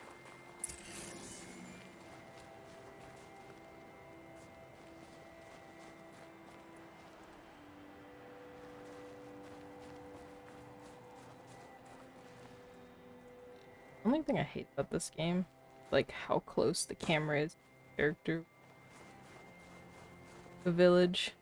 The only thing I hate about this game, like how close the camera is to the character. The village.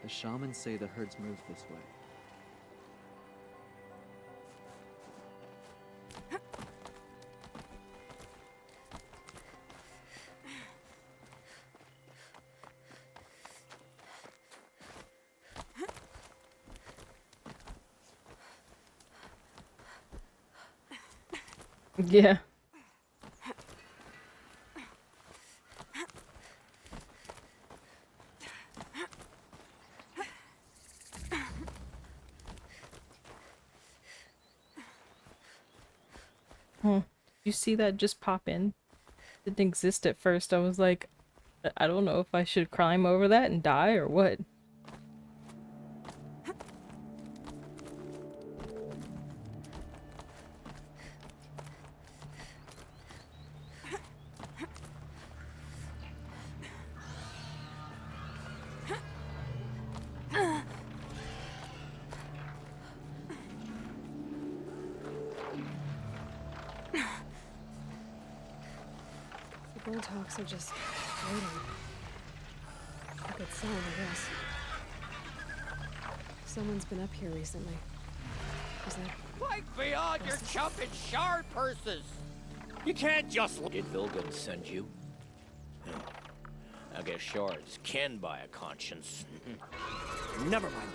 The shamans say the herds move this way. Yeah. You see that just pop in? Didn't exist at first. I was like, I don't know if I should climb over that and die or what. Warthogs are just waiting. A good sign, I guess. Someone's been up here recently. Is that... Like beyond your jumping shard purses! You can't just... Did Vilgun send you? I guess shards can buy a conscience. Never mind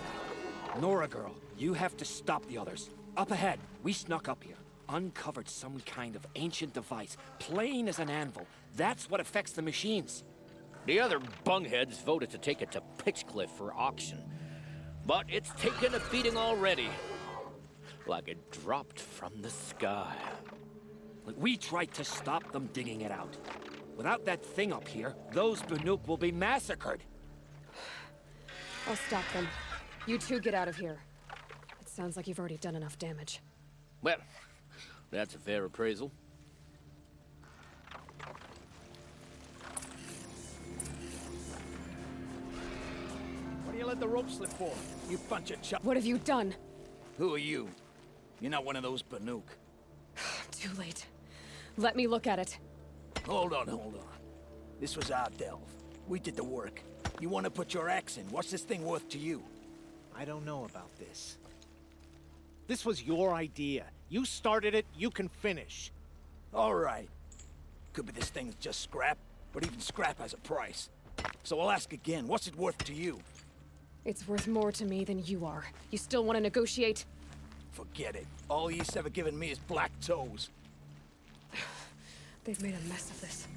that. Nora girl, you have to stop the others. Up ahead, we snuck up here. Uncovered some kind of ancient device, plain as an anvil. That's what affects the machines. The other bungheads voted to take it to Pitchcliff for auction. But it's taken a beating already. Like it dropped from the sky. We tried to stop them digging it out. Without that thing up here, those Banuk will be massacred. I'll stop them. You two get out of here. It sounds like you've already done enough damage. Well, that's a fair appraisal. What do you let the rope slip for? You bunch of What have you done? Who are you? You're not one of those Banuk. Too late. Let me look at it. Hold on. This was our delve. We did the work. You want to put your axe in? What's this thing worth to you? I don't know about this. This was your idea. You started it, you can finish. All right. Could be this thing's just scrap, but even scrap has a price. So I'll ask again, what's it worth to you? It's worth more to me than you are. You still want to negotiate? Forget it. All you've ever given me is black toes. They've made a mess of this.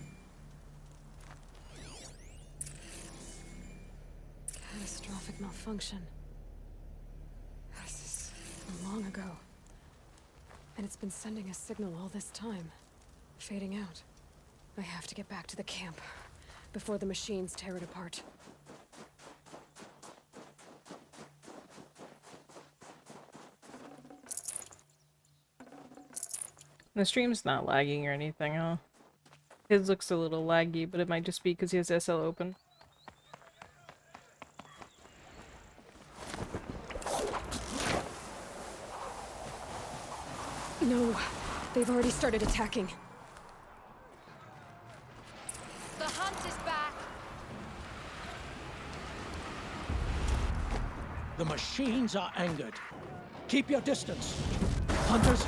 Catastrophic malfunction. This is long ago. And it's been sending a signal all this time. Fading out. I have to get back to the camp before the machines tear it apart. The stream's not lagging or anything, huh? His looks a little laggy, but it might just be because he has SL open. No, they've already started attacking. The hunt is back. The machines are angered. Keep your distance. Hunters,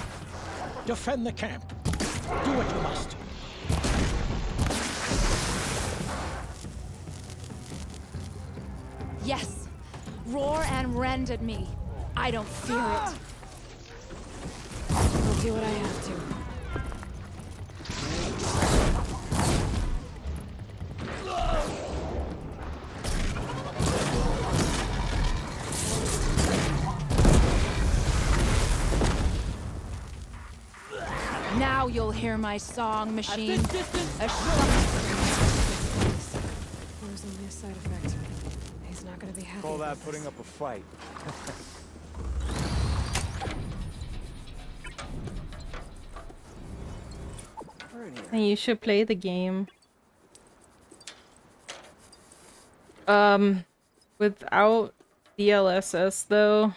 defend the camp. Do what you must. Yes. Roar and rend at me. I don't fear it. I'll do what I have to. Now you'll hear my song, machine. There's only a side effect. He's not gonna be happy. Call about that putting this. up a fight. And you should play the game. Without DLSS though,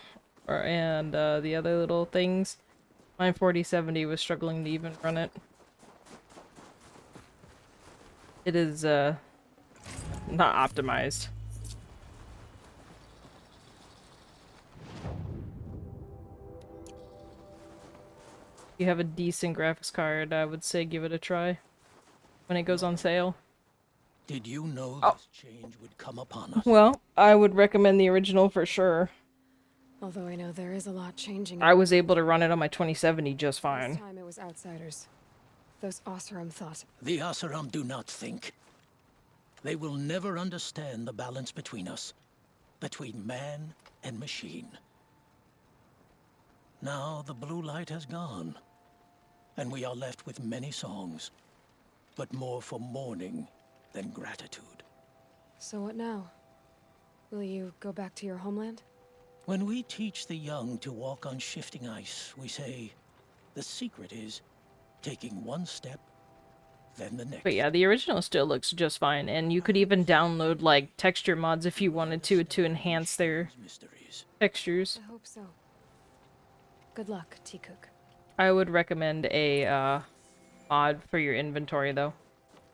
and the other little things, my 4070 was struggling to even run it. It is not optimized. If you have a decent graphics card, I would say give it a try when it goes on sale. Did you know this change would come upon us? Well, I would recommend the original for sure. Although I know there is a lot changing. I was able to run it on my 2070 just This fine. time it was outsiders. Those Oseram thought. The Oseram do not think. They will never understand the balance between us, between man and machine. Now the blue light has gone, and we are left with many songs, but more for mourning than gratitude. So what now? Will you go back to your homeland? When we teach the young to walk on shifting ice, we say, the secret is taking one step, then the next. But yeah, the original still looks just fine, and you could even download like texture mods if you wanted to enhance their textures. I hope so. Good luck, T-Cook. I would recommend a mod for your inventory though.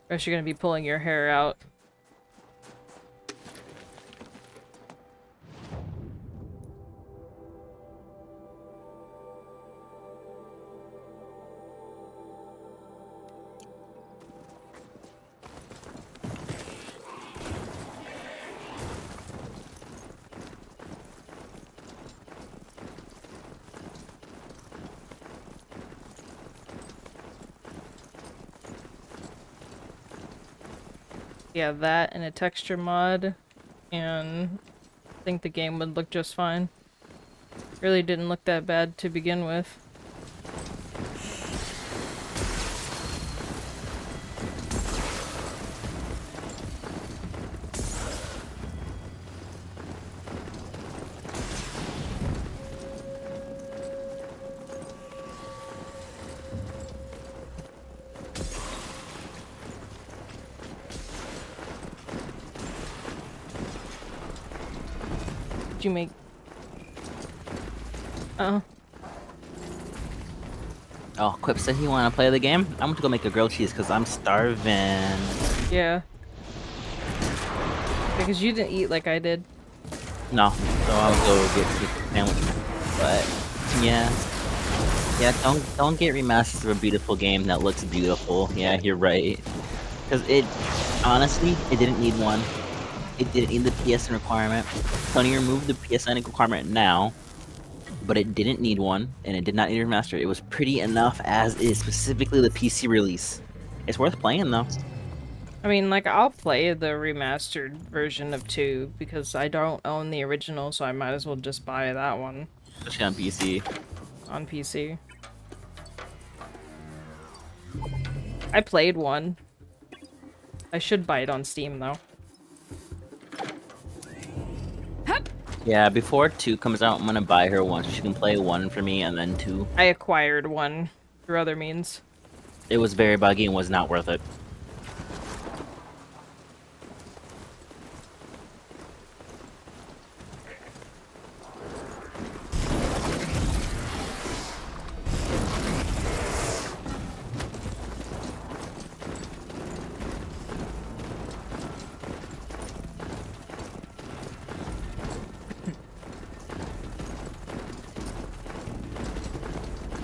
Or else you're gonna be pulling your hair out. Yeah, that and a texture mod, and I think the game would look just fine. Really didn't look that bad to begin with. Did you make... Oh. Oh, Quip said he wanna play the game? I'm gonna go make a grilled cheese because I'm starving. Yeah. Because you didn't eat like I did. No, so I'll go get a sandwich. But yeah. Yeah, don't get remastered of a beautiful game that looks beautiful. Yeah, you're right. Because it, honestly, it didn't need one. It didn't need the PSN requirement. Sony removed the PSN requirement now, but it didn't need one, and it did not need a remaster. It was pretty enough as is, specifically the PC release. It's worth playing though. I mean, like, I'll play the remastered version of 2 because I don't own the original, so I might as well just buy that one. Especially on PC. On PC. I played 1. I should buy it on Steam, though. Yeah, before 2 comes out, I'm gonna buy her 1 so she can play 1 for me and then 2. I acquired 1 through other means. It was very buggy and was not worth it.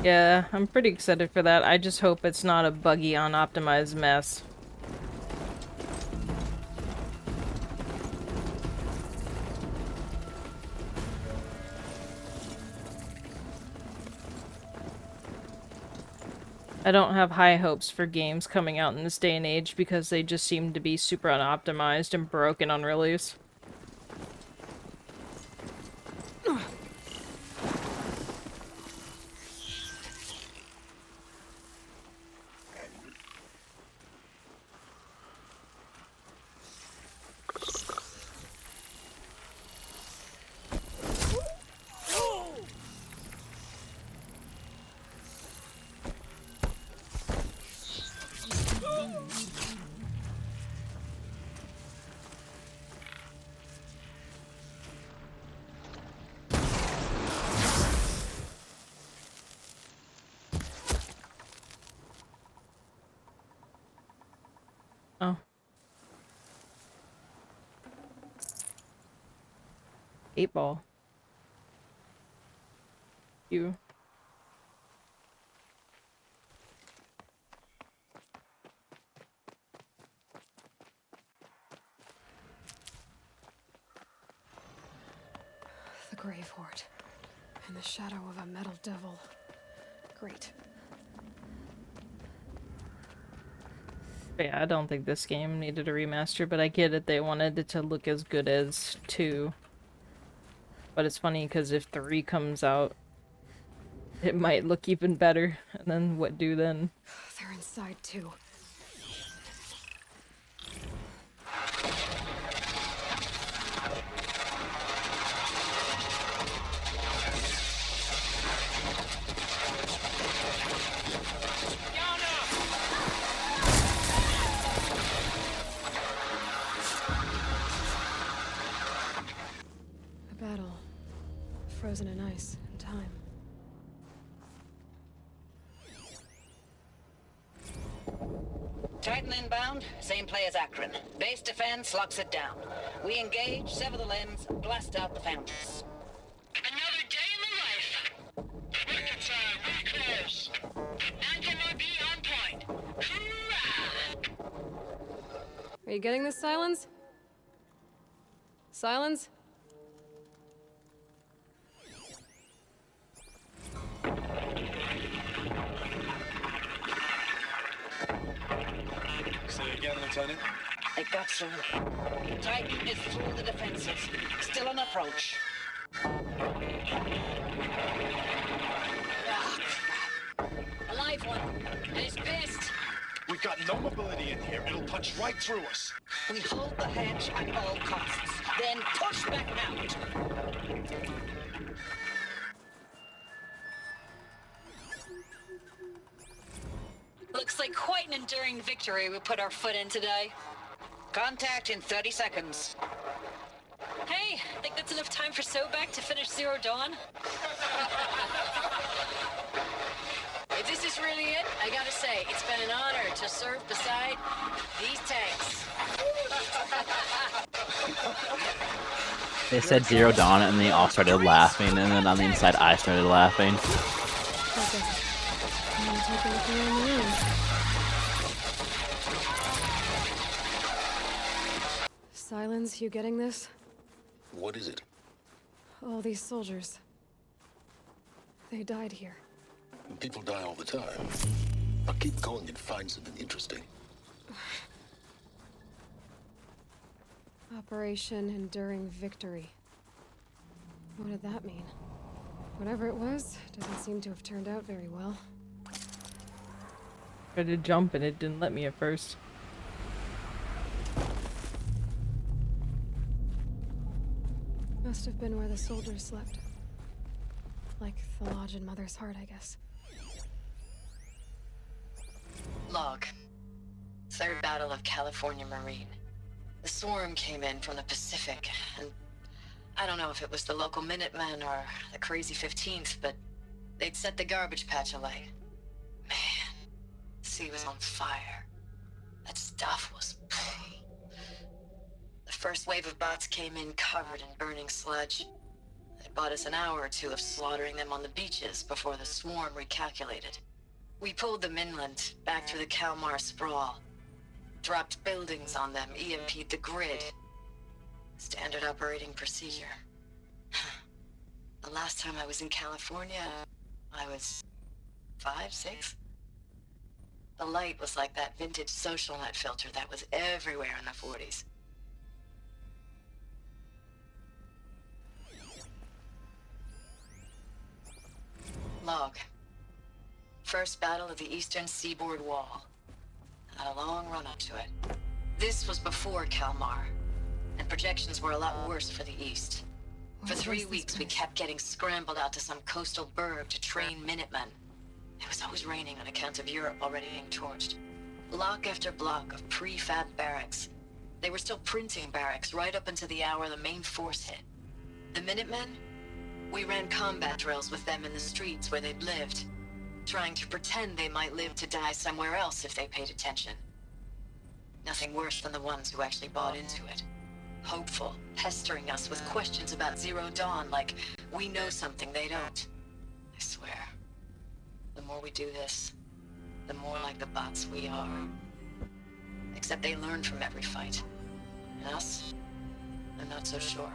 Yeah, I'm pretty excited for that. I just hope it's not a buggy, unoptimized mess. I don't have high hopes for games coming out in this day and age because they just seem to be super unoptimized and broken on release. Oh. 8-ball. You. The grave hoard. In the shadow of a metal devil. Great. Yeah, I don't think this game needed a remaster, but I get it. They wanted it to look as good as 2. But it's funny because if 3 comes out, it might look even better. And then what do then? They're inside too. A battle. Frozen in ice and time. Titan inbound, same play as Akron. Base defense locks it down. We engage, sever the limbs, blast out the foundries. Another day in the life. Record time, recalls. Anthem RB on point. Hoorah! Are you getting this, Silence? Silence? Say it again, Lieutenant. It got through. Titan is through the defenses. Still an approach. Ah, crap. A live one. And he's pissed. We've got no mobility in here. It'll punch right through us. We hold the hedge at all costs, then push back out. Looks like quite an enduring victory we put our foot in today. Contact in 30 seconds. Hey, think that's enough time for Sobek to finish Zero Dawn? If this is really it, I gotta say, it's been an honor to serve beside these tanks. They said Zero Dawn and they all started laughing, and then on the inside I started laughing. I'm gonna take a look around the room. Silence, you getting this? What is it? All these soldiers. They died here. People die all the time. But keep going and find something interesting. Operation Enduring Victory. What did that mean? Whatever it was, doesn't seem to have turned out very well. Tried to jump and it didn't let me at first. Must have been where the soldiers slept. Like the lodge in Mother's Heart, I guess. Log. Third Battle of California Marine. The swarm came in from the Pacific, and I don't know if it was the local Minutemen or the crazy 15th, but they'd set the garbage patch alight. Man, the sea was on fire. That stuff was... The first wave of bots came in covered in burning sludge. It bought us an hour or two of slaughtering them on the beaches before the swarm recalculated. We pulled them inland, back through the Kalmar sprawl. Dropped buildings on them, EMP'd the grid. Standard operating procedure. The last time I was in California, I was 5, 6? The light was like that vintage social net filter that was everywhere in the 40s. Log. First battle of the eastern seaboard wall. Had a long run up to it. This was before Kalmar, and projections were a lot worse for the east. For 3 weeks, we kept getting scrambled out to some coastal burg to train Minutemen. It was always raining on account of Europe already being torched. Block after block of prefab barracks. They were still printing barracks right up until the hour the main force hit. The Minutemen? We ran combat drills with them in the streets where they'd lived, trying to pretend they might live to die somewhere else if they paid attention. Nothing worse than the ones who actually bought into it. Hopeful, pestering us with questions about Zero Dawn like we know something they don't. I swear, the more we do this, the more like the bots we are. Except they learn from every fight. And us? I'm not so sure.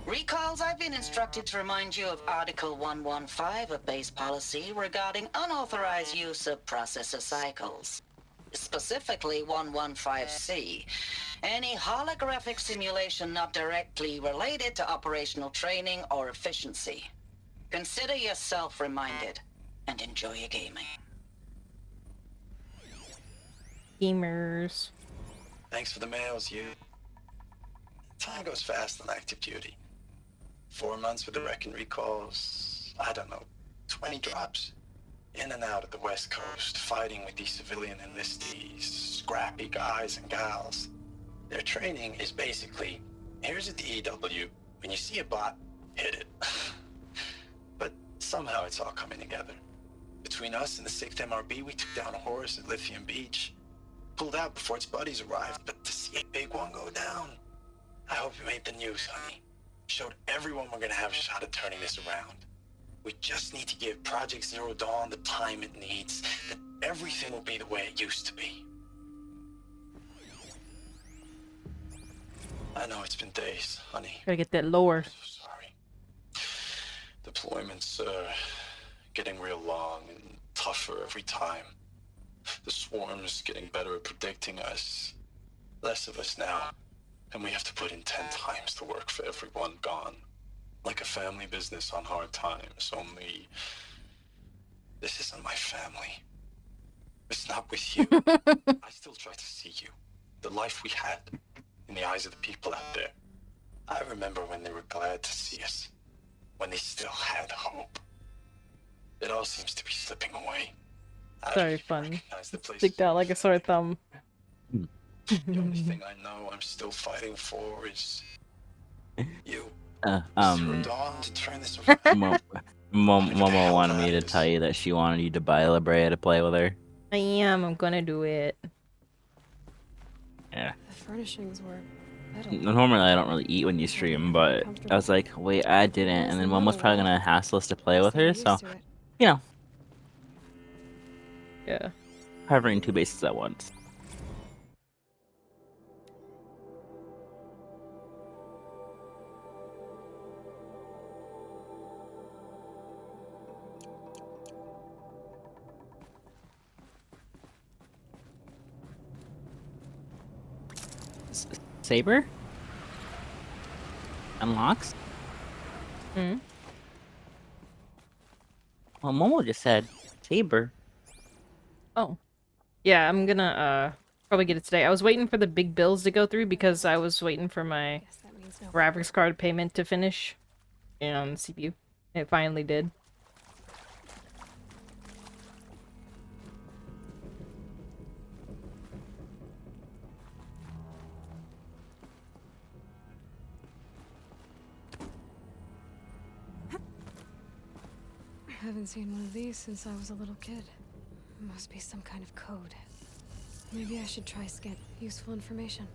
Recalls, I've been instructed to remind you of Article 115 of base policy regarding unauthorized use of processor cycles. Specifically 115C. Any holographic simulation not directly related to operational training or efficiency. Consider yourself reminded and enjoy your gaming. Gamers. Thanks for the mails, you. Time goes fast on active duty. 4 months with the wreck and recalls, I don't know, 20 drops. In and out of the West Coast, fighting with these civilian enlistees, scrappy guys and gals. Their training is basically, here's a DEW, when you see a bot, hit it. But somehow it's all coming together. Between us and the 6th MRB, we took down a horse at Lithium Beach. Pulled out before its buddies arrived, but to see a big one go down, I hope you made the news, honey. Showed everyone we're gonna have a shot at turning this around. We just need to give Project Zero Dawn the time it needs, then everything will be the way it used to be. I know it's been days, honey. Gotta get that lower. Deployments are getting real long and tougher every time. The swarm's getting better at predicting us. Less of us now. And we have to put in 10 times the work for everyone gone. Like a family business on hard times, only... this isn't my family. It's not with you. I still try to see you. The life we had. In the eyes of the people out there. I remember when they were glad to see us. When they still had hope. It all seems to be slipping away. Sorry, fun. Sticked out like a sore thumb. The only thing I know I'm still fighting for is you. Zero Dawn to turn this around. Momo wanted me to tell you that she wanted you to buy La Brea to play with her. I am. I'm gonna do it. Yeah. The furnishings were metal. Normally I don't really eat when you stream, but I was like, wait, I didn't, and then Mom was probably gonna hassle us to play with her, so you know. Yeah. Covering 2 bases at once. Saber? Unlocks? Hmm? Well, Momo just said Saber. Oh. Yeah, I'm gonna probably get it today. I was waiting for the big bills to go through because I was waiting for my graphics card payment to finish on the CPU. It finally did. I haven't seen one of these since I was a little kid. It must be some kind of code. Maybe I should try scan useful information.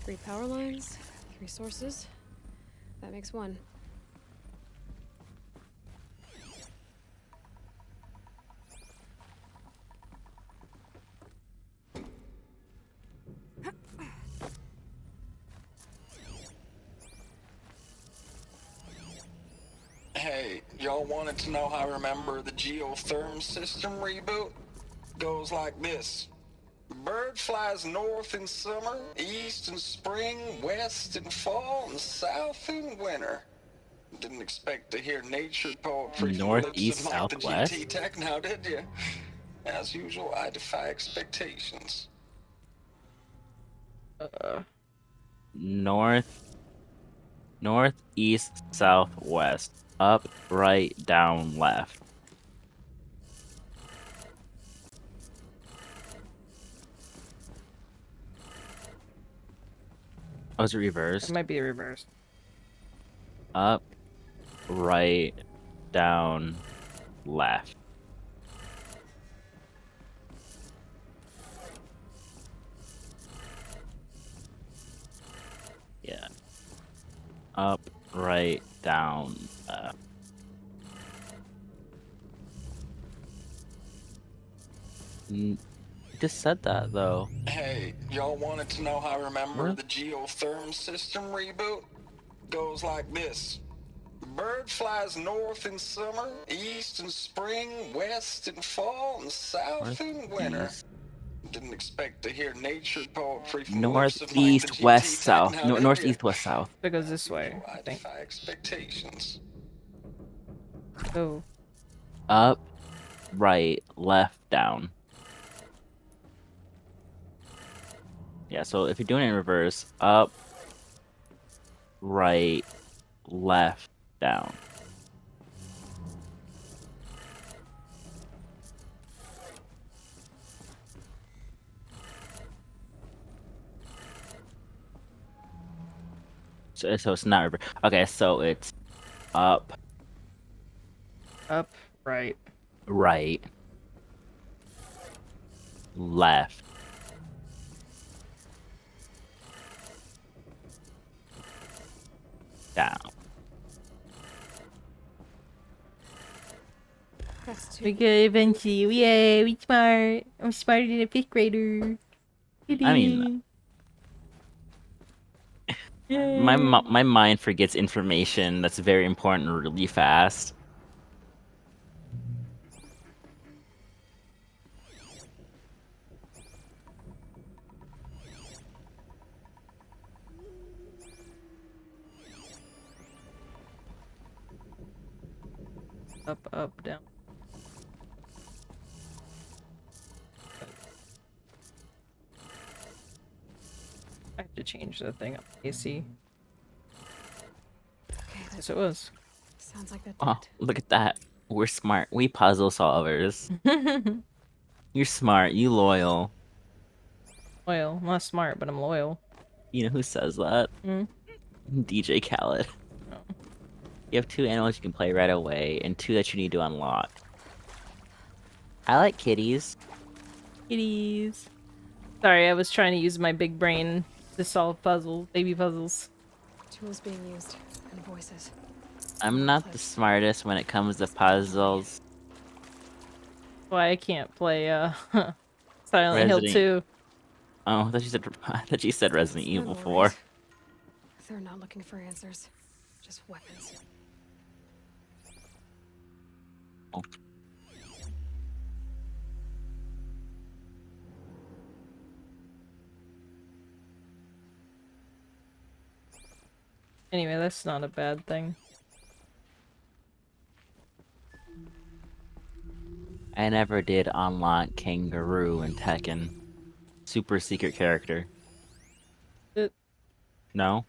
Three power lines, 3 sources. That makes 1. Hey, y'all wanted to know how I remember the geotherm system reboot? Goes like this. Bird flies north in summer, east in spring, west in fall, and south in winter. Didn't expect to hear nature poetry from the North, lips east, of Mike the southwest? GT Tech now, did you? As usual, I defy expectations. North, east, south, west. Up, right, down, left. Oh, is it reversed? It might be reversed. Up, right, down, left. Yeah. Up, right, down, left. Just said that though. Hey, y'all wanted to know how I remember What? the geotherm system reboot? Goes like this. Bird flies north in summer, east in spring, west in fall, and south in winter. Didn't expect to hear nature poetry from the lips North, of Mike the east, GT west, Tech south. now, No, did north, ya? east, west, south. It goes this way, I think. Defy expectations. Oh. Up, right, left, down. Yeah, so if you're doing it in reverse, up, right, left, down. So it's not reverse. Okay, so it's up, Up, right. right, left. Down. That's We two. get eventually. Yay, we smart. I'm smarter than a fifth grader. I mean, Yay. my mind forgets information that's very important really fast. Up, up, down. I have to change the thing on AC. Okay, Yes, it was. sounds like that did Oh, it. look at that. We're smart. We puzzle solvers. You're smart. You loyal. Loyal. I'm not smart, but I'm loyal. You know who says that? Hmm? DJ Khaled. You have 2 animals you can play right away, and 2 that you need to unlock. I like kitties. Kitties. Sorry, I was trying to use my big brain to solve puzzles, baby puzzles. Tools being used and voices. I'm not the smartest when it comes to puzzles. Why I can't play Silent Hill Resident. 2. Oh, I thought you said Resident Them, Evil all 4. right. They're not looking for answers, just weapons. Oh. Anyway, that's not a bad thing. I never did unlock Kangaroo in Tekken. Super secret character. No?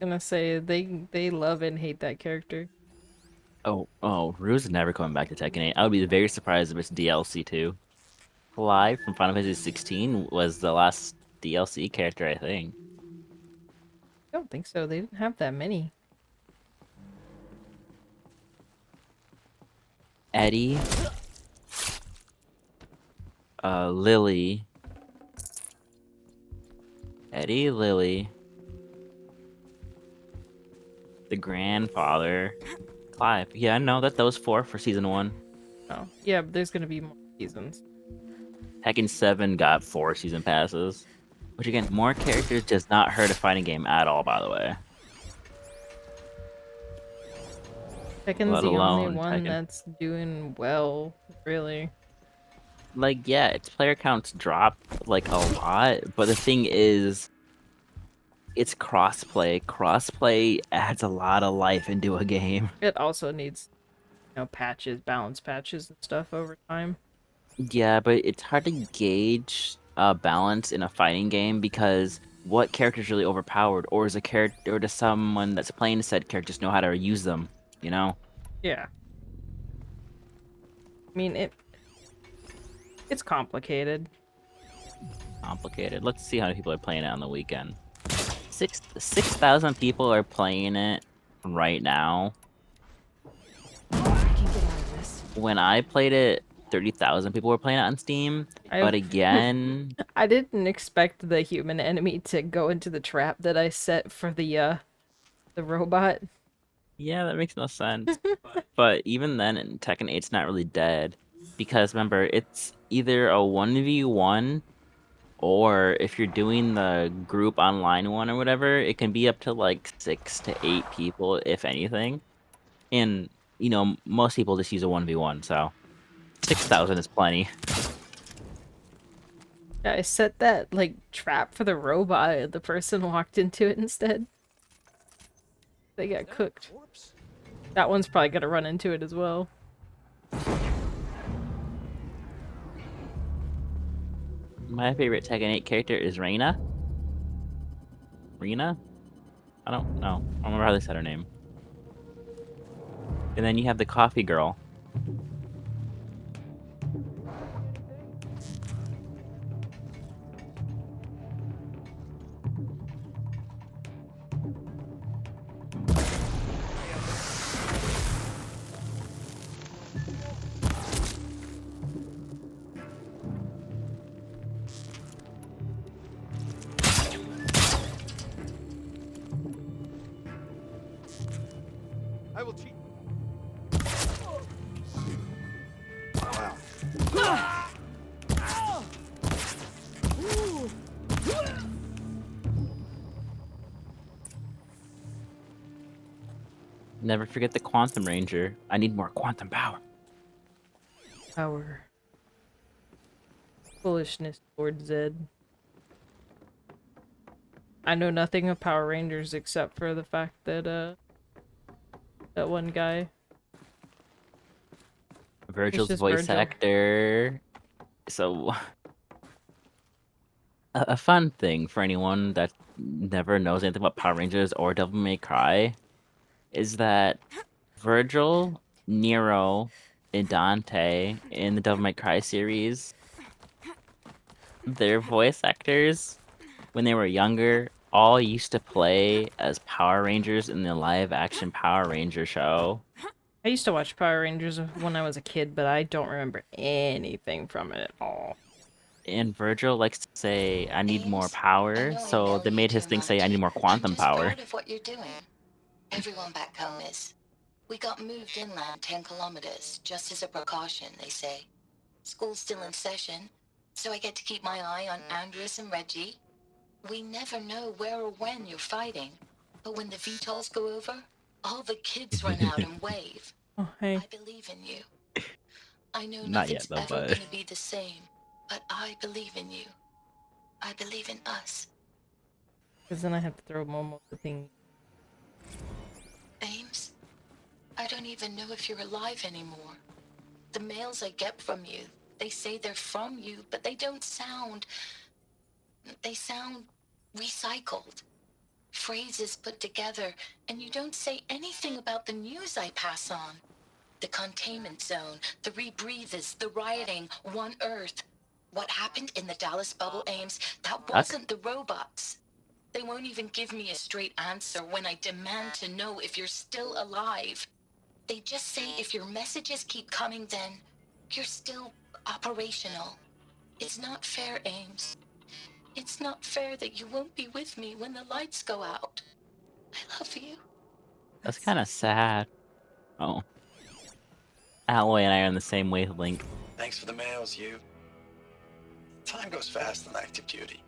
Gonna say they love and hate that character. Oh, Rue's never coming back to Tekken 8. I would be very surprised if it's DLC too. Clive from Final Fantasy 16 was the last DLC character, I think. I don't think so. They didn't have that many. Eddie. Lily. Eddie, Lily. The grandfather. Clive. Yeah, I know that those 4 for season 1. Oh, yeah, but there's gonna be more seasons. Tekken 7 got 4 season passes. Which again, more characters does not hurt a fighting game at all, by the way. Tekken's Let the only alone one Tekken. that's doing well, really. Like, yeah, its player counts drop like a lot, but the thing is, it's crossplay. Crossplay adds a lot of life into a game. It also needs, patches, balance patches and stuff over time. Yeah, but it's hard to gauge balance in a fighting game because what character's really overpowered, or is a character, or does someone that's playing said character just know how to use them? You know? Yeah. I mean, it's complicated. Complicated. Let's see how many people are playing it on the weekend. 6,000 people are playing it right now. When I played it, 30,000 people were playing it on Steam. But again, I didn't expect the human enemy to go into the trap that I set for the robot. yeah, that makes no sense. But even then, in Tekken 8, it's not really dead. Because remember, it's either a 1v1, or if you're doing the group online one or whatever, it can be up to like 6 to 8 people, if anything. And, most people just use a 1v1, so 6,000 is plenty. Yeah, I set that, trap for the robot, and the person walked into it instead. They got cooked. That one's probably gonna run into it as well. My favorite Tekken 8 character is Reina. Rena? I don't know. I don't remember how they said her name. And then you have the coffee girl. Never forget the Quantum Ranger. I need more quantum power. Power. Foolishness towards Zed. I know nothing of Power Rangers except for the fact that that one guy. Virgil's just voice Virgil. actor. So, a fun thing for anyone that never knows anything about Power Rangers or Devil May Cry is that Virgil, Nero, and Dante in the Devil May Cry series, their voice actors, when they were younger, all used to play as Power Rangers in the live-action Power Ranger show. I used to watch Power Rangers when I was a kid, but I don't remember anything from it at all. And Virgil likes to say, I need more power, so they made his thing say, I need more quantum power. Proud of what you're doing. Everyone back home is. We got moved inland 10 kilometers, just as a precaution, they say. School's still in session, so I get to keep my eye on Andres and Reggie. We never know where or when you're fighting, but when the VTOLs go over, all the kids run out and wave. Oh, hey. I believe in you. I know Not yet, nothing's though, ever but... gonna be the same, but I believe in you. I believe in us. Because then I have to throw Momo the thing. Ames, I don't even know if you're alive anymore. The mails I get from you, they say they're from you, but they don't sound... They sound recycled. Phrases put together, and you don't say anything about the news I pass on. The containment zone, the rebreathers, the rioting, One Earth. What happened in the Dallas bubble, Ames, that wasn't the robots. They won't even give me a straight answer when I demand to know if you're still alive. They just say if your messages keep coming, then you're still operational. It's not fair, Ames. It's not fair that you won't be with me when the lights go out. I love you. That's kind of sad. Oh. Alloy and I are on the same wavelength. Thanks for the mails, you. Time goes fast on active duty.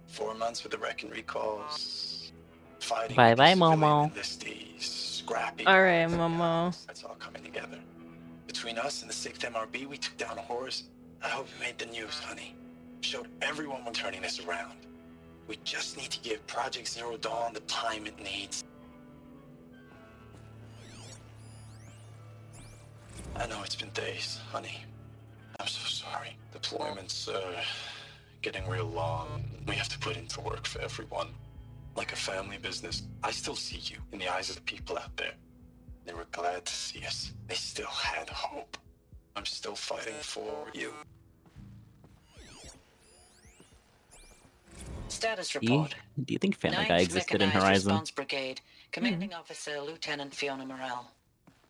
4 months with the wreck and recalls. Fighting Bye with bye, the civilian Momo. enlistees. Scrappy. Alright, Momo. That's all coming together. Between us and the 6th MRB, we took down a horse. I hope you made the news, honey. Showed everyone we're turning this around. We just need to give Project Zero Dawn the time it needs. I know it's been days, honey. I'm so sorry. Deployments, getting real long. We have to put into work for everyone. Like a family business. I still see you in the eyes of the people out there. They were glad to see us. They still had hope. I'm still fighting for you. Status report. Do you think Family Guy 9th existed in Mechanized Horizon? Response Brigade, Commanding Officer Lieutenant Fiona Morrell.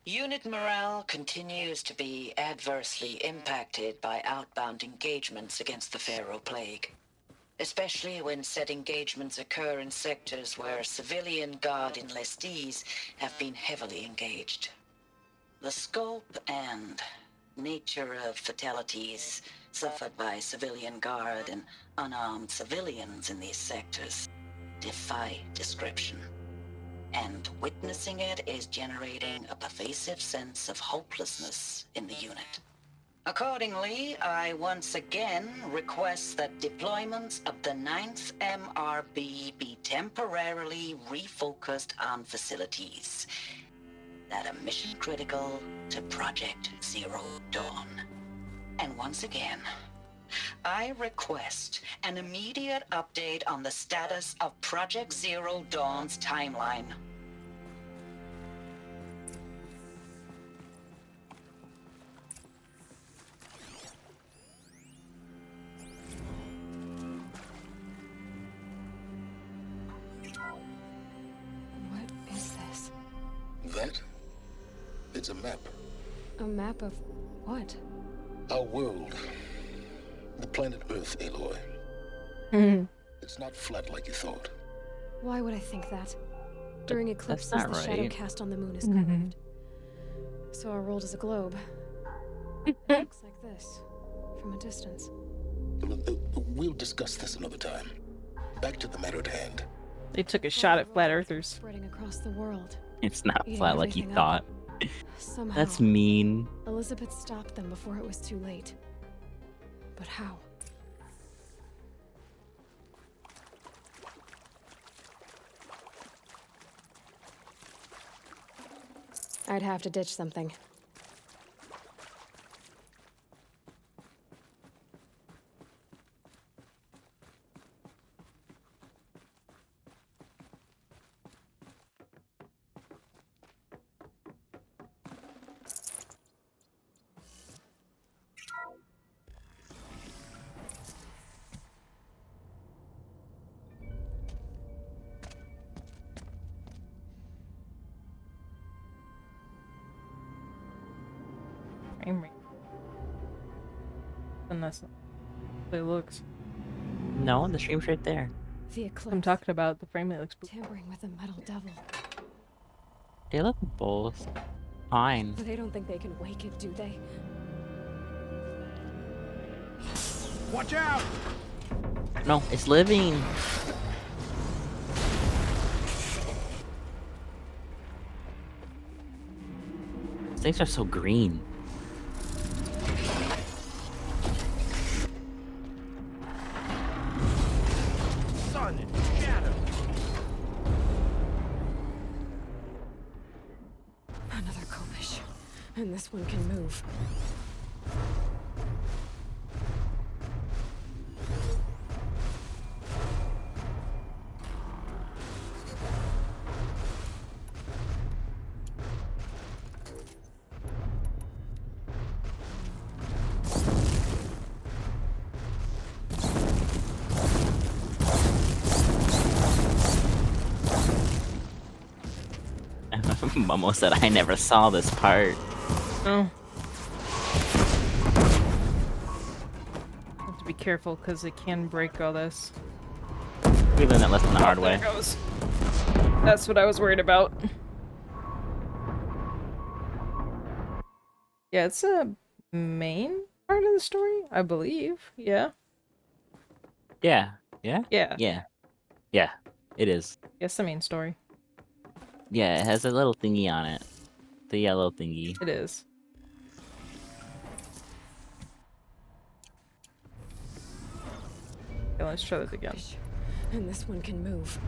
Unit morale continues to be adversely impacted by outbound engagements against the Pharaoh Plague, especially when said engagements occur in sectors where civilian guard enlistees have been heavily engaged. The scope and nature of fatalities suffered by civilian guard and unarmed civilians in these sectors defy description. And witnessing it is generating a pervasive sense of hopelessness in the unit. Accordingly, I once again request that deployments of the 9th MRB be temporarily refocused on facilities that are mission critical to Project Zero Dawn. And once again, I request an immediate update on the status of Project Zero Dawn's timeline. What is this? That? It's a map. A map of what? Our world. The planet Earth, Aloy. It's not flat like you thought. Why would I think that? During eclipses, not the shadow right. cast on the moon is curved. So our world is a globe. It looks like this, from a distance. We'll discuss this another time. Back to the matter at hand. They took a shot at flat earthers. Spreading across the world. It's not Eating flat like you everything up. thought. Somehow, That's mean. Elizabeth stopped them before it was too late. But how? I'd have to ditch something. Frame rate. And that's not the way it looks. No, the stream's right there. The eclipse. I'm talking about the frame rate looks Tampering with the metal devil. They look both fine. But they don't think they can wake it, do they? Watch out! No, it's living. These things are so green. Sun and shadow. Another Kopish. And this one can move. Momo said I never saw this part. Oh. Have to be careful because it can break all this. We learned that lesson the hard way. There it goes. That's what I was worried about. Yeah, it's a main part of the story, I believe. Yeah. Yeah. Yeah? Yeah. Yeah. Yeah. It is. Yes, the main story. Yeah, it has a little thingy on it. The yellow thingy. It is. Okay, let's try this again. And this one can move.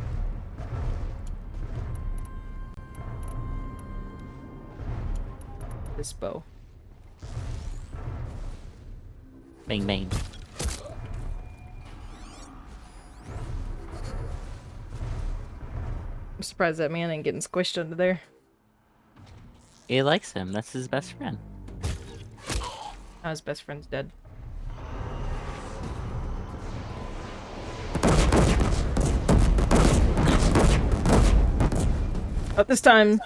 This bow. Bang bang. I'm surprised that man ain't getting squished under there. He likes him. That's his best friend. Now his best friend's dead. Not this time.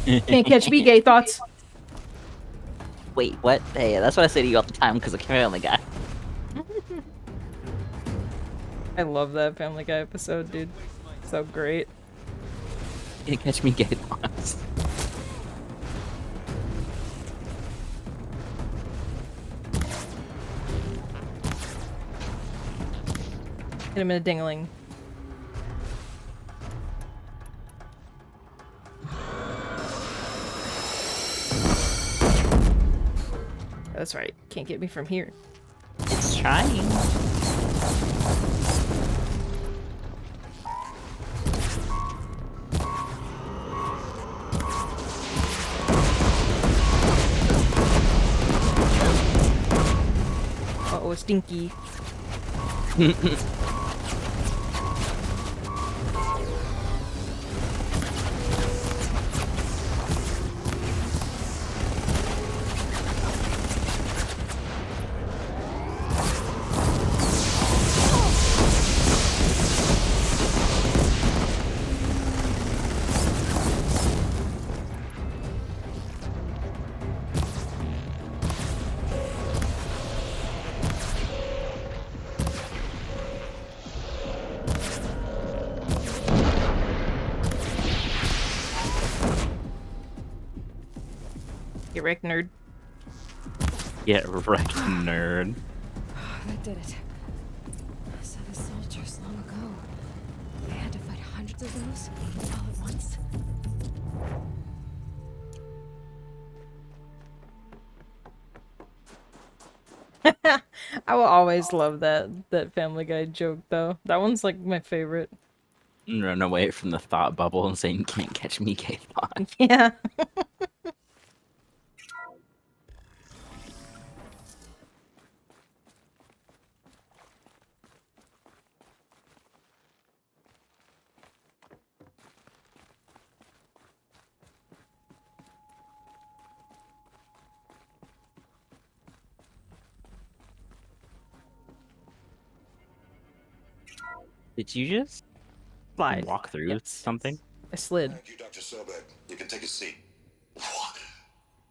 Can't catch me, gay thoughts. Wait, what? Hey, that's what I say to you all the time because I'm a Family Guy. I love that Family Guy episode, dude. So great. Can't catch me, gay thoughts. Hit him in a dingling. That's right. Can't get me from here. It's trying. Uh-oh, stinky. Get wrecked, nerd. Get wrecked, nerd. That did it. I saw the soldiers long ago. They had to fight hundreds of those all at once. I will always love that Family Guy joke though. That one's like my favorite. Run away from the thought bubble and saying, "Can't catch me, K-Thought." Yeah. Did you just Slide. walk through something? I slid. Thank you, Dr. Sobek. You can take a seat. What?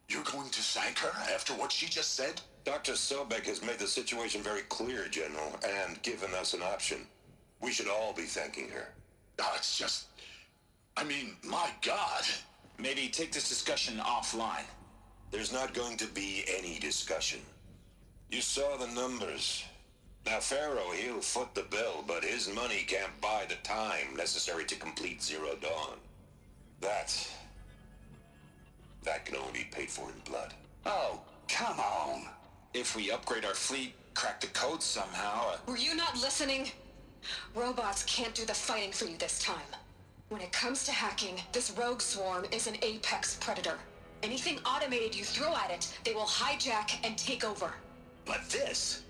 You're going to thank her after what she just said? Dr. Sobek has made the situation very clear, General, and given us an option. We should all be thanking her. No, it's just... I mean, my God. Maybe take this discussion offline. There's not going to be any discussion. You saw the numbers. Now, Pharaoh, he'll foot the bill, but his money can't buy the time necessary to complete Zero Dawn. That can only be paid for in blood. Oh, come on. If we upgrade our fleet, crack the code somehow... Were you not listening? Robots can't do the fighting for you this time. When it comes to hacking, this rogue swarm is an apex predator. Anything automated you throw at it, they will hijack and take over. But this...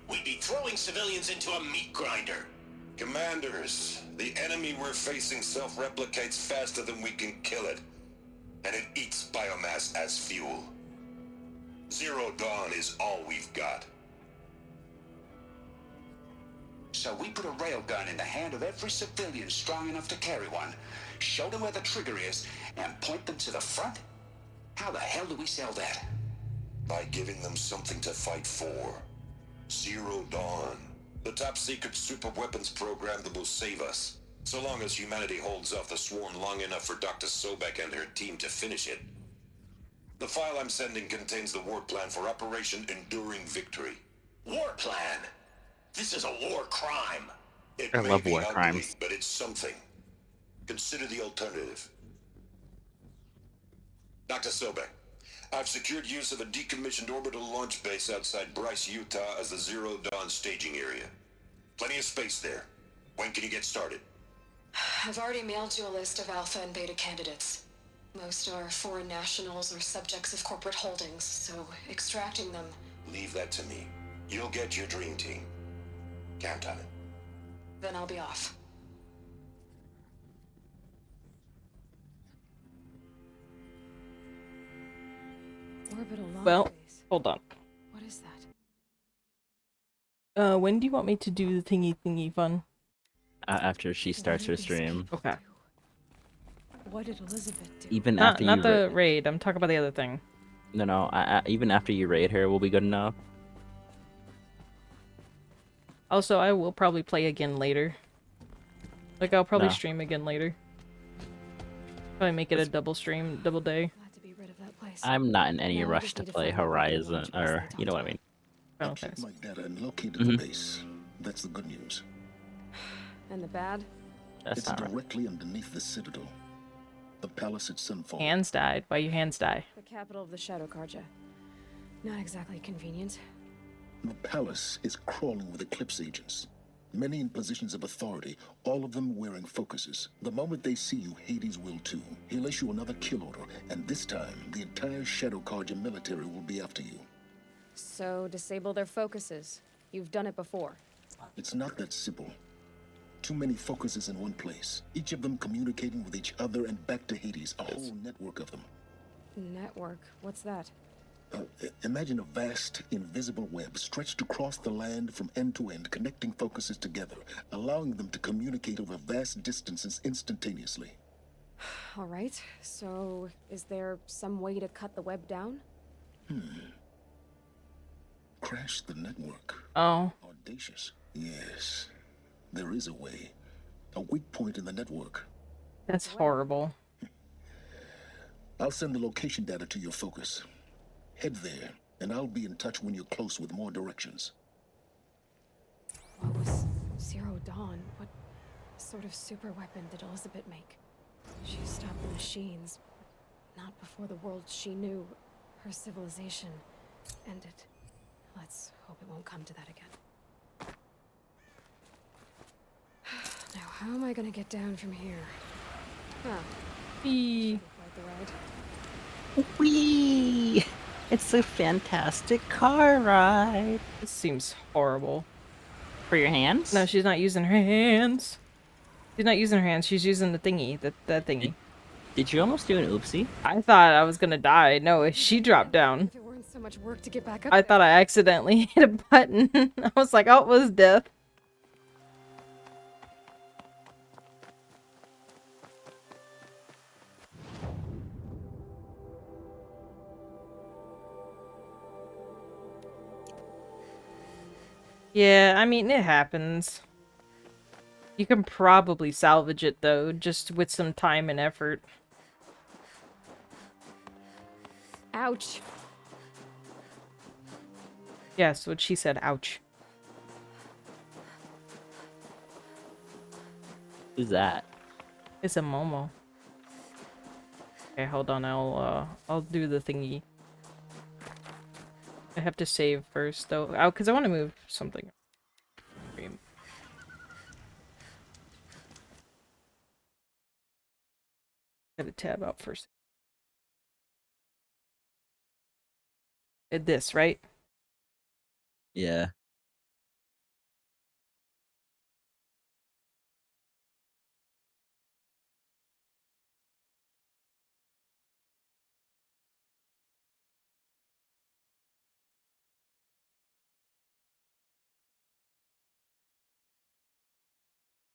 We'd be throwing civilians into a meat grinder. Commanders, the enemy we're facing self-replicates faster than we can kill it. And it eats biomass as fuel. Zero Dawn is all we've got. So we put a railgun in the hand of every civilian strong enough to carry one, show them where the trigger is, and point them to the front? How the hell do we sell that? By giving them something to fight for. Zero Dawn. The top secret super weapons program that will save us. So long as humanity holds off the swarm long enough for Dr. Sobek and her team to finish it. The file I'm sending contains the war plan for Operation Enduring Victory. War plan? This is a war crime. It I may love be war ugly, crimes. but it's something. Consider the alternative. Dr. Sobek, I've secured use of a decommissioned orbital launch base outside Bryce, Utah as the Zero Dawn staging area. Plenty of space there. When can you get started? I've already mailed you a list of alpha and beta candidates. Most are foreign nationals or subjects of corporate holdings, so extracting them... Leave that to me. You'll get your dream team. Count on it. Then I'll be off. Orbital launch Well, base. hold on. What is that? When do you want me to do the thingy fun? After she starts her stream. Okay. What did Elizabeth do? Even Not after not you the raid. I'm talking about the other thing. No, even after you raid her will be good enough. Also, I will probably play again later. Like, I'll probably No. stream again later. Probably make it a double stream, double day. Glad to be rid of that place. I'm not in any Now we rush just to need to play find the orbital Horizon, launch base or they you know what I talked mean. Final Checked Fantasy. my data and located the base. That's the good news. And the bad? That's It's not right. directly underneath the citadel. The palace at Sunfall. Hands died. Why your hands die? The capital of the Shadow Carja. Not exactly convenient. The palace is crawling with Eclipse agents. Many in positions of authority, all of them wearing focuses. The moment they see you, Hades will too. He'll issue another kill order, and this time, the entire Shadow Carja military will be after you. So, disable their focuses. You've done it before. It's not that simple. Too many focuses in one place, each of them communicating with each other and back to Hades, a whole network of them. Network? What's that? Imagine a vast, invisible web stretched across the land from end to end, connecting focuses together, allowing them to communicate over vast distances instantaneously. Alright, so is there some way to cut the web down? Crash the network. Oh. Audacious. Yes, there is a way. A weak point in the network. That's horrible. I'll send the location data to your focus. Head there, and I'll be in touch when you're close with more directions. What was Zero Dawn? What sort of super weapon did Elizabeth make? She stopped the machines, but not before the world she knew, her civilization, ended. Let's hope it won't come to that again. Now, how am I gonna get down from here? Huh. Quite the ride. Whee! It's a fantastic car ride. This seems horrible. For your hands? No, she's not using her hands. She's not using her hands. She's using the thingy. That thingy. Did you almost do an oopsie? I thought I was gonna die. No, she dropped down. If it weren't so much work to get back up I there. thought I accidentally hit a button. I was like, oh, it was death. Yeah, I mean, it happens. You can probably salvage it, though, just with some time and effort. Ouch. Yes, what she said, ouch. Who's that? It's a Momo. Okay, hold on, I'll do the thingy. I have to save first, though. Oh, because I want to move something. Gotta tab out first. This, right? Yeah.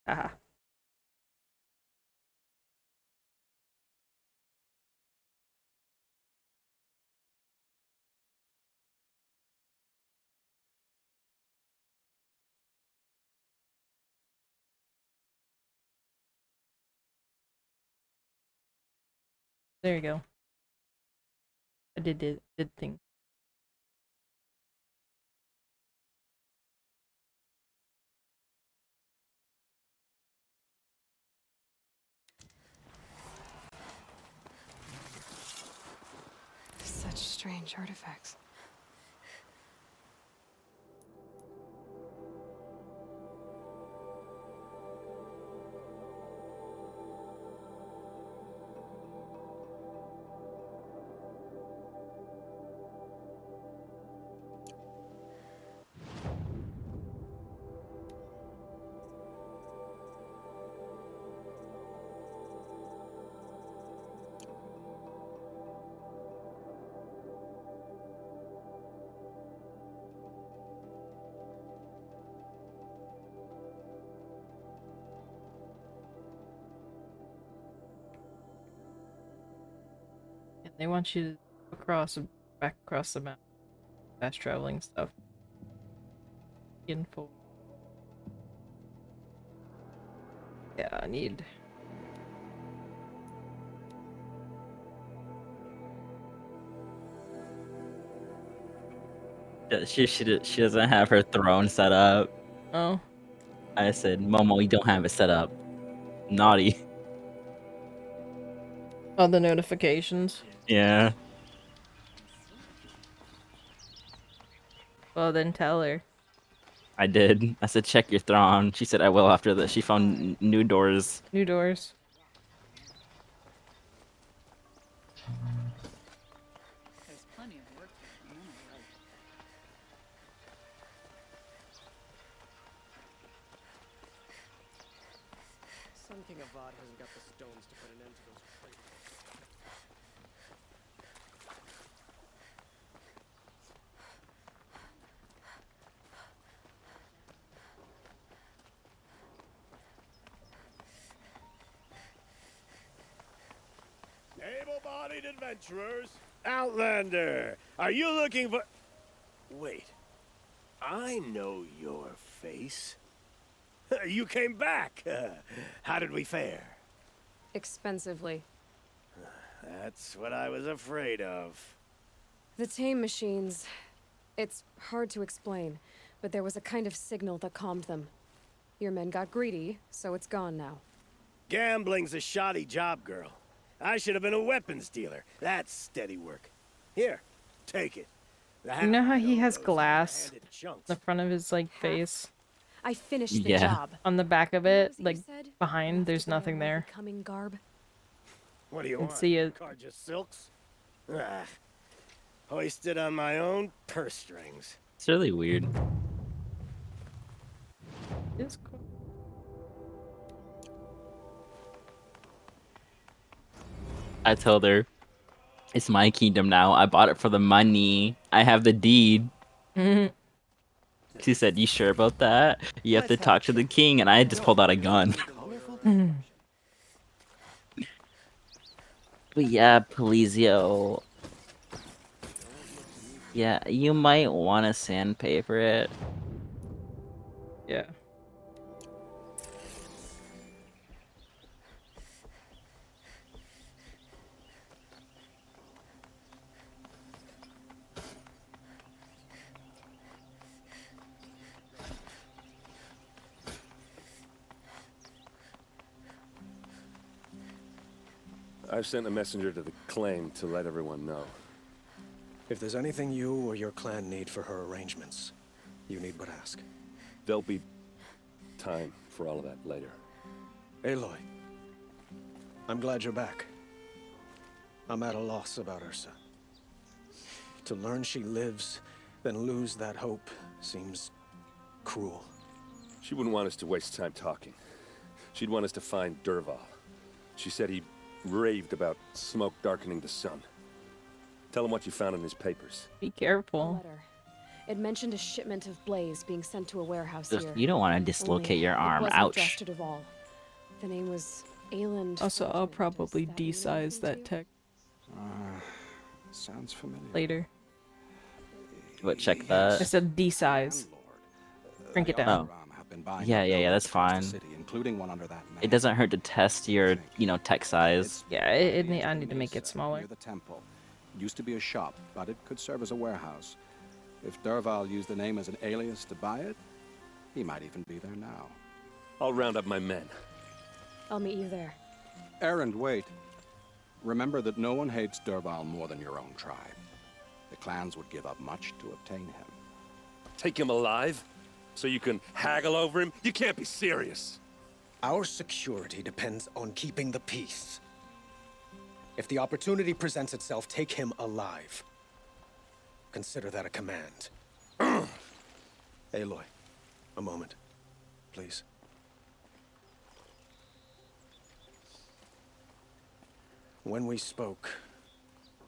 Aha. There you go. I did thing. Such strange artifacts. And they want you to back across the map. Fast traveling stuff. Info. Yeah, I need. She doesn't have her throne set up. Oh. I said, Momo, you don't have it set up. Naughty. Oh, the notifications. Yeah. Well, then tell her. I did. I said, check your throne. She said, I will after that. She found new doors. New doors. There's plenty of work to do. Sun King Avad hasn't got the stones to put an end to those crazy. Able-bodied adventurers, Outlander, are you looking for... Wait, I know your face. You came back. How did we fare? Expensively. That's what I was afraid of. The tame machines. It's hard to explain, but there was a kind of signal that calmed them. Your men got greedy, so it's gone now. Gambling's a shoddy job, girl. I should have been a weapons dealer. That's steady work. Here, take it. You know how he has glass handed chunks. in the front of his like face? I finished the Yeah. job. On the back of What it, was it you like said? behind, Left there's to wear nothing more there. becoming garb. What do you And want? see it. Car just silks? Ah, hoisted on my own purse strings. It's really weird. It's cool. I told her, it's my kingdom now. I bought it for the money. I have the deed. She said, you sure about that? You have to talk to the king, and I just pulled out a gun. But yeah, Polizio. Yeah, you might want to sandpaper it. Yeah. I've sent a messenger to the claim to let everyone know. If there's anything you or your clan need for her arrangements, you need but ask. There'll be time for all of that later. Aloy, I'm glad you're back. I'm at a loss about Ursa. To learn she lives, then lose that hope seems cruel. She wouldn't want us to waste time talking. She'd want us to find Dervahl. She said he raved about smoke darkening the sun. Tell him what you found in his papers. Be A careful. letter. It mentioned a shipment of blaze being sent to a warehouse Ugh, here. you don't want to dislocate Only your it arm. wasn't Ouch. addressed to Dervahl. The name was Ayland. Also, I'll Fulton. probably Does that mean de-size anything to that you? text Sounds familiar. later. But check I that. said de-size. Shrink it down. Oh. Yeah, that's fine. Including one under that name. It doesn't hurt to test your, tech size. Yeah, I need to make it smaller. Near the temple. It used to be a shop, but it could serve as a warehouse. If Dervahl used the name as an alias to buy it, he might even be there now. I'll round up my men. I'll meet you there. Erend, wait. Remember that no one hates Dervahl more than your own tribe. The clans would give up much to obtain him. Take him alive? So you can haggle over him? You can't be serious. Our security depends on keeping the peace. If the opportunity presents itself, take him alive. Consider that a command. Aloy, a moment, please. When we spoke,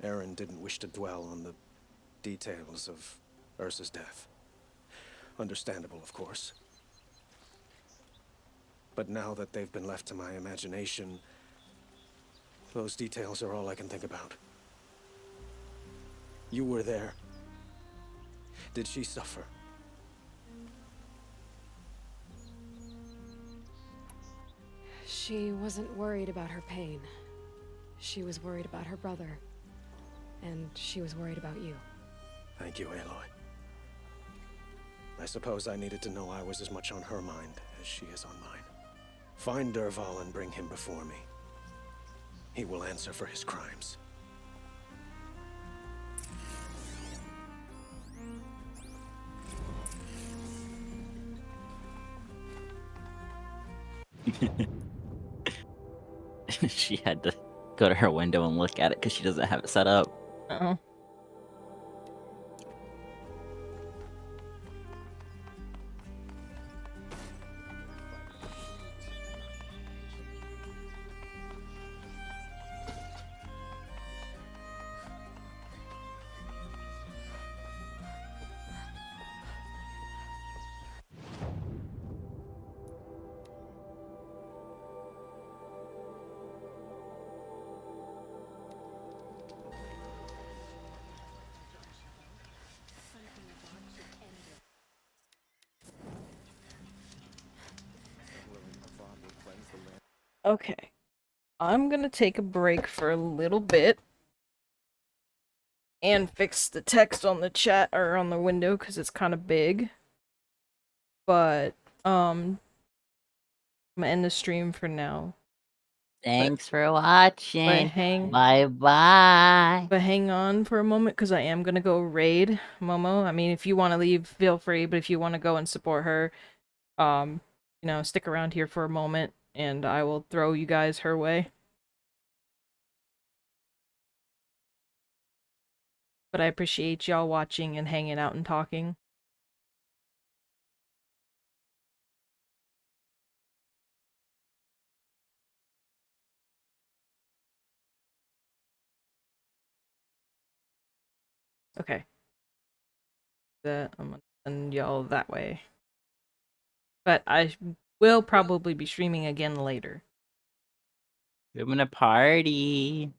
Aaron didn't wish to dwell on the details of Ursa's death. Understandable, of course. But now that they've been left to my imagination, those details are all I can think about. You were there. Did she suffer? She wasn't worried about her pain. She was worried about her brother. And she was worried about you. Thank you, Aloy. I suppose I needed to know I was as much on her mind as she is on mine. Find Dervahl and bring him before me. He will answer for his crimes. She had to go to her window and look at it because she doesn't have it set up. Uh-oh. Okay. I'm gonna take a break for a little bit and fix the text on the chat or on the window because it's kind of big. But I'm gonna end the stream for now. Thanks for watching. hang- Bye-bye. But hang on for a moment because I am gonna go raid Momo. I mean, if you want to leave, feel free. But if you want to go and support her, you know, stick around here for a moment, and I will throw you guys her way. But I appreciate y'all watching and hanging out and talking. Okay. I'm gonna send y'all that way. But I will probably be streaming again later. We're gonna party.